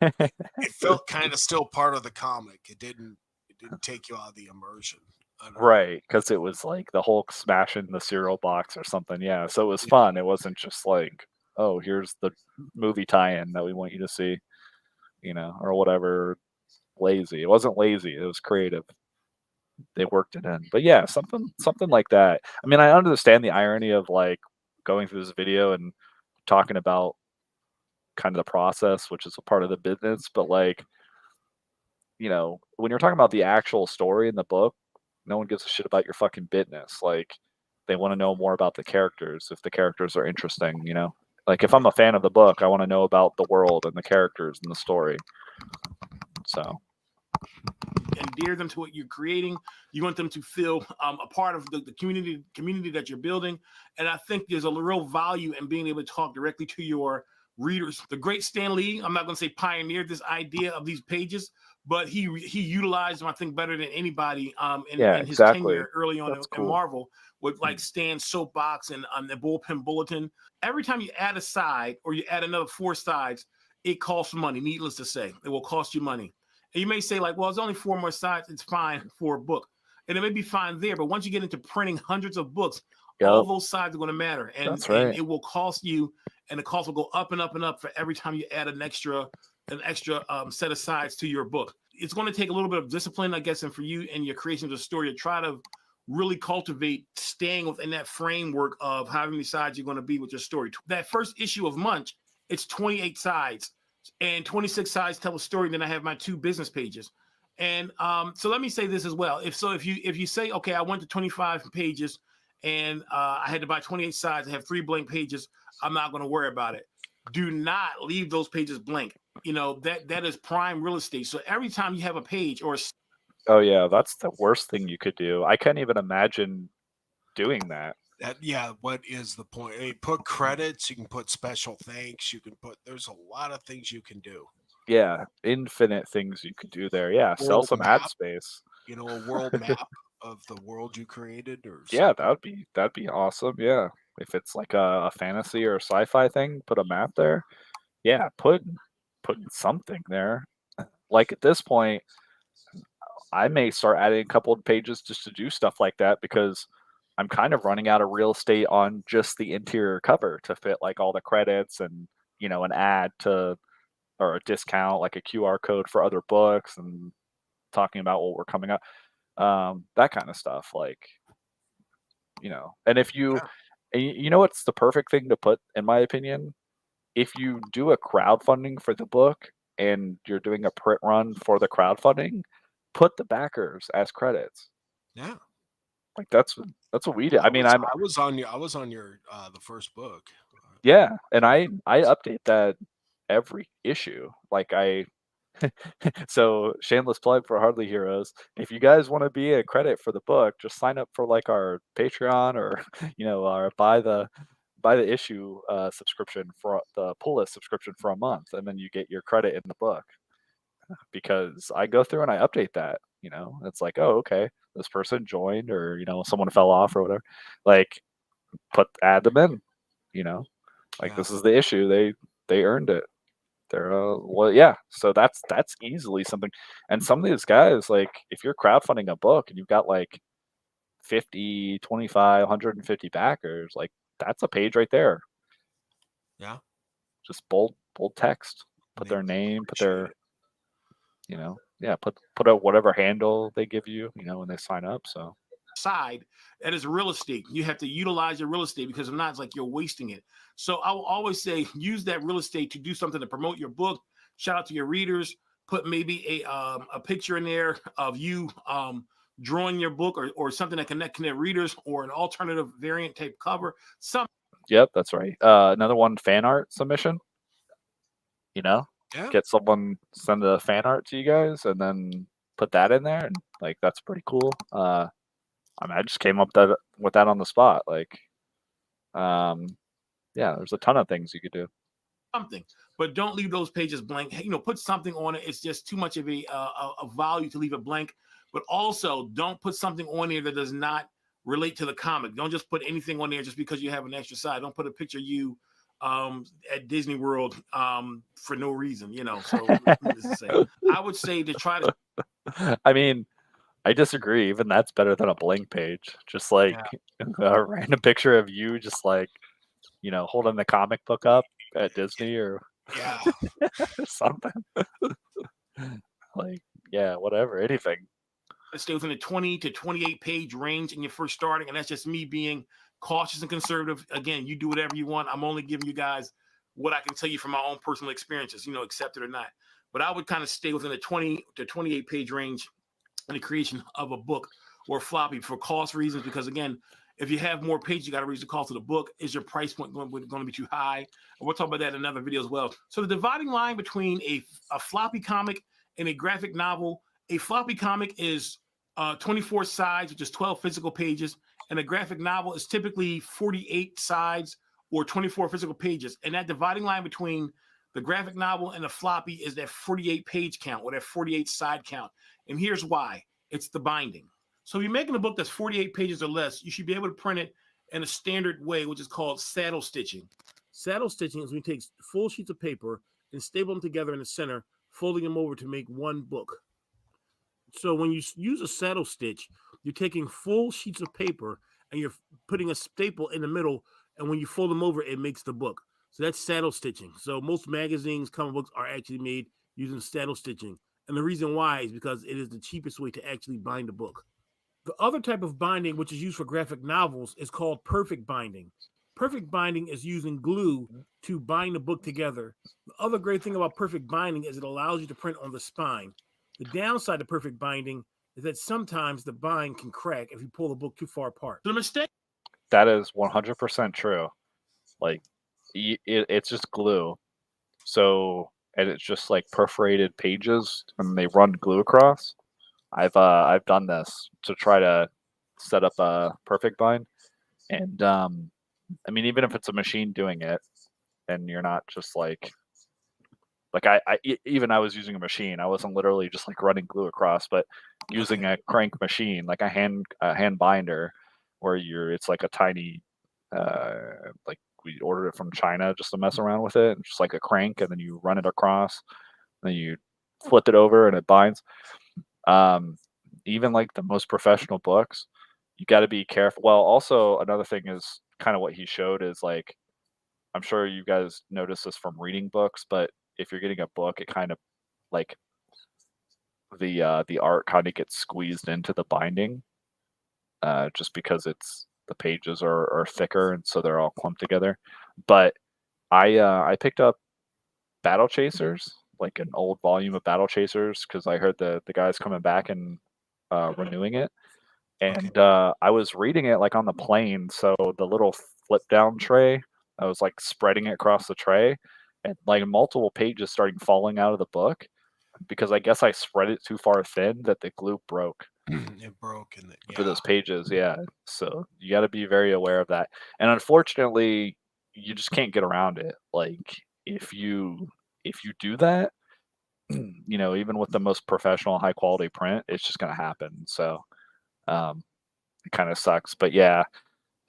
Like it felt kind of still part of the comic. It didn't take you out of the immersion. I don't know. right, because it was like the Hulk smashing the cereal box or something. Yeah, so it was Yeah. fun. It wasn't just like, oh, here's the movie tie-in that we want you to see, you know, or whatever. Lazy. It wasn't lazy. It was creative. They worked it in. But yeah, something like that. I mean, I understand the irony of like going through this video and talking about kind of the process, which is a part of the business, but like, you know, when you're talking about the actual story in the book, no one gives a shit about your fucking business. Like, they want to know more about the characters if the characters are interesting, you know? Like, if I'm a fan of the book, I want to know about the world and the characters and the story. So, endear them to what you're creating. You want them to feel a part of the community that you're building. And I think there's a real value in being able to talk directly to your readers. The great Stan Lee, I'm not going to say pioneered this idea of these pages, but he utilized them, I think, better than anybody yeah, in his exactly. tenure early on That's in cool. Marvel with like Stan's soapbox and the bullpen bulletin. Every time you add a side or you add another 4 sides, it costs money. Needless to say, it will cost you money. And you may say, like, well, it's only 4 more sides. It's fine for a book. And it may be fine there. But once you get into printing hundreds of books, all Yep, those sides are going to matter. And, that's right. and it will cost you, and the cost will go up and up and up for every time you add an extra set of sides to your book. It's going to take a little bit of discipline, I guess, and for you and your creation of the story to try to really cultivate staying within that framework of how many sides you're going to be with your story. That first issue of Munch, it's 28 sides and 26 sides tell a story. Then I have my 2 business pages. And so let me say this as well. If you say, okay, I went to 25 pages and I had to buy 28 sides, I have 3 blank pages, I'm not going to worry about it. Do not leave those pages blank. You know, that is prime real estate. So every time you have a page or Oh yeah, that's the worst thing you could do. I can't even imagine doing that. What is the point? I mean, put credits, you can put special thanks, you can put, there's a lot of things you can do. Yeah, infinite things you could do there. Yeah, sell World some ad map, space. you know, a world map of the world you created or Yeah, something. that'd be awesome. Yeah, if it's like a fantasy or sci-fi thing, put a map there. Yeah, put something there. Like at this point, I may start adding a couple of pages just to do stuff like that because I'm kind of running out of real estate on just the interior cover to fit like all the credits and you know an ad to or a discount like a QR code for other books and talking about what we're coming up, that kind of stuff. Like you know, and if you Yeah. and you know what's the perfect thing to put in my opinion, if you do a crowdfunding for the book and you're doing a print run for the crowdfunding, put the backers as credits. Yeah. Like that's what we did. I mean, I was on your the first book. yeah, and I update that every issue. Like I so shameless plug for Hardly Heroes. If you guys want to be a credit for the book, just sign up for like our Patreon or you know, our buy the issue subscription for the pull list subscription for a month, and then you get your credit in the book. Because I go through and I update that. You know, it's like, oh, okay, this person joined, or you know, someone fell off or whatever. Like, add them in. You know, like Yeah. this is the issue. They earned it. They're well, yeah. So that's easily something. And some of these guys, like, if you're crowdfunding a book and you've got like 50, 25, 150 backers, like that's a page right there. Yeah. Just bold text. Put They their name, put appreciate their it. you know, yeah, put out whatever handle they give you, you know, when they sign up. So side, that is real estate. You have to utilize your real estate because if not, it's like you're wasting it. So I will always say use that real estate to do something to promote your book. Shout out to your readers. Put maybe a picture in there of you drawing your book or something that connect readers or an alternative variant type cover. yep, that's right. Another one, fan art submission. You know, Yeah. get someone send a fan art to you guys, and then put that in there, and like that's pretty cool. I mean, I just came up with that on the spot. Like, yeah, there's a ton of things you could do. Something, but don't leave those pages blank. Put something on it. It's just too much of a value to leave it blank. But also, don't put something on there that does not relate to the comic. Don't just put anything on there just because you have an extra side. Don't put a picture of you at Disney World for no reason. So needless to say, I would say to try to. I mean, I disagree. Even that's better than a blank page. Just like a random picture of you, just like holding the comic book up at Disney or something. Like, yeah, whatever, anything. Stay within the 20 to 28 page range in your first starting, and that's just me being cautious and conservative. Again, you do whatever you want. I'm only giving you guys what I can tell you from my own personal experiences, accept it or not. But I would kind of stay within the 20 to 28 page range in the creation of a book or floppy for cost reasons, because again, if you have more pages, you got to raise the cost of the book. Is your price point going to be too high? And we'll talk about that in another video as well. So the dividing line between a floppy comic and a graphic novel, a floppy comic is 24 sides, which is 12 physical pages, and a graphic novel is typically 48 sides or 24 physical pages. And that dividing line between the graphic novel and the floppy is that 48 page count or that 48 side count. And here's why. It's the binding. So if you're making a book that's 48 pages or less, you should be able to print it in a standard way, which is called saddle stitching. Saddle stitching is when you take full sheets of paper and staple them together in the center, folding them over to make one book. So when you use a saddle stitch, you're taking full sheets of paper and you're putting a staple in the middle, and when you fold them over, it makes the book. So that's saddle stitching. So most magazines, comic books are actually made using saddle stitching. And the reason why is because it is the cheapest way to actually bind a book. The other type of binding, which is used for graphic novels, is called perfect binding. Perfect binding is using glue to bind the book together. The other great thing about perfect binding is it allows you to print on the spine. The downside of perfect binding is that sometimes the bind can crack if you pull the book too far apart. The mistake. That is 100% true. Like, it's just glue. So, and it's just like perforated pages, and they run glue across. I've done this to try to set up a perfect bind, and I mean, even if it's a machine doing it, and you're not just like even I was using a machine. I wasn't literally just like running glue across, but using a crank machine, like a hand binder, where it's like a tiny, like we ordered it from China just to mess around with it, and just like a crank, and then you run it across, then you flip it over, and it binds. Even like the most professional books, you got to be careful. Well, also another thing is kind of what he showed is like, I'm sure you guys notice this from reading books, but if you're getting a book, it kind of like the art kind of gets squeezed into the binding, just because the pages are thicker and so they're all clumped together. But I picked up Battle Chasers, like an old volume of Battle Chasers, because I heard the guy's coming back and renewing it. And I was reading it like on the plane, so the little flip down tray, I was like spreading it across the tray, and like multiple pages starting falling out of the book because I guess I spread it too far thin that the glue broke. It broke For those pages, yeah. So you got to be very aware of that. And unfortunately, you just can't get around it. Like if you do that, even with the most professional, high quality print, it's just gonna happen. So it kind of sucks. But yeah,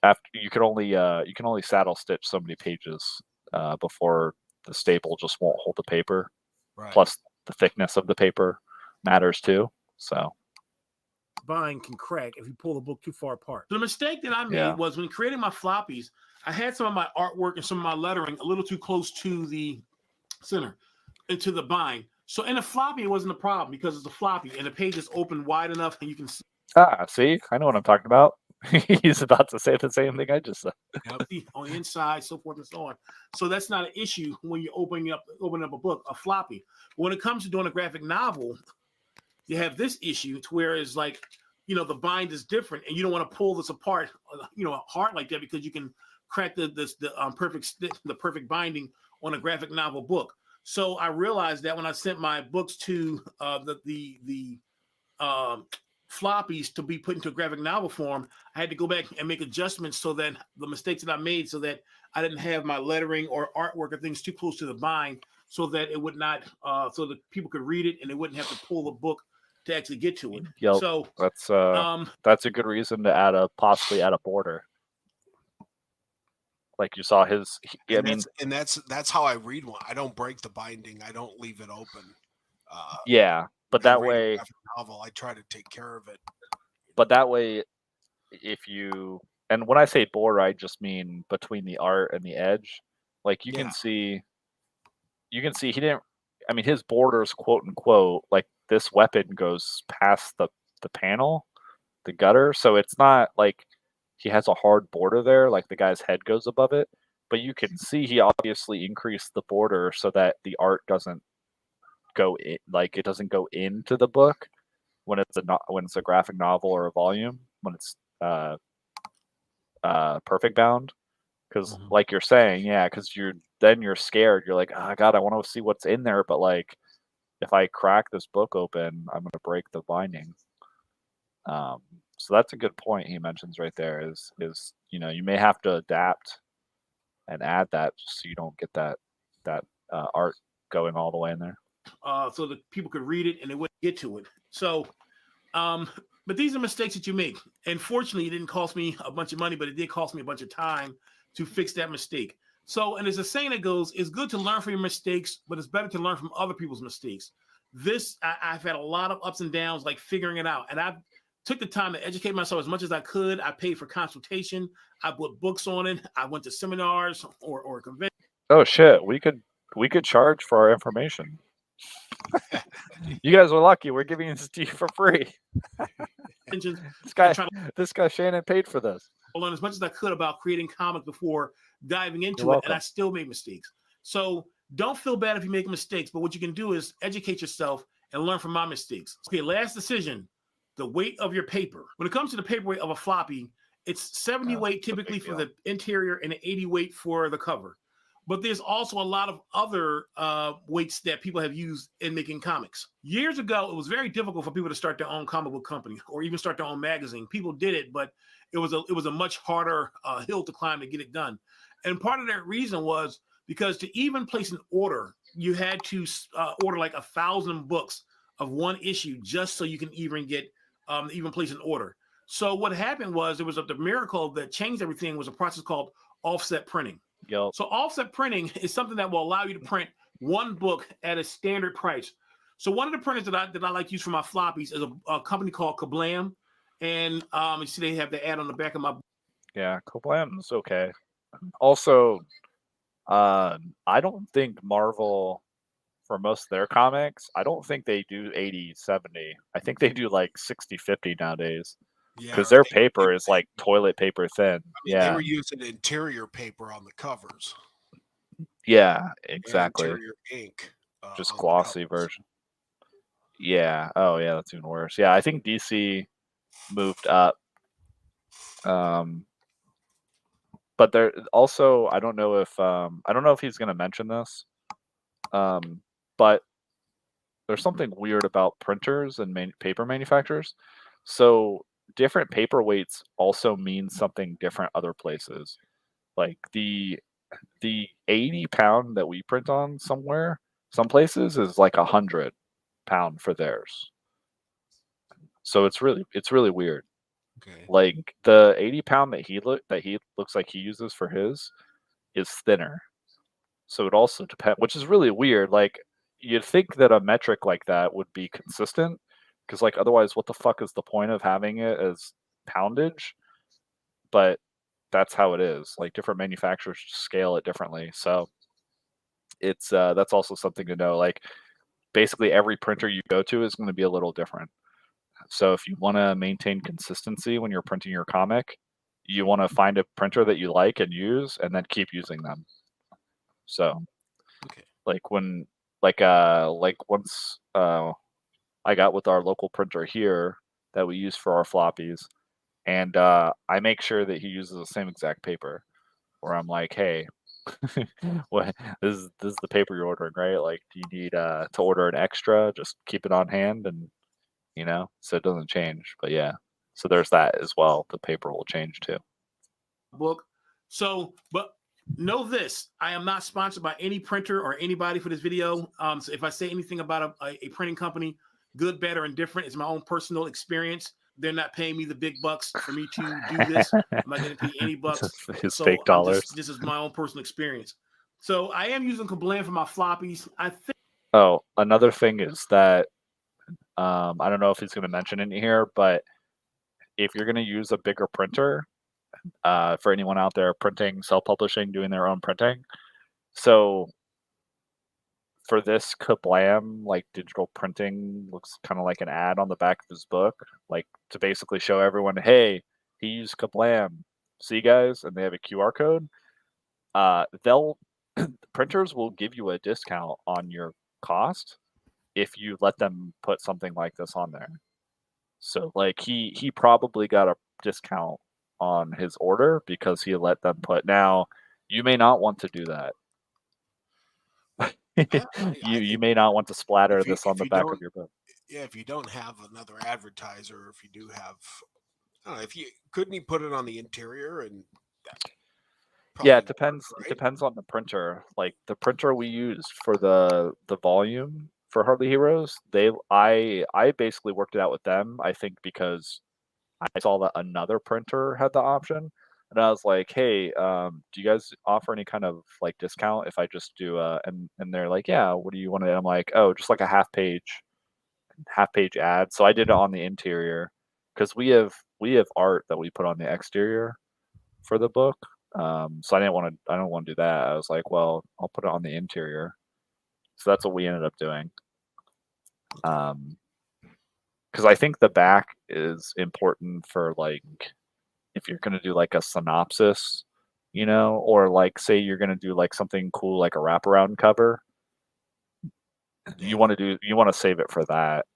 after you can only saddle stitch so many pages before the staple just won't hold the paper. Right. Plus, the thickness of the paper matters too. So bind can crack if you pull the book too far apart. The mistake that I made was when creating my floppies, I had some of my artwork and some of my lettering a little too close to the center, into the bind. So in a floppy, it wasn't a problem because it's a floppy and the page is open wide enough and you can see. See, I know what I'm talking about. He's about to say the same thing I just said. On the inside, so forth and so on. So that's not an issue when you're opening up a book, a floppy. But when it comes to doing a graphic novel, you have this issue to where it's like, the bind is different and you don't want to pull this apart, hard like that, because you can crack the perfect binding on a graphic novel book. So I realized that when I sent my books to the floppies to be put into a graphic novel form, I had to go back and make adjustments so that the mistakes that I made, so that I didn't have my lettering or artwork or things too close to the bind, so that it would not, so that people could read it and they wouldn't have to pull the book to actually get to it. Yep. So That's a good reason to possibly add a border. Like you saw his. That's how I read one. I don't break the binding. I don't leave it open. Yeah, but that way, novel, I try to take care of it. But that way, if you, and when I say border, I just mean between the art and the edge. Like you can see he didn't. I mean, his borders, quote unquote, like this weapon goes past the panel, the gutter, so it's not like he has a hard border there, like the guy's head goes above it. But you can see he obviously increased the border so that the art doesn't go in, like it doesn't go into the book when it's a graphic novel or a volume, when it's perfect bound. Because like you're saying, yeah, because you're scared. You're like, oh god, I want to see what's in there, but like if I crack this book open, I'm gonna break the binding. So that's a good point he mentions right there. Is you may have to adapt and add that so you don't get that art going all the way in there. So that people could read it and they wouldn't get to it. So, but these are mistakes that you make. And fortunately, it didn't cost me a bunch of money, but it did cost me a bunch of time to fix that mistake. So, and there's a saying that goes, it's good to learn from your mistakes, but it's better to learn from other people's mistakes. I've had a lot of ups and downs, like figuring it out. And I took the time to educate myself as much as I could. I paid for consultation. I bought books on it. I went to seminars or conventions. Oh shit, we could charge for our information. You guys are lucky. We're giving this to you for free. This guy Shannon paid for this. I learned as much as I could about creating comics before diving into it, and I still made mistakes. So don't feel bad if you make mistakes, but what you can do is educate yourself and learn from my mistakes. Okay, last decision, the weight of your paper. When it comes to the paper weight of a floppy, it's 70 weight typically for the interior and 80 weight for the cover. But there's also a lot of other weights that people have used in making comics. Years ago, it was very difficult for people to start their own comic book company or even start their own magazine. People did it, but it was a much harder hill to climb to get it done. And part of that reason was because to even place an order, you had to order like 1,000 books of one issue just so you can even get even place an order. So what happened was there was the miracle that changed everything was a process called offset printing. Yep. So offset printing is something that will allow you to print one book at a standard price. So one of the printers that I like to use for my floppies is a company called Kablam. And you see they have the ad on the back of my book. Yeah, Kablam's okay. Also, I don't think Marvel, for most of their comics, I don't think they do 80-70. I think they do like 60-50 nowadays. Because their paper is like toilet paper thin. They were using interior paper on the covers. Yeah, exactly. And interior ink. Just glossy version. Yeah. Oh, yeah. That's even worse. Yeah, I think DC moved up. But there also, I don't know if he's going to mention this. But there's something weird about printers and paper manufacturers. So different paper weights also mean something different other places. Like the 80 pound that we print on some places is like 100 pound for theirs. So it's really weird. Okay. Like the 80 pound that he looks like he uses for his is thinner. So it also depends, which is really weird. Like you'd think that a metric like that would be consistent, because like otherwise, what the fuck is the point of having it as poundage? But that's how it is. Like different manufacturers scale it differently. So it's that's also something to know. Like basically every printer you go to is going to be a little different. So if you want to maintain consistency when you're printing your comic, you want to find a printer that you like and use, and then keep using them. So, like when, like once I got with our local printer here that we use for our floppies, and I make sure that he uses the same exact paper. Where I'm like, hey, What this is the paper you're ordering, right? Like, do you need to order an extra? Just keep it on hand, and so it doesn't change. But yeah, so there's that as well. The paper will change too. book. So, but know this: I am not sponsored by any printer or anybody for this video. So if I say anything about a printing company, good, bad, or indifferent, it's my own personal experience. They're not paying me the big bucks for me to do this. I'm not going to pay any bucks. His So fake dollars. this is my own personal experience. So I am using Kablam for my floppies. I think. Oh, another thing is that I don't know if he's going to mention it here, but if you're going to use a bigger printer, for anyone out there printing, self-publishing, doing their own printing, so for this Kablam, like digital printing looks kind of like an ad on the back of his book, like to basically show everyone, hey, he used Kablam. See, guys, and they have a QR code. They'll printers will give you a discount on your cost if you let them put something like this on there. So like he probably got a discount on his order because he let them put. Now, you may not want to do that. You may not want to splatter this on the back of your book. Yeah, if you don't have another advertiser, if you do have, I don't know, couldn't he put it on the interior and yeah, it depends. Work, right? It depends on the printer. Like the printer we used for the volume for Hardly Heroes, I basically worked it out with them. I think because I saw that another printer had the option, and I was like, "Hey, do you guys offer any kind of like discount if I just do and they're like, "Yeah, what do you want?" I'm like, "Oh, just like a half page ad." So I did it on the interior because we have art that we put on the exterior for the book. So I don't want to do that. I was like, well, I'll put it on the interior. So that's what we ended up doing. Because I think the back is important for like if you're gonna do like a synopsis, or like say you're gonna do like something cool like a wraparound cover. You want to save it for that.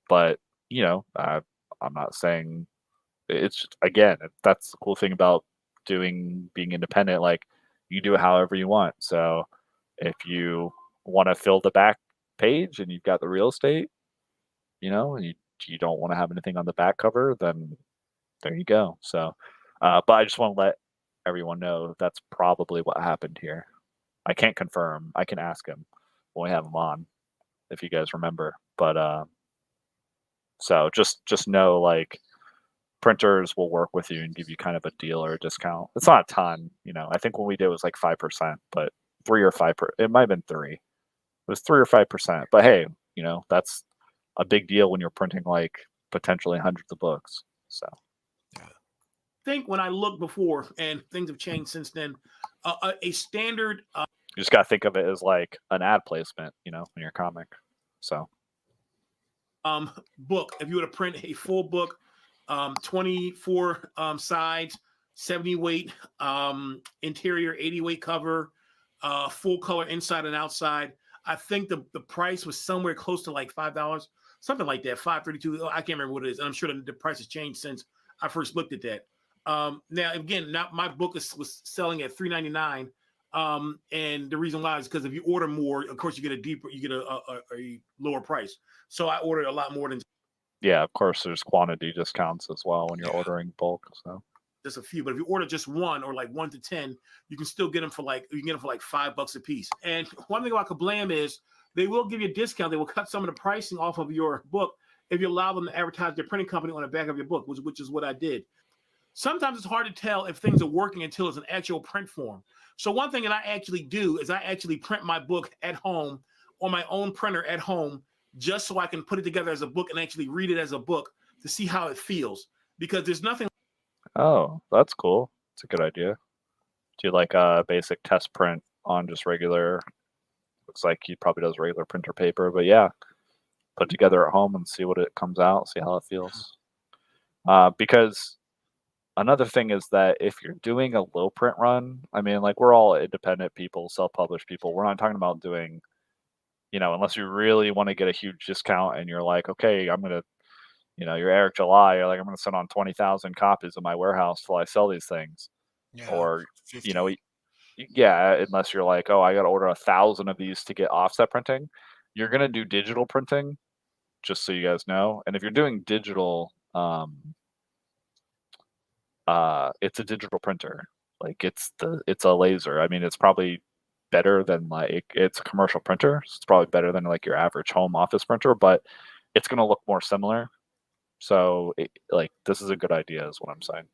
But I'm not saying it's again that's the cool thing about being independent. Like you do it however you want. So if you want to fill the back page and you've got the real estate, and you don't want to have anything on the back cover, then there you go. So, but I just want to let everyone know that's probably what happened here. I can't confirm. I can ask him when we have him on, if you guys remember. But so just know like printers will work with you and give you kind of a deal or a discount. It's not a ton, I think when we did it was like 5%, but 3 or 5 it might have been 3. It was 3 or 5%. But hey, that's a big deal when you're printing like potentially hundreds of books. So I think when I looked before, and things have changed since then, a standard you just got to think of it as like an ad placement, in your comic. So book, if you were to print a full book, 24 sides, 70 weight interior, 80 weight cover, full color inside and outside, I think the price was somewhere close to like $5, something like that, $5.32. I can't remember what it is, and I'm sure the price has changed since I first looked at that. Now again, my book was selling at $3.99. And the reason why is because if you order more, of course you get a lower price. So I ordered a lot more than. Yeah, of course there's quantity discounts as well when you're ordering bulk. So just a few, but if you order just one or like 1 to 10, you can still get them for like $5 a piece. And one thing about Kablam is they will give you a discount. They will cut some of the pricing off of your book if you allow them to advertise their printing company on the back of your book, which is what I did. Sometimes it's hard to tell if things are working until it's an actual print form. So one thing that I actually do is I actually print my book at home on my own printer at home, just so I can put it together as a book and actually read it as a book to see how it feels. Because there's nothing. Oh, that's cool. It's a good idea. Do like a basic test print on just regular. Looks like he probably does regular printer paper, but yeah, put together at home and see what it comes out, see how it feels. Because another thing is that if you're doing a low print run, I mean, like we're all independent people, self-published people. We're not talking about doing, unless you really want to get a huge discount and you're like, okay, I'm going to, you're Eric July, you're like, I'm going to send on 20,000 copies of my warehouse till I sell these things. Yeah, or 50. you know, yeah, unless you're like, oh, I got to order 1,000 of these to get offset printing. You're gonna do digital printing, just so you guys know. And if you're doing digital, it's a digital printer. Like it's a laser. I mean, it's probably better than like it's a commercial printer. So it's probably better than like your average home office printer, but it's gonna look more similar. So like this is a good idea, is what I'm saying.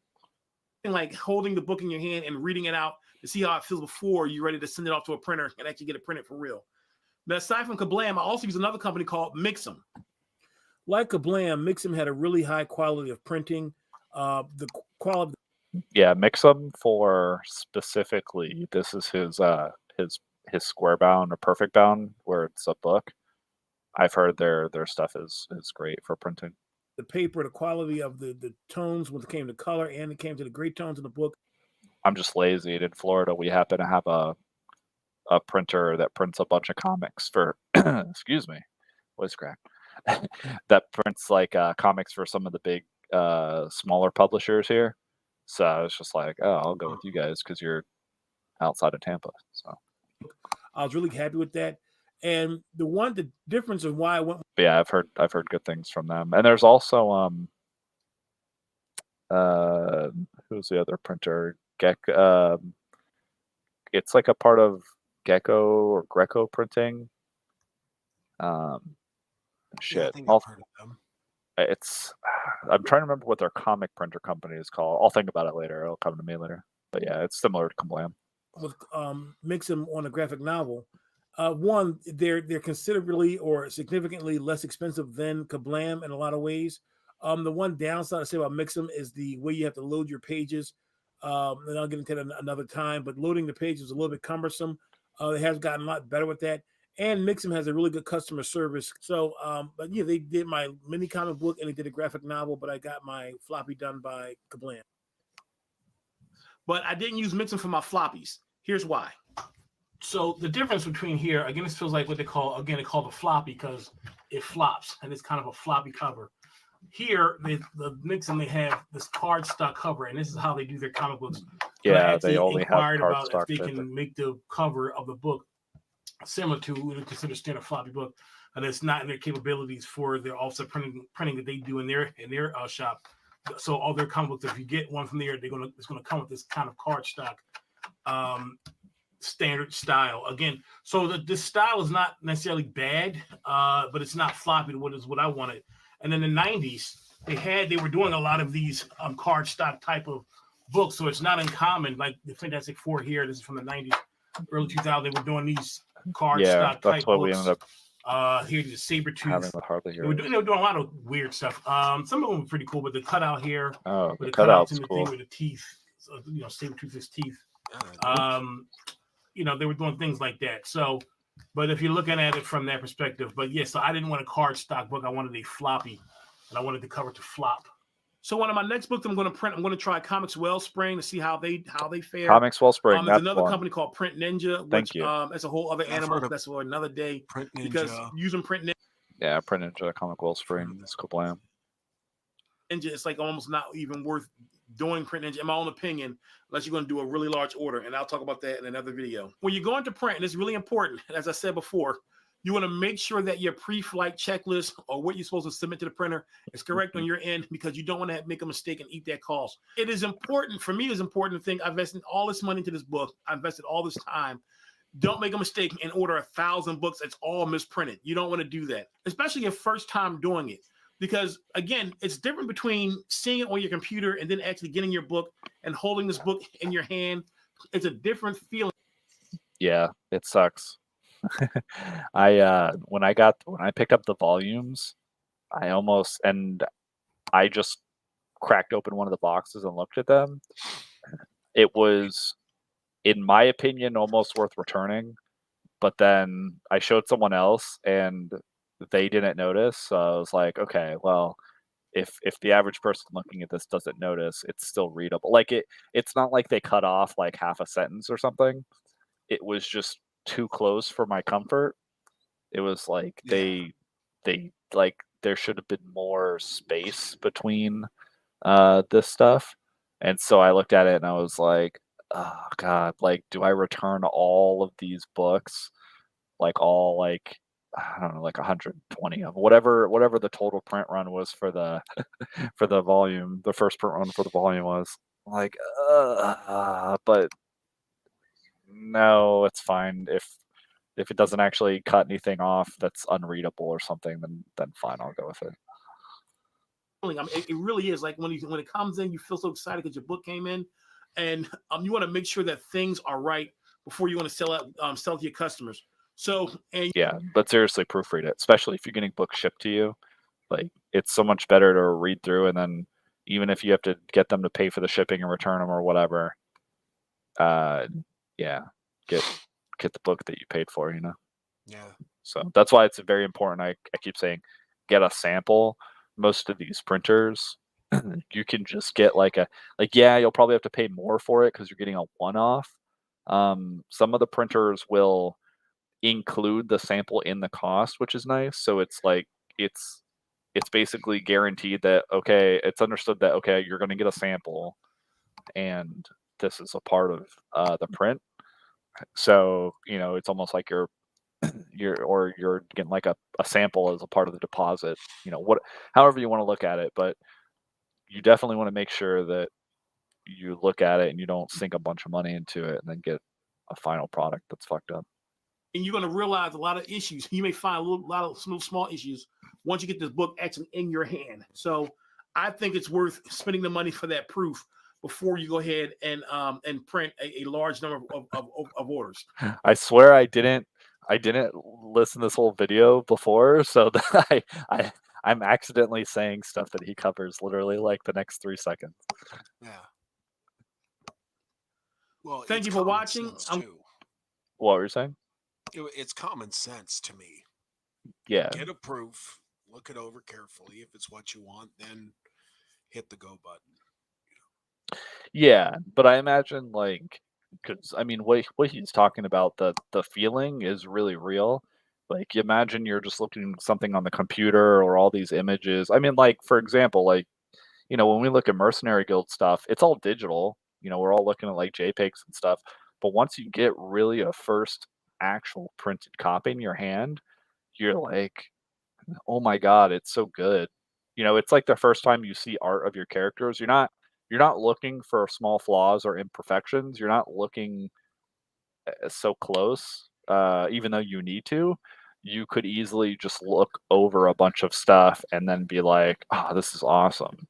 And like holding the book in your hand and reading it out to see how it feels before you're ready to send it off to a printer and actually get it printed for real. Now, aside from Kablam, I also use another company called Mix'em. Like Kablam, Mix'em had a really high quality of printing. The quality. Yeah, Mix'em for specifically. This is his square bound or perfect bound, where it's a book. I've heard their stuff is great for printing. The paper, the quality of the tones when it came to color and it came to the gray tones in the book. I'm just lazy. In Florida, we happen to have a printer that prints a bunch of comics for excuse me, voice crack. That prints like comics for some of the big smaller publishers here. So I was just like, oh, I'll go with you guys because you're outside of Tampa. So I was really happy with that. And the difference of why I went. But yeah, I've heard good things from them. And there's also who's the other printer? It's like a part of Gecko or Greco printing. Shit. Yeah, I think I've heard of them. It's I'm trying to remember what their comic printer company is called. I'll think about it later. It'll come to me later. But yeah, it's similar to Kablam. With Mix'em on a graphic novel. One, they're considerably or significantly less expensive than Kablam in a lot of ways. The one downside I say about Mix'em is the way you have to load your pages. And I'll get into that another time, but loading the pages is a little bit cumbersome. It has gotten a lot better with that. And Mix'em has a really good customer service. So, but yeah, they did my mini comic book and they did a graphic novel, but I got my floppy done by Kablam. But I didn't use Mix'em for my floppies. Here's why. So the difference between here, again, this feels like what they call a floppy because it flops and it's kind of a floppy cover. Here, the Mix'em, they have this cardstock cover, and this is how they do their comic books. Yeah, they only have about if they cardstock. can make the cover of the book similar to what we consider standard floppy book, and it's not in their capabilities for their offset printing that they do in their shop. So all their comic books, if you get one from there, it's gonna come with this kind of cardstock standard style again. So this style is not necessarily bad, but it's not floppy to what I wanted. And in the 90s, they were doing a lot of these cardstock type of books, so it's not uncommon. Like the Fantastic Four here, this is from the 90s, early 2000s. They were doing these cardstock type books. We ended up here's the Sabretooth. They were doing a lot of weird stuff. Some of them were pretty cool, but the cutout here, with the cutouts in the thing with the teeth, so, Sabretooth's teeth. They were doing things like that. So, but if you're looking at it from that perspective, but yeah, so I didn't want a cardstock book. I wanted a floppy, and I wanted the cover to flop. So one of my next books I'm going to print, I'm going to try Comics Wellspring to see how they fare. Comics Wellspring. There's another company called Print Ninja, which Thank you. That's a whole other animal. That's for another day. Print Ninja. Because using Print Ninja. Yeah, Print Ninja, Comic Wellspring, it's Kablam. Ninja, it's like almost not even worth doing Print Ninja, in my own opinion, unless you're going to do a really large order. And I'll talk about that in another video. When you're going to print, and it's really important, as I said before, you want to make sure that your pre-flight checklist or what you're supposed to submit to the printer is correct on your end, because you don't want to make a mistake and eat that cost. It is important, for me, it's important to think, I invested all this money into this book. I invested all this time. Don't make a mistake and order 1,000 books that's all misprinted. You don't want to do that, especially your first time doing it. Because again, it's different between seeing it on your computer and then actually getting your book and holding this book in your hand. It's a different feeling. Yeah, it sucks. When I picked up the volumes, I just cracked open one of the boxes and looked at them. It was, in my opinion, almost worth returning. But then I showed someone else and they didn't notice. So I was like, okay, well, if the average person looking at this doesn't notice, it's still readable. Like it's not like they cut off like half a sentence or something. It was just too close for my comfort. It was like they like there should have been more space between this stuff. And so I looked at it and I was like, oh god, like, do I return all of these books? Like, all, like, I don't know, like 120 of whatever the total print run was for the for the volume, the first print run for the volume was. Like, but no, it's fine. If it doesn't actually cut anything off that's unreadable or something, then fine, I'll go with it. I mean, it really is like when it comes in, you feel so excited because your book came in, and you want to make sure that things are right before you want to sell it to your customers. So, and Yeah, but seriously, proofread it, especially if you're getting books shipped to you. Like, it's so much better to read through, and then even if you have to get them to pay for the shipping and return them or whatever, yeah, get the book that you paid for, you know? Yeah. So that's why it's very important. I keep saying, get a sample. Most of these printers, you can just get yeah, you'll probably have to pay more for it because you're getting a one-off. Some of the printers will include the sample in the cost, which is nice. So it's like it's it's basically guaranteed that okay, it's understood that okay, you're going to get a sample, and this is a part of the print. So it's almost like you're getting like a sample as a part of the deposit. However you want to look at it, but you definitely want to make sure that you look at it and you don't sink a bunch of money into it and then get a final product that's fucked up. you're going to realize a lot of issues. You may find a lot of small issues once you get this book actually in your hand. So I think it's worth spending the money for that proof before you go ahead and print a large number of orders. I swear I didn't listen to this whole video before, so that I'm accidentally saying stuff that he covers literally like the next 3 seconds. Yeah. Well, Thank it's you for common watching. sense, too. What were you saying? It's common sense to me. Yeah. Get a proof, look it over carefully. If it's what you want, then hit the go button. Yeah, but I imagine because I mean, what he's talking about, the feeling is really real. Like, you imagine you're just looking at something on the computer or all these images. I mean, like for example, like when we look at Mercenary Guild stuff, it's all digital. We're all looking at like JPEGs and stuff. But once you get really a first actual printed copy in your hand, you're like, oh my god, it's so good. It's like the first time you see art of your characters. You're not looking for small flaws or imperfections. You're not looking so close, even though you need to. You could easily just look over a bunch of stuff and then be like, "Oh, this is awesome,"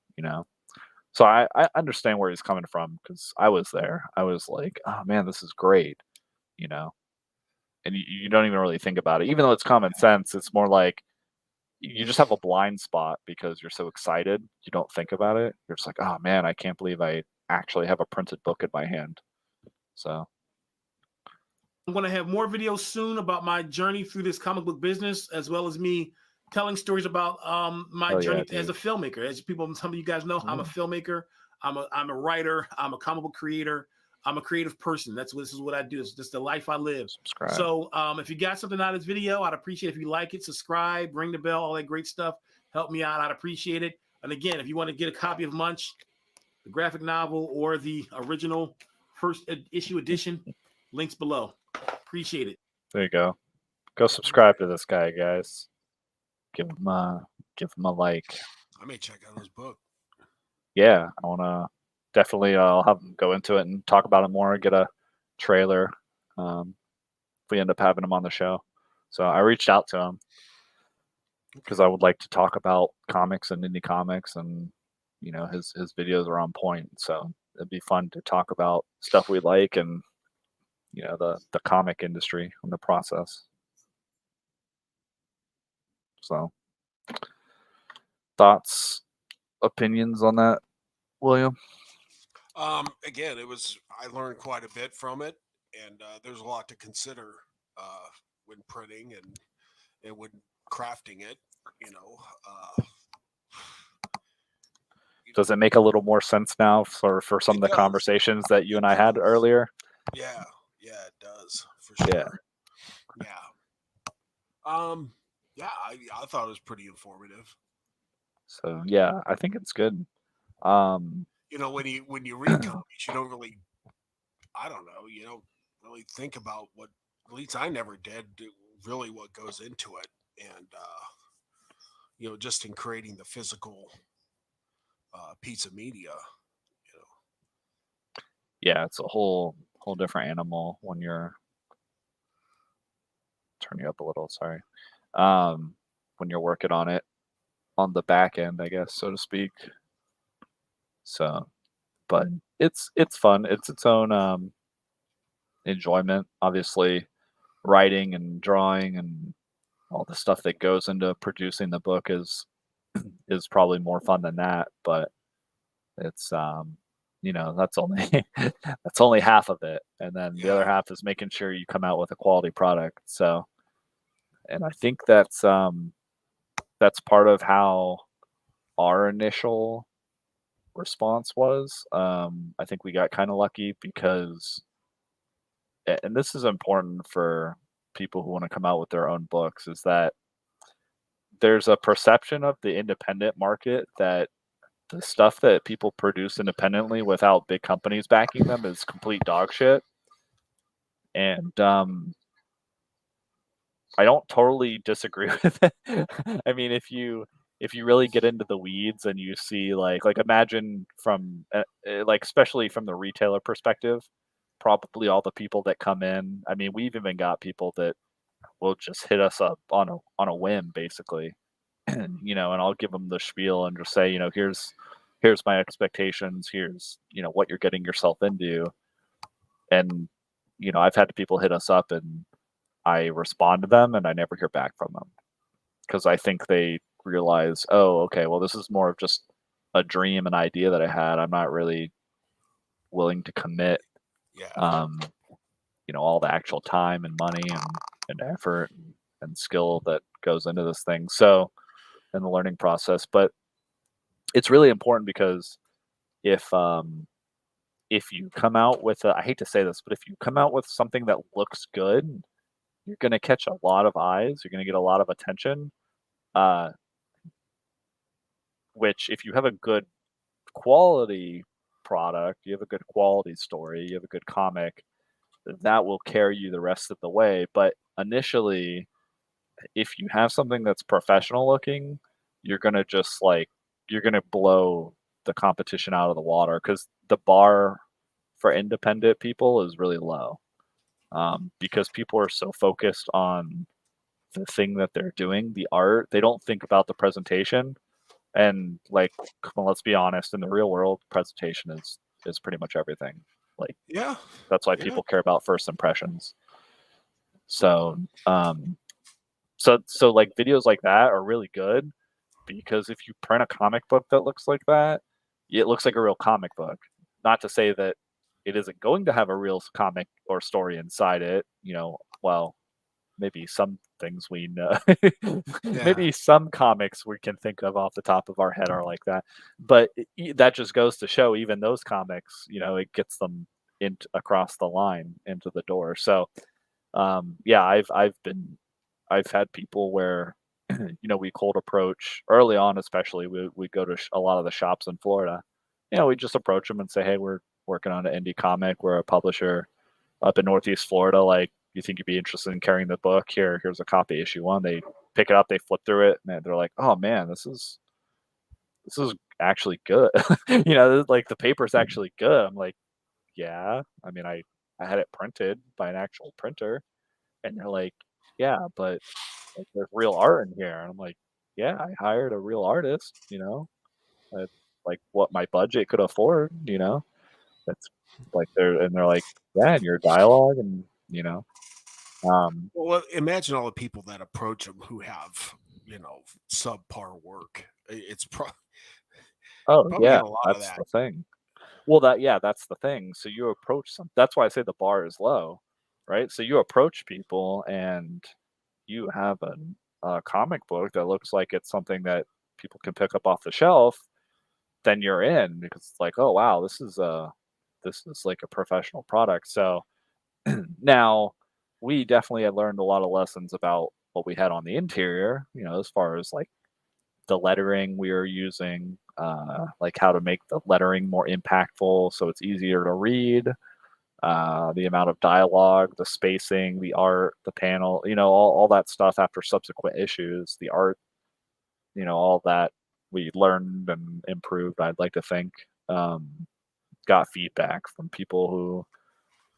So I understand where he's coming from because I was there. I was like, "Oh man, this is great," you know. And you don't even really think about it, even though it's common sense. It's more like you just have a blind spot because you're so excited. You don't think about it. You're just like, oh man, I can't believe I actually have a printed book in my hand. So I'm going to have more videos soon about my journey through this comic book business, as well as me telling stories about my hell journey yeah, as a dude. filmmaker. As some of you guys know, I'm a filmmaker. I'm a writer. I'm a comic book creator. I'm a creative person. This is what I do. It's just the life I live. Subscribe. So if you got something out of this video, I'd appreciate if you like it, subscribe, ring the bell, all that great stuff. Help me out. I'd appreciate it. And again, if you want to get a copy of Munch, the graphic novel, or the original first issue edition, links below. Appreciate it. There you go. Go subscribe to this guy, guys. Give him a like. I may check out his book. Yeah, I wanna definitely. I'll have him go into it and talk about it more. Get a trailer. If we end up having him on the show, so I reached out to him because I would like to talk about comics and indie comics, and his videos are on point. So it'd be fun to talk about stuff we like and the comic industry and the process. So thoughts, opinions on that, William? Again, I learned quite a bit from it, and there's a lot to consider when printing and when crafting it. Does it make a little more sense now for some of the conversations that you and I had earlier? Yeah, it does for sure. Yeah, I thought it was pretty informative. So yeah, I think it's good. When you read comics, you don't really. I don't know, you don't really think about what, at least I never did, really what goes into it. And, just in creating the physical piece of media, you know. Yeah, it's a whole different animal when you're turn you up a little, sorry. When you're working on it on the back end, I guess, so to speak. So, but it's fun. It's its own enjoyment. Obviously, writing and drawing and all the stuff that goes into producing the book is probably more fun than that, but it's that's only that's only half of it. And then the other Yeah. half is making sure you come out with a quality product. So, and I think that's part of how our initial response was. I think we got kind of lucky because, and this is important for people who want to come out with their own books, is that there's a perception of the independent market that the stuff that people produce independently without big companies backing them is complete dog shit. And I don't totally disagree with it. I mean, if you really get into the weeds and you see like imagine from like especially from the retailer perspective, probably all the people that come in. I mean, we've even got people that will just hit us up on a whim, basically, and I'll give them the spiel and just say, here's my expectations. Here's what you're getting yourself into, and I've had people hit us up and I respond to them and I never hear back from them because I think they realize, oh, okay, well, this is more of just a dream, an idea that I had. I'm not really willing to commit, Yeah. um, all the actual time and money and effort and skill that goes into this thing. So, in the learning process, but it's really important because if if you come out with I hate to say this, but if you come out with something that looks good, you're going to catch a lot of eyes. You're going to get a lot of attention. Uh, which if you have a good quality product, you have a good quality story, you have a good comic, that will carry you the rest of the way. But initially, if you have something that's professional looking, you're gonna just you're gonna blow the competition out of the water because the bar for independent people is really low. Because people are so focused on the thing that they're doing, the art, they don't think about the presentation. And come on, let's be honest, in the real world, presentation is pretty much everything. Like Yeah. that's why Yeah. people care about first impressions. So so like videos like that are really good because if you print a comic book that looks like that, it looks like a real comic book. Not to say that it isn't going to have a real comic or story inside it, well, maybe some things we know. Yeah. Maybe some comics we can think of off the top of our head are like that. But that just goes to show even those comics, it gets them across the line into the door. So yeah, I've had people where we cold approach early on, especially we go to a lot of the shops in Florida. We just approach them and say, hey, we're working on an indie comic. We're a publisher up in Northeast Florida. Like, you think you'd be interested in carrying the book? Here's a copy, issue 1. They pick it up, they flip through it, and they're like, oh man, this is actually good. Like the paper's actually good. I'm like, yeah. I mean, I had it printed by an actual printer, and they're like, yeah, but like there's real art in here. And I'm like, yeah, I hired a real artist. At, like what my budget could afford. That's like they're like, yeah, and your dialogue and um Well, imagine all the people that approach them who have, subpar work. It's oh probably yeah, get a lot of that's that. the thing. Well, that's the thing. So you approach some. That's why I say the bar is low, right? So you approach people and you have a comic book that looks like it's something that people can pick up off the shelf, then you're in because it's like, oh wow, this is like a professional product. So now we definitely had learned a lot of lessons about what we had on the interior, as far as like the lettering we were using, like how to make the lettering more impactful so it's easier to read. the amount of dialogue, the spacing, the art, the panel, all that stuff after subsequent issues, the art, all that we learned and improved, I'd like to think. Got feedback from people who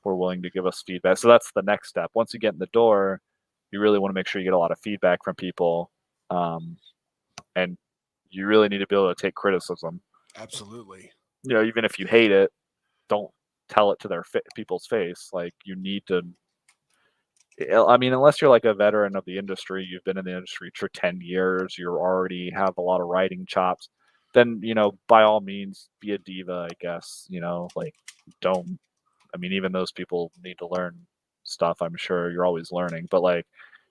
were willing to give us feedback. So that's the next step. Once you get in the door, you really want to make sure you get a lot of feedback from people. And you really need to be able to take criticism. Absolutely. Even if you hate it, don't tell it to their people's face. Like, you need to. I mean, unless you're like a veteran of the industry, you've been in the industry for 10 years, you already have a lot of writing chops, then, by all means, be a diva, I guess. Like, don't. I mean, even those people need to learn stuff. I'm sure you're always learning, but like,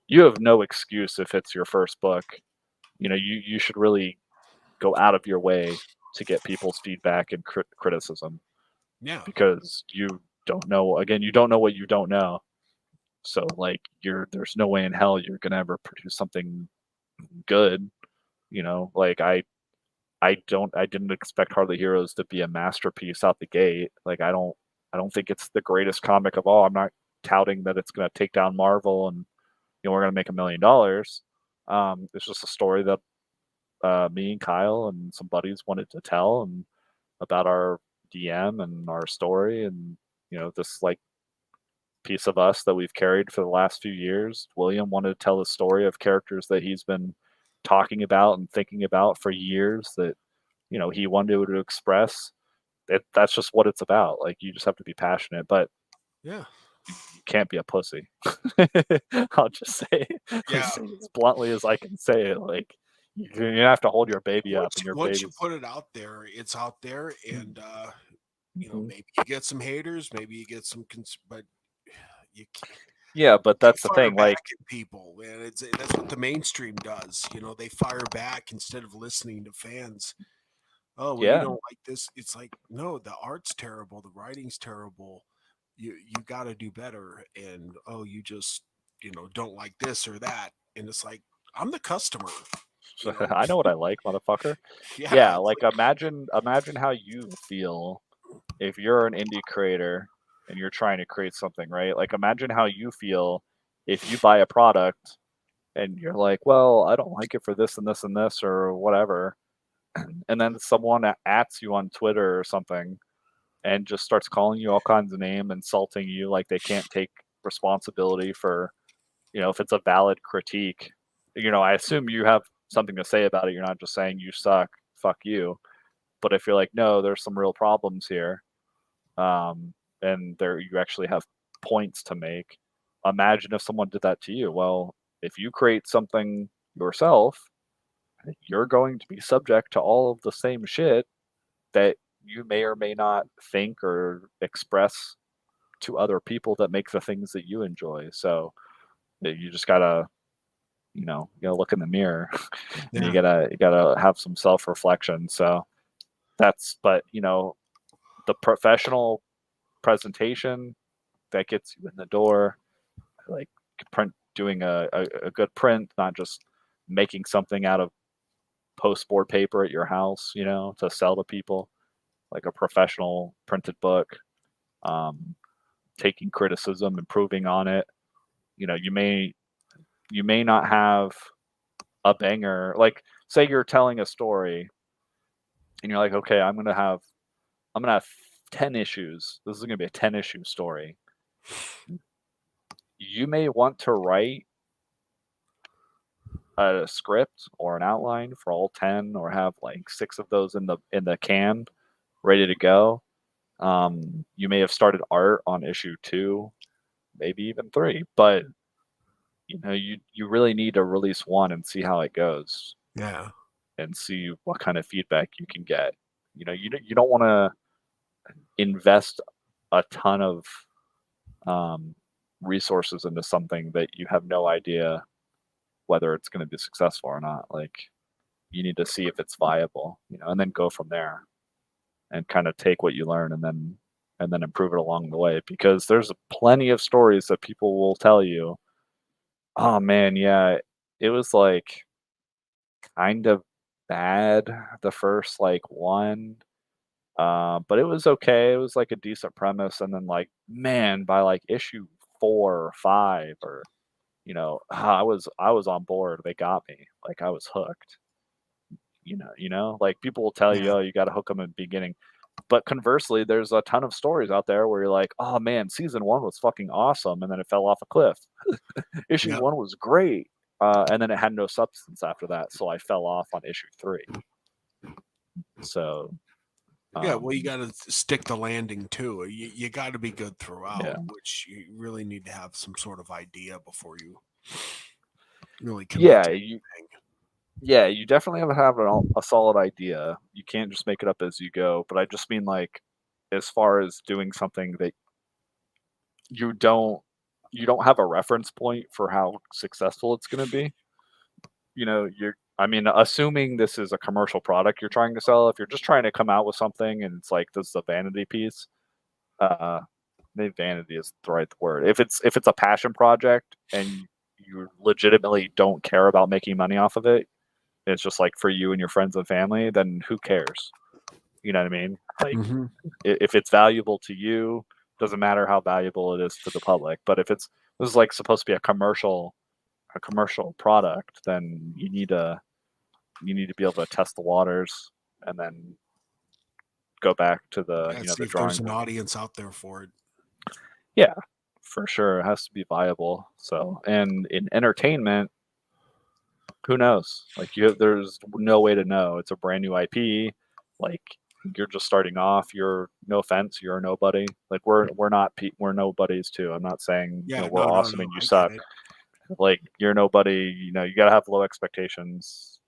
you have no excuse if it's your first book. You should really go out of your way to get people's feedback and criticism, Yeah. because you don't know. Again, you don't know what you don't know. So like, there's no way in hell you're gonna ever produce something good. Like, I didn't expect Hardly Heroes to be a masterpiece out the gate. Like, I don't think it's the greatest comic of all. I'm not touting that it's gonna take down Marvel and we're gonna make $1 million. It's just a story that me and Kyle and some buddies wanted to tell, and about our DM and our story, and this like piece of us that we've carried for the last few years. William wanted to tell the story of characters that he's been talking about and thinking about for years, that he wanted to express. That's just what it's about. Like, you just have to be passionate, but Yeah. you can't be a pussy. I'll just say Yeah. as bluntly as I can say it. Like, you have to hold your baby up, and your Once you baby's. put it out there, it's out there, and Mhm. maybe you get some haters, maybe you get some, but you can't. Yeah, but that's the Fire thing. back Like, at people, and that's what the mainstream does. They fire back instead of listening to fans. Oh, well, you yeah, don't like this. It's like, no, the art's terrible, the writing's terrible. You got to do better, and you just don't like this or that, and it's like, I'm the customer. I know what I like, motherfucker. Yeah, Yeah, like, imagine how you feel if you're an indie creator and you're trying to create something, right? Like, imagine how you feel if you buy a product and you're like, well, I don't like it for this and this and this or whatever, and then someone ats you on Twitter or something and just starts calling you all kinds of names, insulting you, like they can't take responsibility for, if it's a valid critique. I assume you have something to say about it. You're not just saying you suck, fuck you. But if you're like, no, there's some real problems here, and there you actually have points to make. Imagine if someone did that to you. Well, if you create something yourself, you're going to be subject to all of the same shit that you may or may not think or express to other people that make the things that you enjoy. So you just gotta, you gotta look in the mirror, and you gotta have some self reflection. So but the professional presentation that gets you in the door, like doing a good print, not just making something out of postboard paper at your house, to sell to people, like a professional printed book, um, taking criticism, improving on it. You may not have a banger. Like, say you're telling a story and you're like, okay, I'm gonna have 10 issues. This is gonna be a 10-issue story. You may want to write a script or an outline for all 10, or have like 6 of those in the can ready to go. You may have started art on issue 2, maybe even 3, but you really need to release one and see how it goes, yeah, and see what kind of feedback you can get. You don't want to invest a ton of resources into something that you have no idea whether it's going to be successful or not. Like, you need to see if it's viable, and then go from there, and kind of take what you learn, and then improve it along the way, because there's plenty of stories that people will tell you, oh man, yeah, it was like kind of bad the first like one, But it was okay. It was like a decent premise, and then like, man, by like issue 4 or 5, or I was on board. They got me. Like I was hooked. Like people will tell you, Yeah. oh, you got to hook them in the beginning. But conversely, there's a ton of stories out there where you're like, oh man, season 1 was fucking awesome, and then it fell off a cliff. Issue Yep. 1 was great, and then it had no substance after that, so I fell off on issue 3. So Yeah, well, you got to stick the landing too. You got to be good throughout, Yeah. which you really need to have some sort of idea before you really commit to anything. You definitely have to have a solid idea. You can't just make it up as you go. But I just mean like, as far as doing something that you don't have a reference point for how successful it's going to be. Assuming this is a commercial product you're trying to sell, if you're just trying to come out with something and it's like this is a vanity piece, maybe vanity is the right word. If it's a passion project and you legitimately don't care about making money off of it, it's just like for you and your friends and family, then who cares? You know what I mean? Like if it's valuable to you, doesn't matter how valuable it is to the public. But if this is like supposed to be a commercial product, then you need to be able to test the waters and then go back to the see the if drawing there's an board. audience out there for it. Yeah, for sure, it has to be viable. So, and in entertainment, who knows? Like there's no way to know. It's a brand new IP. Like you're just starting off. You're, no offense, you're a nobody. Like we're nobodies too. I'm not saying we're awesome and you suck. Like you're nobody. You gotta have low expectations,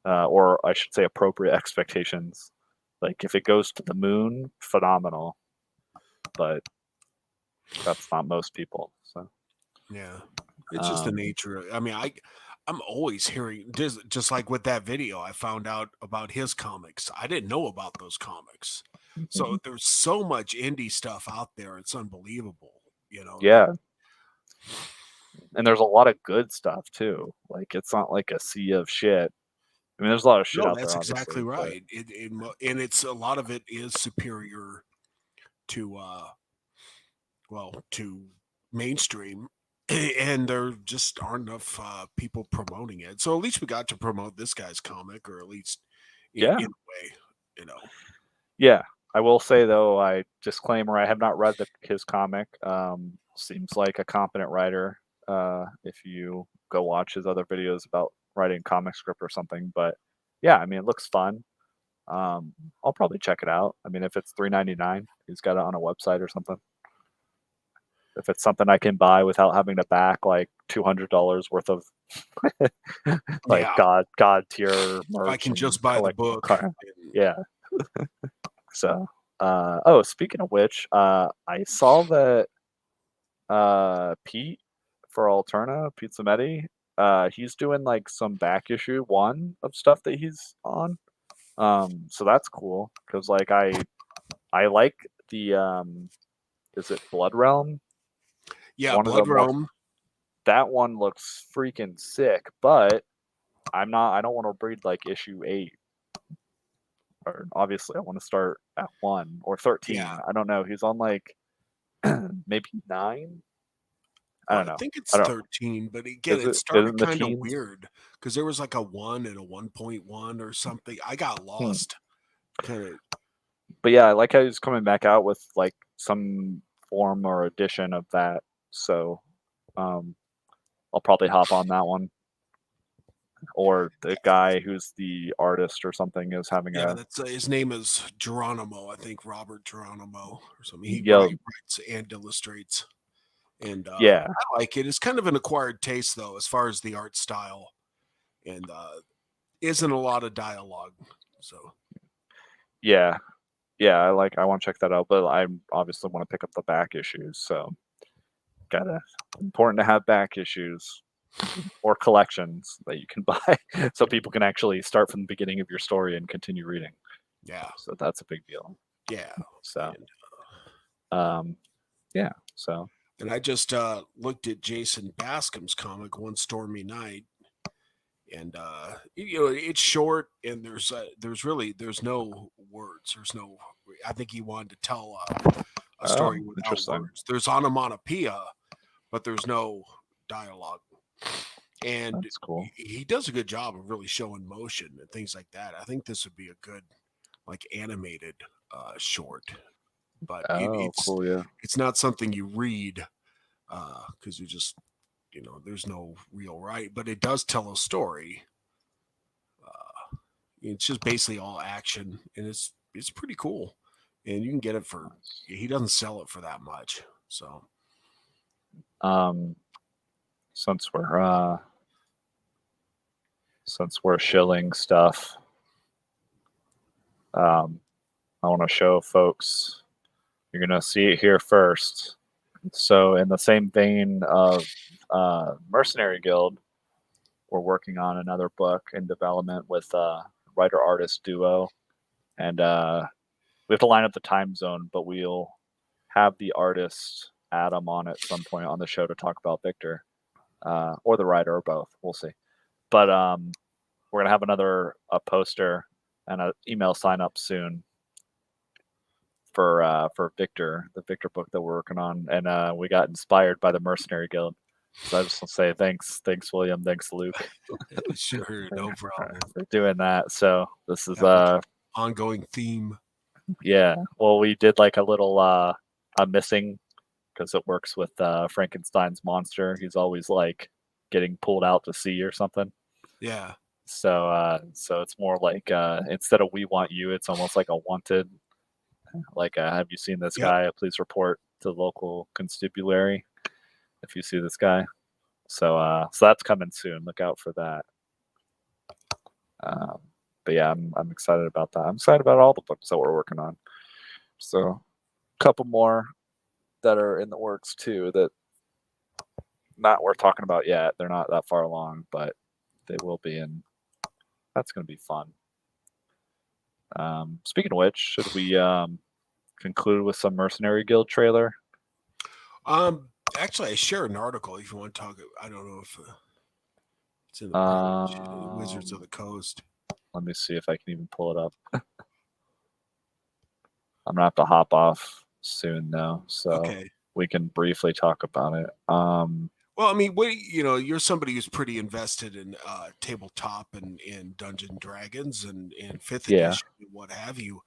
or I should say appropriate expectations. Like if it goes to the moon, phenomenal. But that's not most people. So yeah, it's just the nature. I mean, I'm always hearing just like with that video, I found out about his comics. I didn't know about those comics. So there's so much indie stuff out there. It's unbelievable. Yeah. And there's a lot of good stuff too. Like it's not like a sea of shit. I mean, there's a lot of shit out there. That's Obviously, exactly right. And it's a lot of it is superior to to mainstream, and there just aren't enough people promoting it. So at least we got to promote this guy's comic, or at least in a way. Yeah, I will say though, disclaimer: I have not read his comic. Seems like a competent writer. If you go watch his other videos about writing comic script or something, but yeah, I mean, it looks fun. I'll probably check it out. I mean, if it's $3.99, he's got it on a website or something. If it's something I can buy without having to back like $200 worth of like God tier merch, I can just buy the book. Yeah. So, speaking of which, I saw that Pete for Alterna, Pete Zametti, he's doing like some back issue 1 of stuff that he's on. So that's cool because like I like the is it Blood Realm? Yeah, Blood Realm. That one looks freaking sick, but I don't want to breed like issue 8. Or obviously I want to start at 1 or 13. Yeah. I don't know. He's on like maybe 9. I don't know. I think it's 13, but again, it started kind of weird because there was like a 1 and a 1.1 or something. I got lost. But yeah, I like how he's coming back out with like some form or edition of that. So I'll probably hop on that one. Or the guy who's the artist or something is having that's his name is Geronimo, I think Robert Geronimo or something. He writes and illustrates. And I like it. It's kind of an acquired taste though, as far as the art style, and isn't a lot of dialogue. So yeah, I want to check that out, but I obviously want to pick up the back issues. So important to have back issues or collections that you can buy so people can actually start from the beginning of your story and continue reading. Yeah. So that's a big deal. Yeah. So so. And I just looked at Jason Bascom's comic One Stormy Night, and it's short, and there's no words. I think he wanted to tell a story without interesting. words. There's onomatopoeia, but there's no dialogue. And That's cool. he does a good job of really showing motion and things like that. I think this would be a good, like, animated short. But Cool. Yeah. it's not something you read because you just, there's no real right. But it does tell a story. It's just basically all action, and it's pretty cool. And you can get it for. He doesn't sell it for that much. So, since we're shilling stuff, I want to show folks. You're gonna see it here first. So, in the same vein of Mercenary Guild, we're working on another book in development with writer-artist duo, and we have to line up the time zone, but we'll have the artist Adam on at some point on the show to talk about Victor, or the writer, or both. We'll see. But we're gonna have a poster and an email sign up soon for Victor, the Victor book that we're working on, and we got inspired by the Mercenary Guild. So I just want to say thanks, William, thanks, Luke. sure, no problem. For doing that. So this is ongoing theme. Yeah. Well, we did like a little a missing, because it works with Frankenstein's monster. He's always like getting pulled out to sea or something. Yeah. So it's more like instead of we want you, it's almost like a wanted. Like, have you seen this guy? Please report to the local constabulary if you see this guy. So that's coming soon. Look out for that. But yeah, I'm excited about that. I'm excited about all the books that we're working on. So a couple more that are in the works too that not worth talking about yet. They're not that far along, but they will be, and that's going to be fun. Speaking of which, should we conclude with some Mercenary Guild trailer? Actually, I shared an article if you want to talk. I don't know if it's in the page, Wizards of the Coast. Let me see if I can even pull it up. I'm gonna have to hop off soon though, so we can briefly talk about it. Well, I mean, you're somebody who's pretty invested in tabletop and in Dungeons & Dragons and in 5th edition and what have you.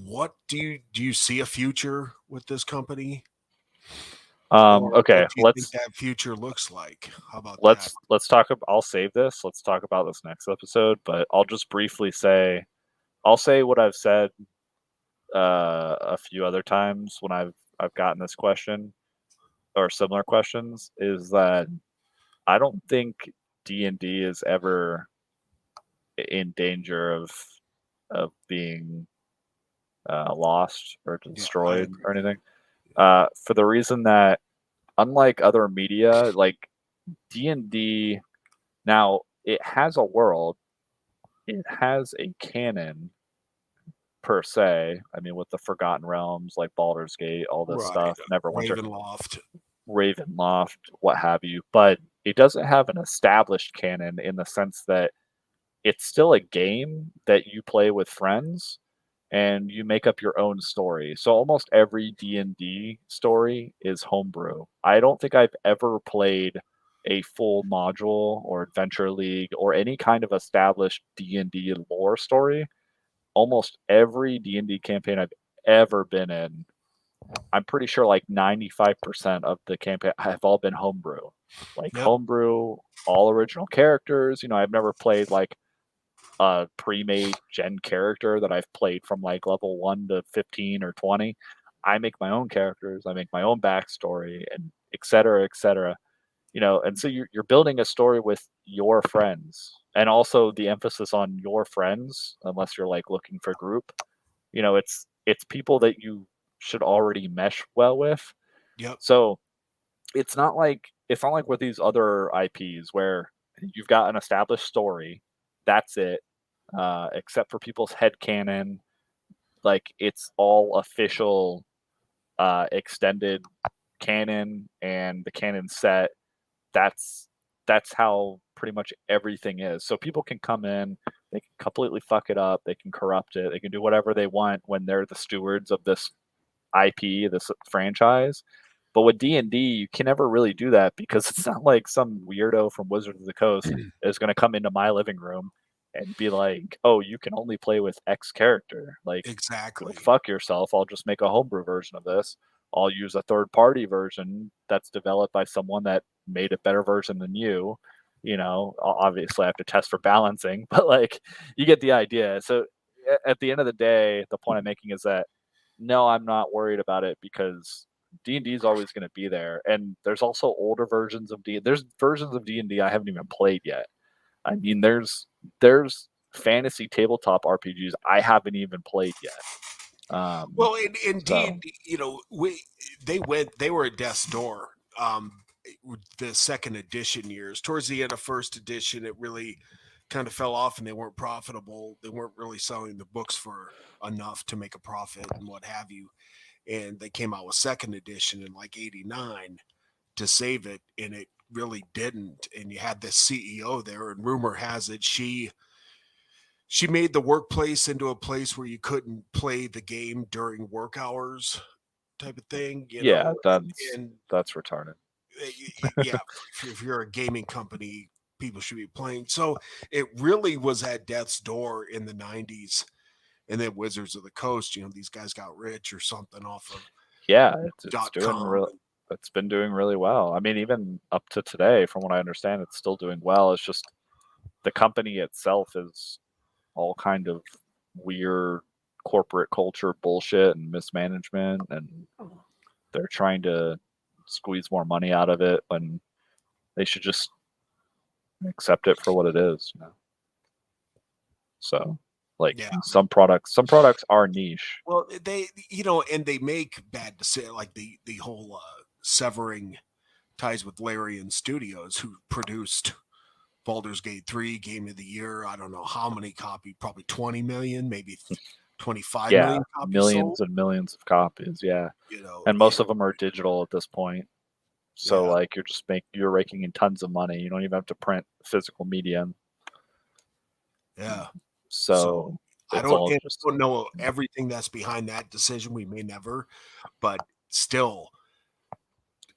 What do you see a future with this company? Okay, what do you think that future looks like? How about let's talk about. I'll save this. Let's talk about this next episode. But I'll just briefly say, I'll say what I've said a few other times when I've gotten this question or similar questions, is that I don't think D&D is ever in danger of being lost or destroyed or anything. For the reason that, unlike other media, like D&D, now it has a world, it has a canon per se. I mean, with the Forgotten Realms, like Baldur's Gate, all this stuff, Ravenloft, what have you. But it doesn't have an established canon in the sense that it's still a game that you play with friends and you make up your own story. So almost every D&D story is homebrew. I don't think I've ever played a full module or adventure league or any kind of established D&D lore story. Almost every D&D campaign I've ever been in, I'm pretty sure like 95% of the campaign have all been homebrew. Like homebrew, all original characters. I've never played like a pre-made gen character that I've played from like level 1 to 15 or 20. I make my own characters, I make my own backstory, and et cetera, and so you're building a story with your friends, and also the emphasis on your friends, unless you're like looking for group. It's people that you should already mesh well with. So it's not like with these other IPs where you've got an established story. That's it. Except for people's headcanon, like it's all official extended canon, and the canon set. That's how pretty much everything is. So people can come in, They can completely fuck it up. They can corrupt it. They can do whatever they want when they're the stewards of this IP, this franchise. But with D&D, you can never really do that because it's not like some weirdo from Wizards of the Coast is going to come into my living room and be like, "Oh, you can only play with X character." Like, Exactly. go fuck yourself. I'll just make a homebrew version of this. I'll use a third-party version that's developed by someone that made a better version than you. Obviously I have to test for balancing, but like, you get the idea. So at the end of the day, the point I'm making is that no, I'm not worried about it because D&D is always going to be there. And there's also older versions of D. There's versions of D&D I haven't even played yet. I mean, there's fantasy tabletop RPGs I haven't even played yet. Well, indeed, So they were at death's door. The second edition years, towards the end of first edition, it really kind of fell off, and they weren't profitable. They weren't really selling the books for enough to make a profit and what have you. And they came out with second edition in like '89 to save it, and it really didn't. And you had this CEO there, and rumor has it she made the workplace into a place where you couldn't play the game during work hours, type of thing, yeah, and that's retarded. yeah, if you're a gaming company, people should be playing. So it really was at death's door in the '90s, and then Wizards of the Coast, these guys got rich or something off of Yeah, it's doing .com. real. It's been doing really well. I mean, even up to today, from what I understand, it's still doing well. It's just the company itself is all kind of weird corporate culture bullshit and mismanagement, and they're trying to squeeze more money out of it when they should just accept it for what it is. So, like, Yeah. some products are niche. Well, they, and they make bad decisions, like the whole severing ties with Larian Studios, who produced Baldur's Gate 3 Game of the Year. I don't know how many copies, probably 20 million, maybe 25 Yeah, million copies millions sold. and millions of copies. Yeah, and most of them are digital at this point. So like, you're raking in tons of money. You don't even have to print physical medium. Yeah. So I it's don't, all and just I don't know everything that's behind that decision. We may never, but still,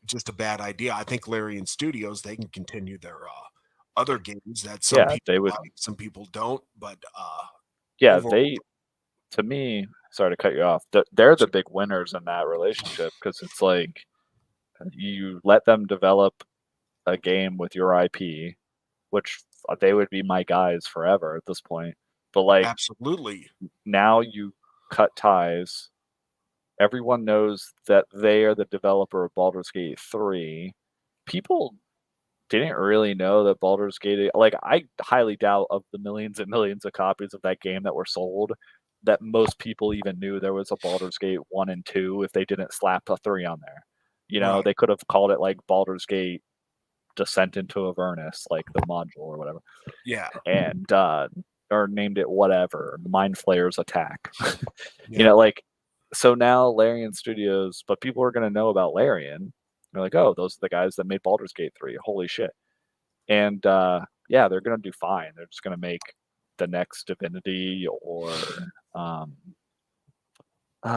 just a bad idea. I think Larian Studios, they can continue their other games that some people they would. like, some people don't. But Yeah, overall, to me, sorry to cut you off. They're the big winners in that relationship because it's like you let them develop a game with your IP, which they would be my guys forever at this point. But like, absolutely, now you cut ties. Everyone knows that they are the developer of Baldur's Gate 3. People didn't really know that Baldur's Gate, like, I highly doubt of the millions and millions of copies of that game that were sold that most people even knew there was a Baldur's Gate 1 and 2 if they didn't slap a 3 on there. Right. They could have called it like Baldur's Gate Descent into Avernus, like the module or whatever. Yeah. And or named it whatever, Mind Flayer's Attack. Yeah. Like, so now Larian Studios, but people are going to know about Larian. They're like, oh, those are the guys that made Baldur's Gate 3. Holy shit. And yeah, they're going to do fine. They're just going to make the next Divinity or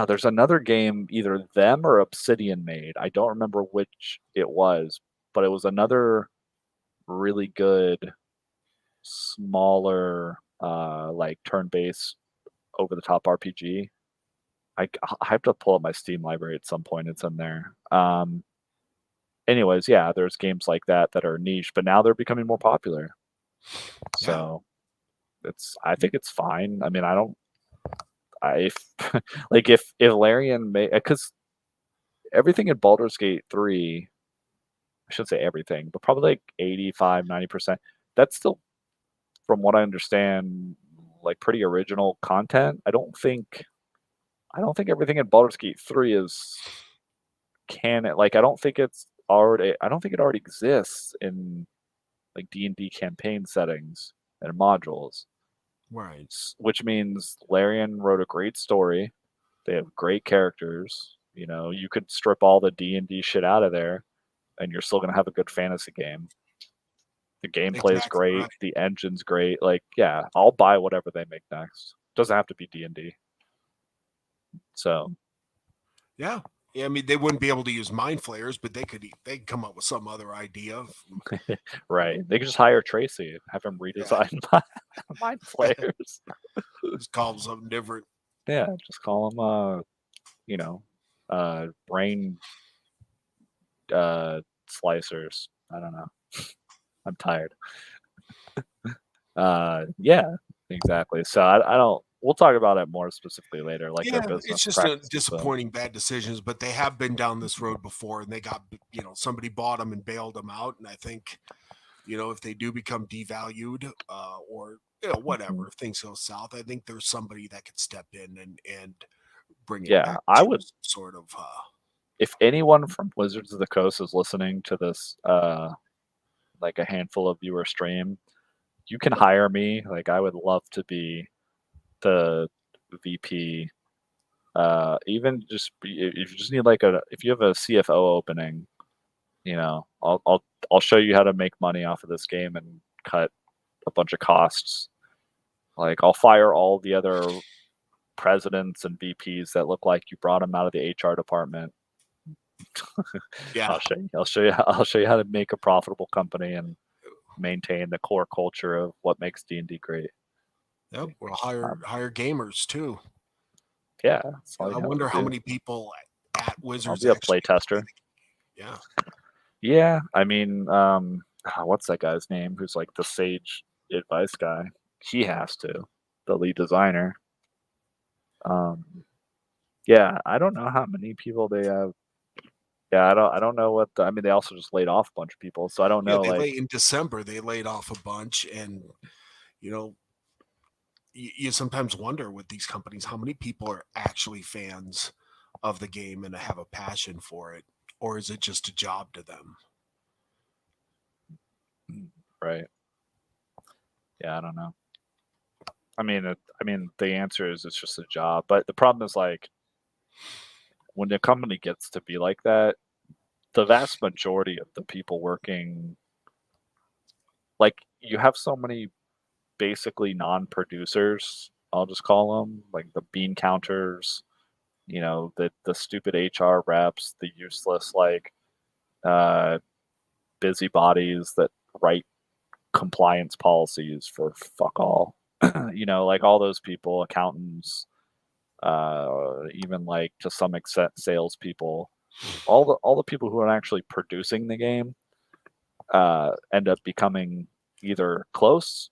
there's another game either them or Obsidian made. I don't remember which it was, but it was another really good, smaller, like turn-based, over-the-top RPG. I have to pull up my Steam library at some point. It's in there. Anyways, yeah, there's games like that are niche, but now they're becoming more popular. So I think it's fine. I mean, if like if Larian made, because everything in Baldur's Gate 3, I shouldn't say everything, but probably like 85-90%, that's still, from what I understand, like pretty original content. I don't think everything in Baldur's Gate 3 is canon. Like, I don't think it already exists in like D&D campaign settings and modules. Right. Which means Larian wrote a great story. They have great characters. You could strip all the D&D shit out of there and you're still going to have a good fantasy game. The gameplay is Exactly great. right. The engine's great. Like, yeah, I'll buy whatever they make next. Doesn't have to be D&D. So Yeah. Yeah, I mean, they wouldn't be able to use mind flayers, but they'd come up with some other idea. right, they could just hire Tracy, have him redesign mind flayers. Just call them something different. Yeah, just call him brain slicers. I don't know. I'm tired. Yeah, exactly. So I don't. We'll talk about it more specifically later, like their Yeah, business it's just practices. disappointing bad decisions, but they have been down this road before, and they got somebody bought them and bailed them out. And I think if they do become devalued or whatever, if things go south, I think there's somebody that could step in and bring it Yeah, back I to would. some sort of. If anyone from Wizards of the Coast is listening to this, like a handful of viewer stream, you can hire me. Like, I would love to be the VP. Even just if you just need if you have a CFO opening, I'll show you how to make money off of this game and cut a bunch of costs. Like, I'll fire all the other presidents and VPs that look like you brought them out of the HR department. Yeah. I'll show you how to make a profitable company and maintain the core culture of what makes D&D great. Yep, we'll hire gamers too. Yeah, I wonder how many people at Wizards. I'll be a play tester. Yeah. Yeah, I mean, what's that guy's name? Who's like the sage advice guy? He has to, the lead designer. Yeah, I don't know how many people they have. Yeah, I don't know what. I mean, they also just laid off a bunch of people, so I don't know. Yeah, in December they laid off a bunch, and you sometimes wonder with these companies how many people are actually fans of the game and have a passion for it, or is it just a job to them? Right. Yeah, I don't know. I mean, the answer is it's just a job, but the problem is like when the company gets to be like that, the vast majority of the people working, like you have so many basically non-producers. I'll just call them like the bean counters, the stupid HR reps, the useless busybodies that write compliance policies for fuck all. Like all those people, accountants, even like to some extent salespeople, all the people who are actually producing the game end up becoming either close,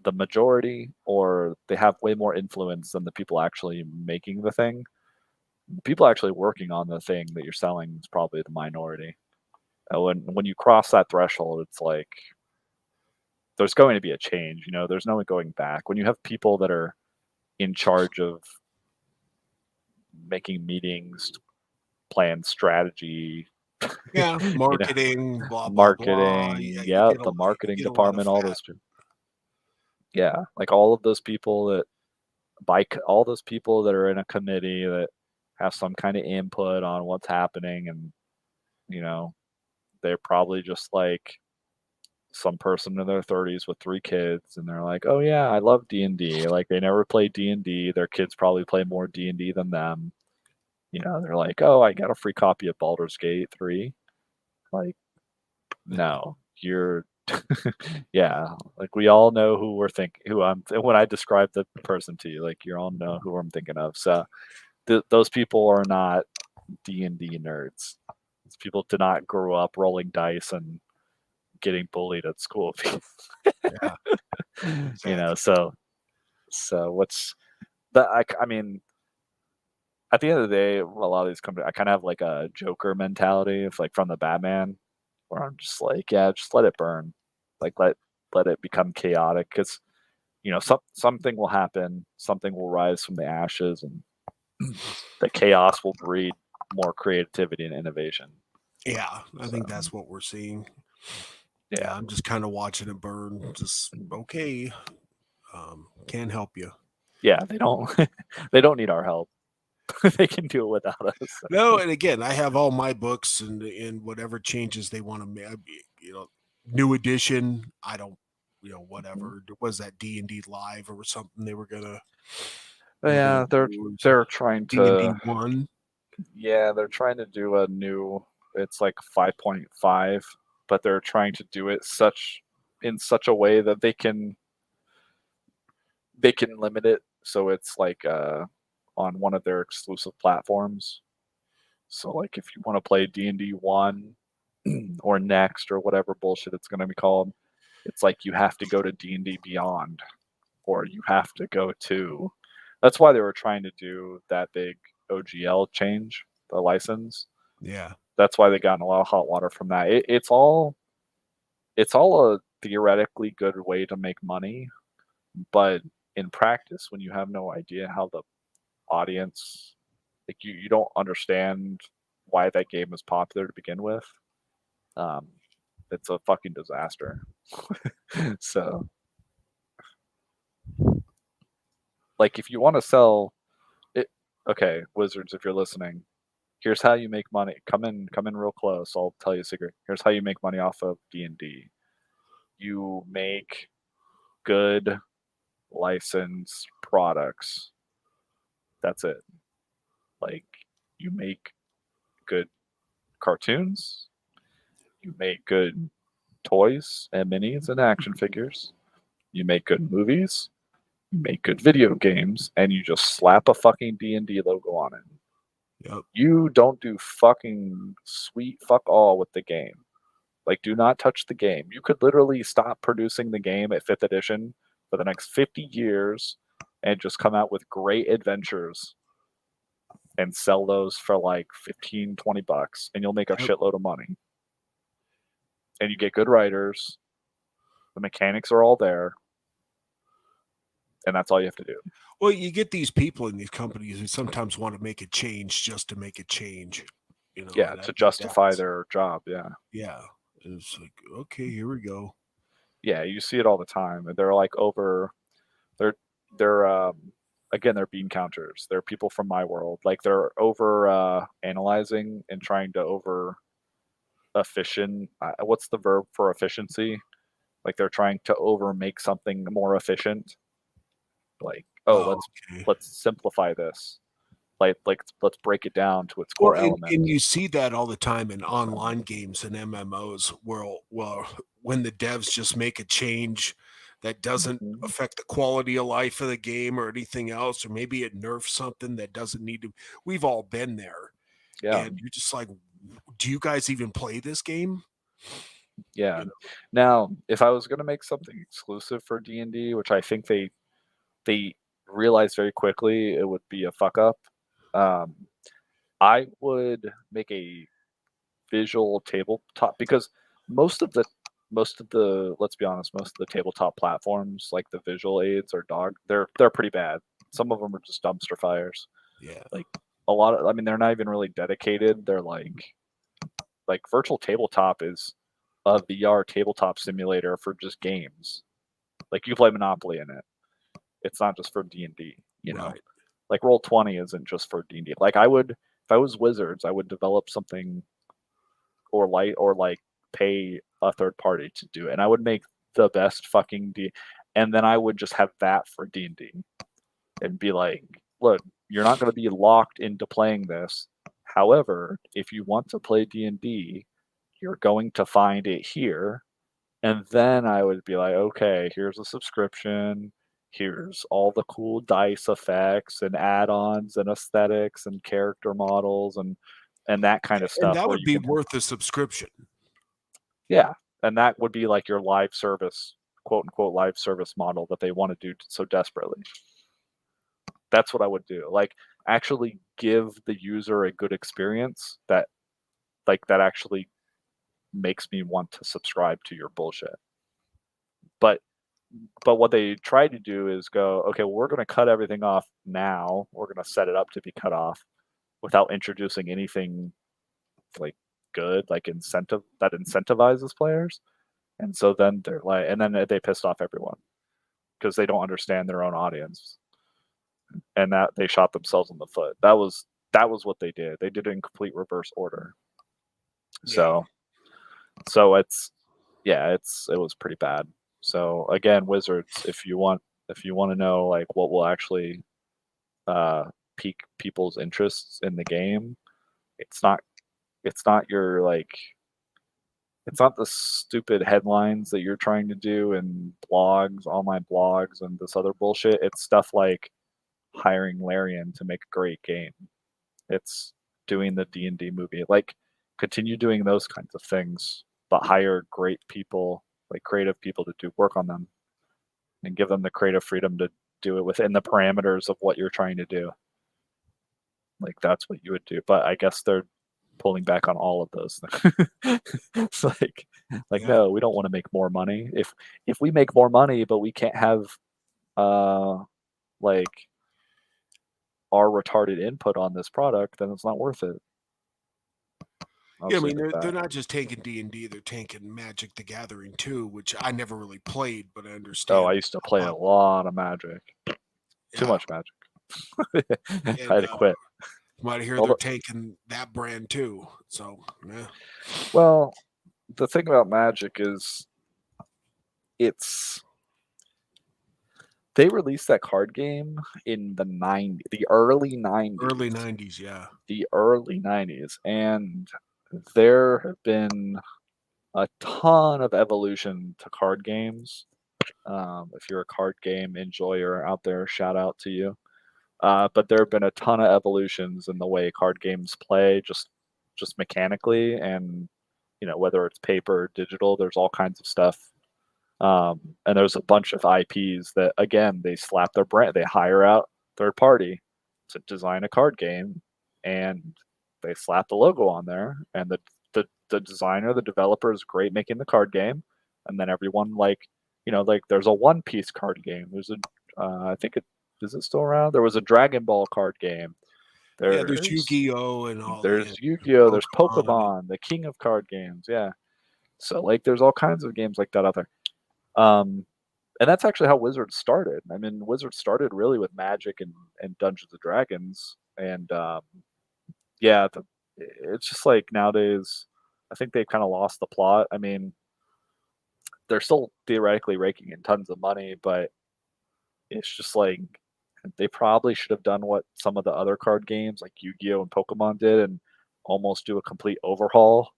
the majority, or they have way more influence than the people actually making the thing. The people actually working on the thing that you're selling is probably the minority. When you cross that threshold, it's like there's going to be a change. There's no going back. When you have people that are in charge of making meetings, plan strategy, marketing, blah blah marketing, blah. The marketing department, all those people. Yeah, like all of those people that all those people that are in a committee that have some kind of input on what's happening, and they're probably just like some person in their 30s with 3 kids, and they're like, oh yeah, I love D&D. Like, they never played D&D. Their kids probably play more D&D than them. They're like, oh, I got a free copy of Baldur's Gate 3. Like, no, you're yeah, like we all know who when I describe the person to you, like you all know who I'm thinking of. So those people are not D&D nerds. These people did not grow up rolling dice and getting bullied at school. Yeah. Exactly. So what's that? I mean, at the end of the day, a lot of these companies, I kind of have like a Joker mentality of like from the Batman, where I'm just like, yeah, just let it burn, like let it become chaotic, because something will happen, something will rise from the ashes, and the chaos will breed more creativity and innovation. Yeah, I think that's what we're seeing. Yeah, I'm just kind of watching it burn. Just okay. Can't help you. Yeah, they don't need our help. They can do it without us. No, and again, I have all my books and whatever changes they want to make. new edition. I don't, whatever. Was that D&D Live or something they were gonna? Yeah, they're trying D&D to. 1. Yeah, they're trying to do a new. It's like 5.5, but they're trying to do it in such a way that they can limit it, so it's like on one of their exclusive platforms. So like if you want to play D&D 1 or Next or whatever bullshit it's going to be called, it's like you have to go to D&D Beyond, or you have to go to. That's why they were trying to do that big OGL change, the license. Yeah. That's why they got in a lot of hot water from that. It's all a theoretically good way to make money, but in practice, when you have no idea how the audience, like you don't understand why that game is popular to begin with, it's a fucking disaster. So, like, if you want to sell it, okay, Wizards, if you're listening, here's how you make money. Come in real close. I'll tell you a secret. Here's how you make money off of D&D. You make good licensed products. That's it. Like, you make good cartoons. You make good toys and minis and action figures. You make good movies. You make good video games, and you just slap a fucking D&D logo on it. Yep. You don't do fucking sweet fuck all with the game. Like, do not touch the game. You could literally stop producing the game at 5th edition for the next 50 years and just come out with great adventures and sell those for like 15, 20 bucks, and you'll make a Yep. shitload of money. And you get good writers. The mechanics are all there. And that's all you have to do. Well, you get these people in these companies who sometimes want to make a change just to make a change. Yeah, to justify their job. Yeah. Yeah. It's like, okay, here we go. Yeah, you see it all the time. They're like they're again, they're bean counters. They're people from my world. Like they're over analyzing and trying to over efficient. What's the verb for efficiency? Like they're trying to over make something more efficient. Like, let's simplify this. Like let's break it down to its core element. And you see that all the time in online games and MMOs where when the devs just make a change that doesn't affect the quality of life of the game or anything else, or maybe it nerfs something that doesn't need to. We've all been there. Yeah. And you're just like, do you guys even play this game? Yeah. Now, if I was going to make something exclusive for D&D, which I think they realized very quickly it would be a fuck up, I would make a visual tabletop, because most of the let's be honest, most of the tabletop platforms, like the visual aids or they're pretty bad. Some of them are just dumpster fires. Yeah. Like a lot of, I mean, they're not even really dedicated. They're like virtual tabletop is a VR tabletop simulator for just games. Like you play Monopoly in it. It's not just for D&D, you know. Right. Like Roll20 isn't just for D&D. Like I would, if I was Wizards, I would develop something or like pay a third party to do it, and I would make the best fucking and then I would just have that for D&D and be like, look, you're not going to be locked into playing this. However, if you want to play D&D, you're going to find it here. And then I would be like, okay, here's a subscription. Here's all the cool dice effects and add-ons and aesthetics and character models and that kind of stuff. And that would be worth a subscription. Yeah. And that would be like your live service, quote unquote, live service model that they want to do so desperately. That's what I would do. Like actually give the user a good experience that actually makes me want to subscribe to your bullshit. But what they tried to do is go, okay, well, we're going to cut everything off now. We're going to set it up to be cut off without introducing anything like good, like that incentivizes players. And so then they're like, and then they pissed off everyone because they don't understand their own audience, and that they shot themselves in the foot. That was what they did. They did it in complete reverse order. So it's yeah, it was pretty bad. So again, Wizards, if you want to know like what will actually pique people's interests in the game, it's not your like it's not the stupid headlines that you're trying to do in blogs, online blogs, and this other bullshit. It's stuff like hiring Larian to make a great game. It's doing the D&D movie. Like, continue doing those kinds of things, but hire great people, like creative people to do work on them, and give them the creative freedom to do it within the parameters of what you're trying to do. Like, that's what you would do. But I guess they're pulling back on all of those things. It's like Yeah. no, we don't want to make more money. If we make more money, but we can't have like our retarded input on this product, then it's not worth it. I'll Yeah, I just mean, leave it at they're that. not just taking D&D, they're taking Magic the Gathering too, which I never really played, but I Oh, understand. I used to play a lot of Magic. Too Yeah. much Magic. I And had to quit. you might hear Although- they're taking that brand too. So, yeah. Well, the thing about Magic is they released that card game in the early 90s. Early 90s, yeah. The early 90s. And there have been a ton of evolution to card games. If you're a card game enjoyer out there, shout out to you. But there have been a ton of evolutions in the way card games play, just mechanically, and whether it's paper or digital, there's all kinds of stuff. And there's a bunch of IPs that, again, they slap their brand, they hire out third party to design a card game, and they slap the logo on there, and the designer, the developer is great making the card game, and then everyone like there's a One Piece card game. There's a I think is it still around? There was a Dragon Ball card game. Yeah, there's Yu-Gi-Oh and all that. There's Yu-Gi-Oh, there's Pokemon. Pokemon, the king of card games. Yeah. So like there's all kinds of games like that out there. And that's actually how Wizards started. I mean, Wizards started really with Magic and Dungeons and Dragons, and yeah, it's just like nowadays, I think they've kind of lost the plot. I mean, they're still theoretically raking in tons of money, but it's just like they probably should have done what some of the other card games like Yu-Gi-Oh and Pokemon did, and almost do a complete overhaul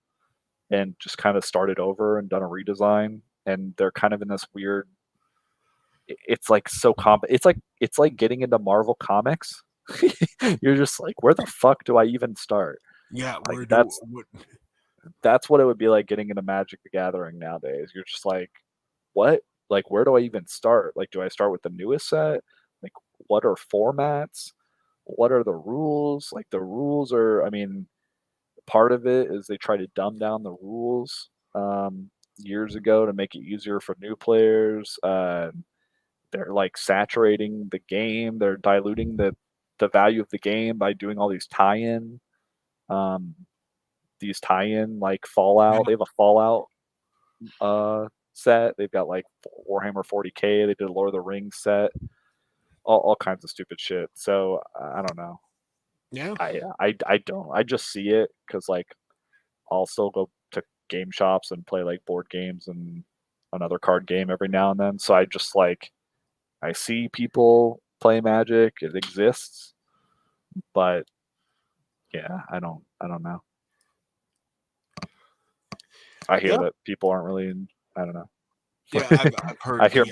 and just kind of started over and done a redesign. And they're kind of in this weird. It's like so it's like getting into Marvel comics. You're just like, where the fuck do I even start? Yeah, Like that's what it would be like getting into Magic the Gathering nowadays. You're just like, what? Like, where do I even start? Like, do I start with the newest set? Like, what are formats? What are the rules? Like, the rules are, I mean, part of it is they try to dumb down the rules years ago to make it easier for new players. They're like saturating the game. They're diluting the value of the game by doing all these tie-in. These tie-in like Fallout. They have a Fallout set. They've got like Warhammer 40K. They did a Lord of the Rings set. All kinds of stupid shit. So I don't know. Yeah. I don't. I just see it because like I'll still go to game shops and play like board games and another card game every now and then. So I just like I see people play Magic. It exists, but yeah, I don't know. I hear that people aren't really. I don't know. Yeah, I've heard. I hear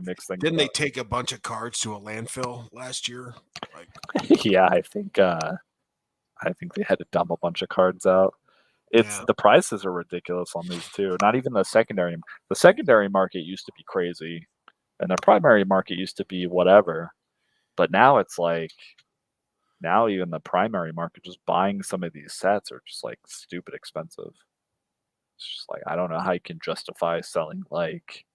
mixed things. Didn't they take a bunch of cards to a landfill last year? Like, yeah, I think they had to dump a bunch of cards out. It's the prices are ridiculous on these too. Not even the secondary. The secondary market used to be crazy, and the primary market used to be whatever. But now it's like, now even the primary market, just buying some of these sets are just like stupid expensive. It's just like I don't know how you can justify selling like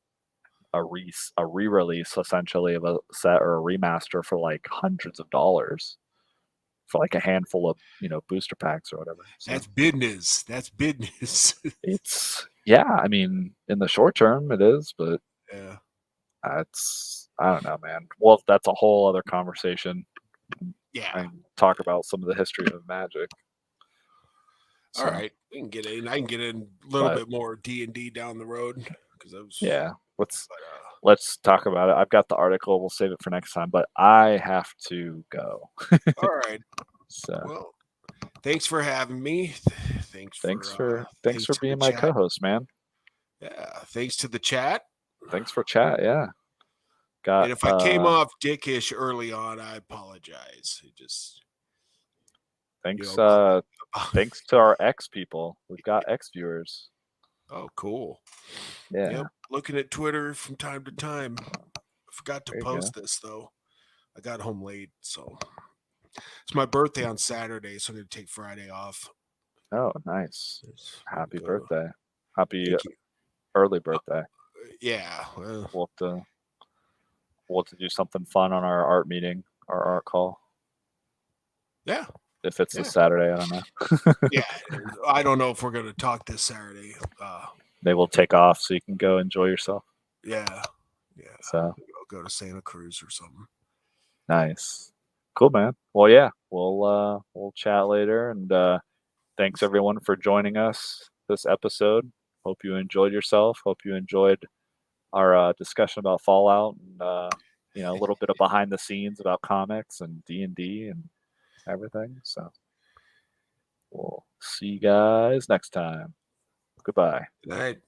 a re-release essentially of a set or a remaster for like hundreds of dollars for like a handful of booster packs or whatever. So that's business. That's business. it's I mean, in the short term it is, but yeah, it's I don't know, man. Well, that's a whole other conversation. yeah. I can talk about some of the history of Magic. All So, right, we can get in. I can get in a little But- bit more D&D down the road because I was. yeah, let's But, let's talk about it. I've got the article. We'll save it for next time. But I have to go. all right. So Well, thanks for having me. Thanks for to the being my chat. co-host, man. Yeah, thanks to the chat. Thanks for chat. Yeah. Got And if I came off dickish early on, I apologize. It just thanks about thanks to our X people. We've got X viewers. Oh, cool. Yeah. Yep. Looking at Twitter from time to time. I forgot to There you post this though. I got home late, so it's my birthday on Saturday, so I'm gonna take Friday off. Oh, nice. Happy Go- birthday. Happy Thank you. early birthday. Yeah. Well, We'll have to do something fun on our art meeting, our art call. yeah. If it's Yeah. this Saturday, I don't know. Yeah. I don't know if we're gonna talk this Saturday. They will take off so you can go enjoy yourself. Yeah. Yeah. So I'll go to Santa Cruz or something. nice. Cool, man. Well, yeah, we'll chat later, and thanks everyone for joining us this episode. Hope you enjoyed yourself. Hope you enjoyed our discussion about Fallout and a little bit of behind the scenes about comics and D&D and everything. So we'll see you guys next time. Goodbye. Good night.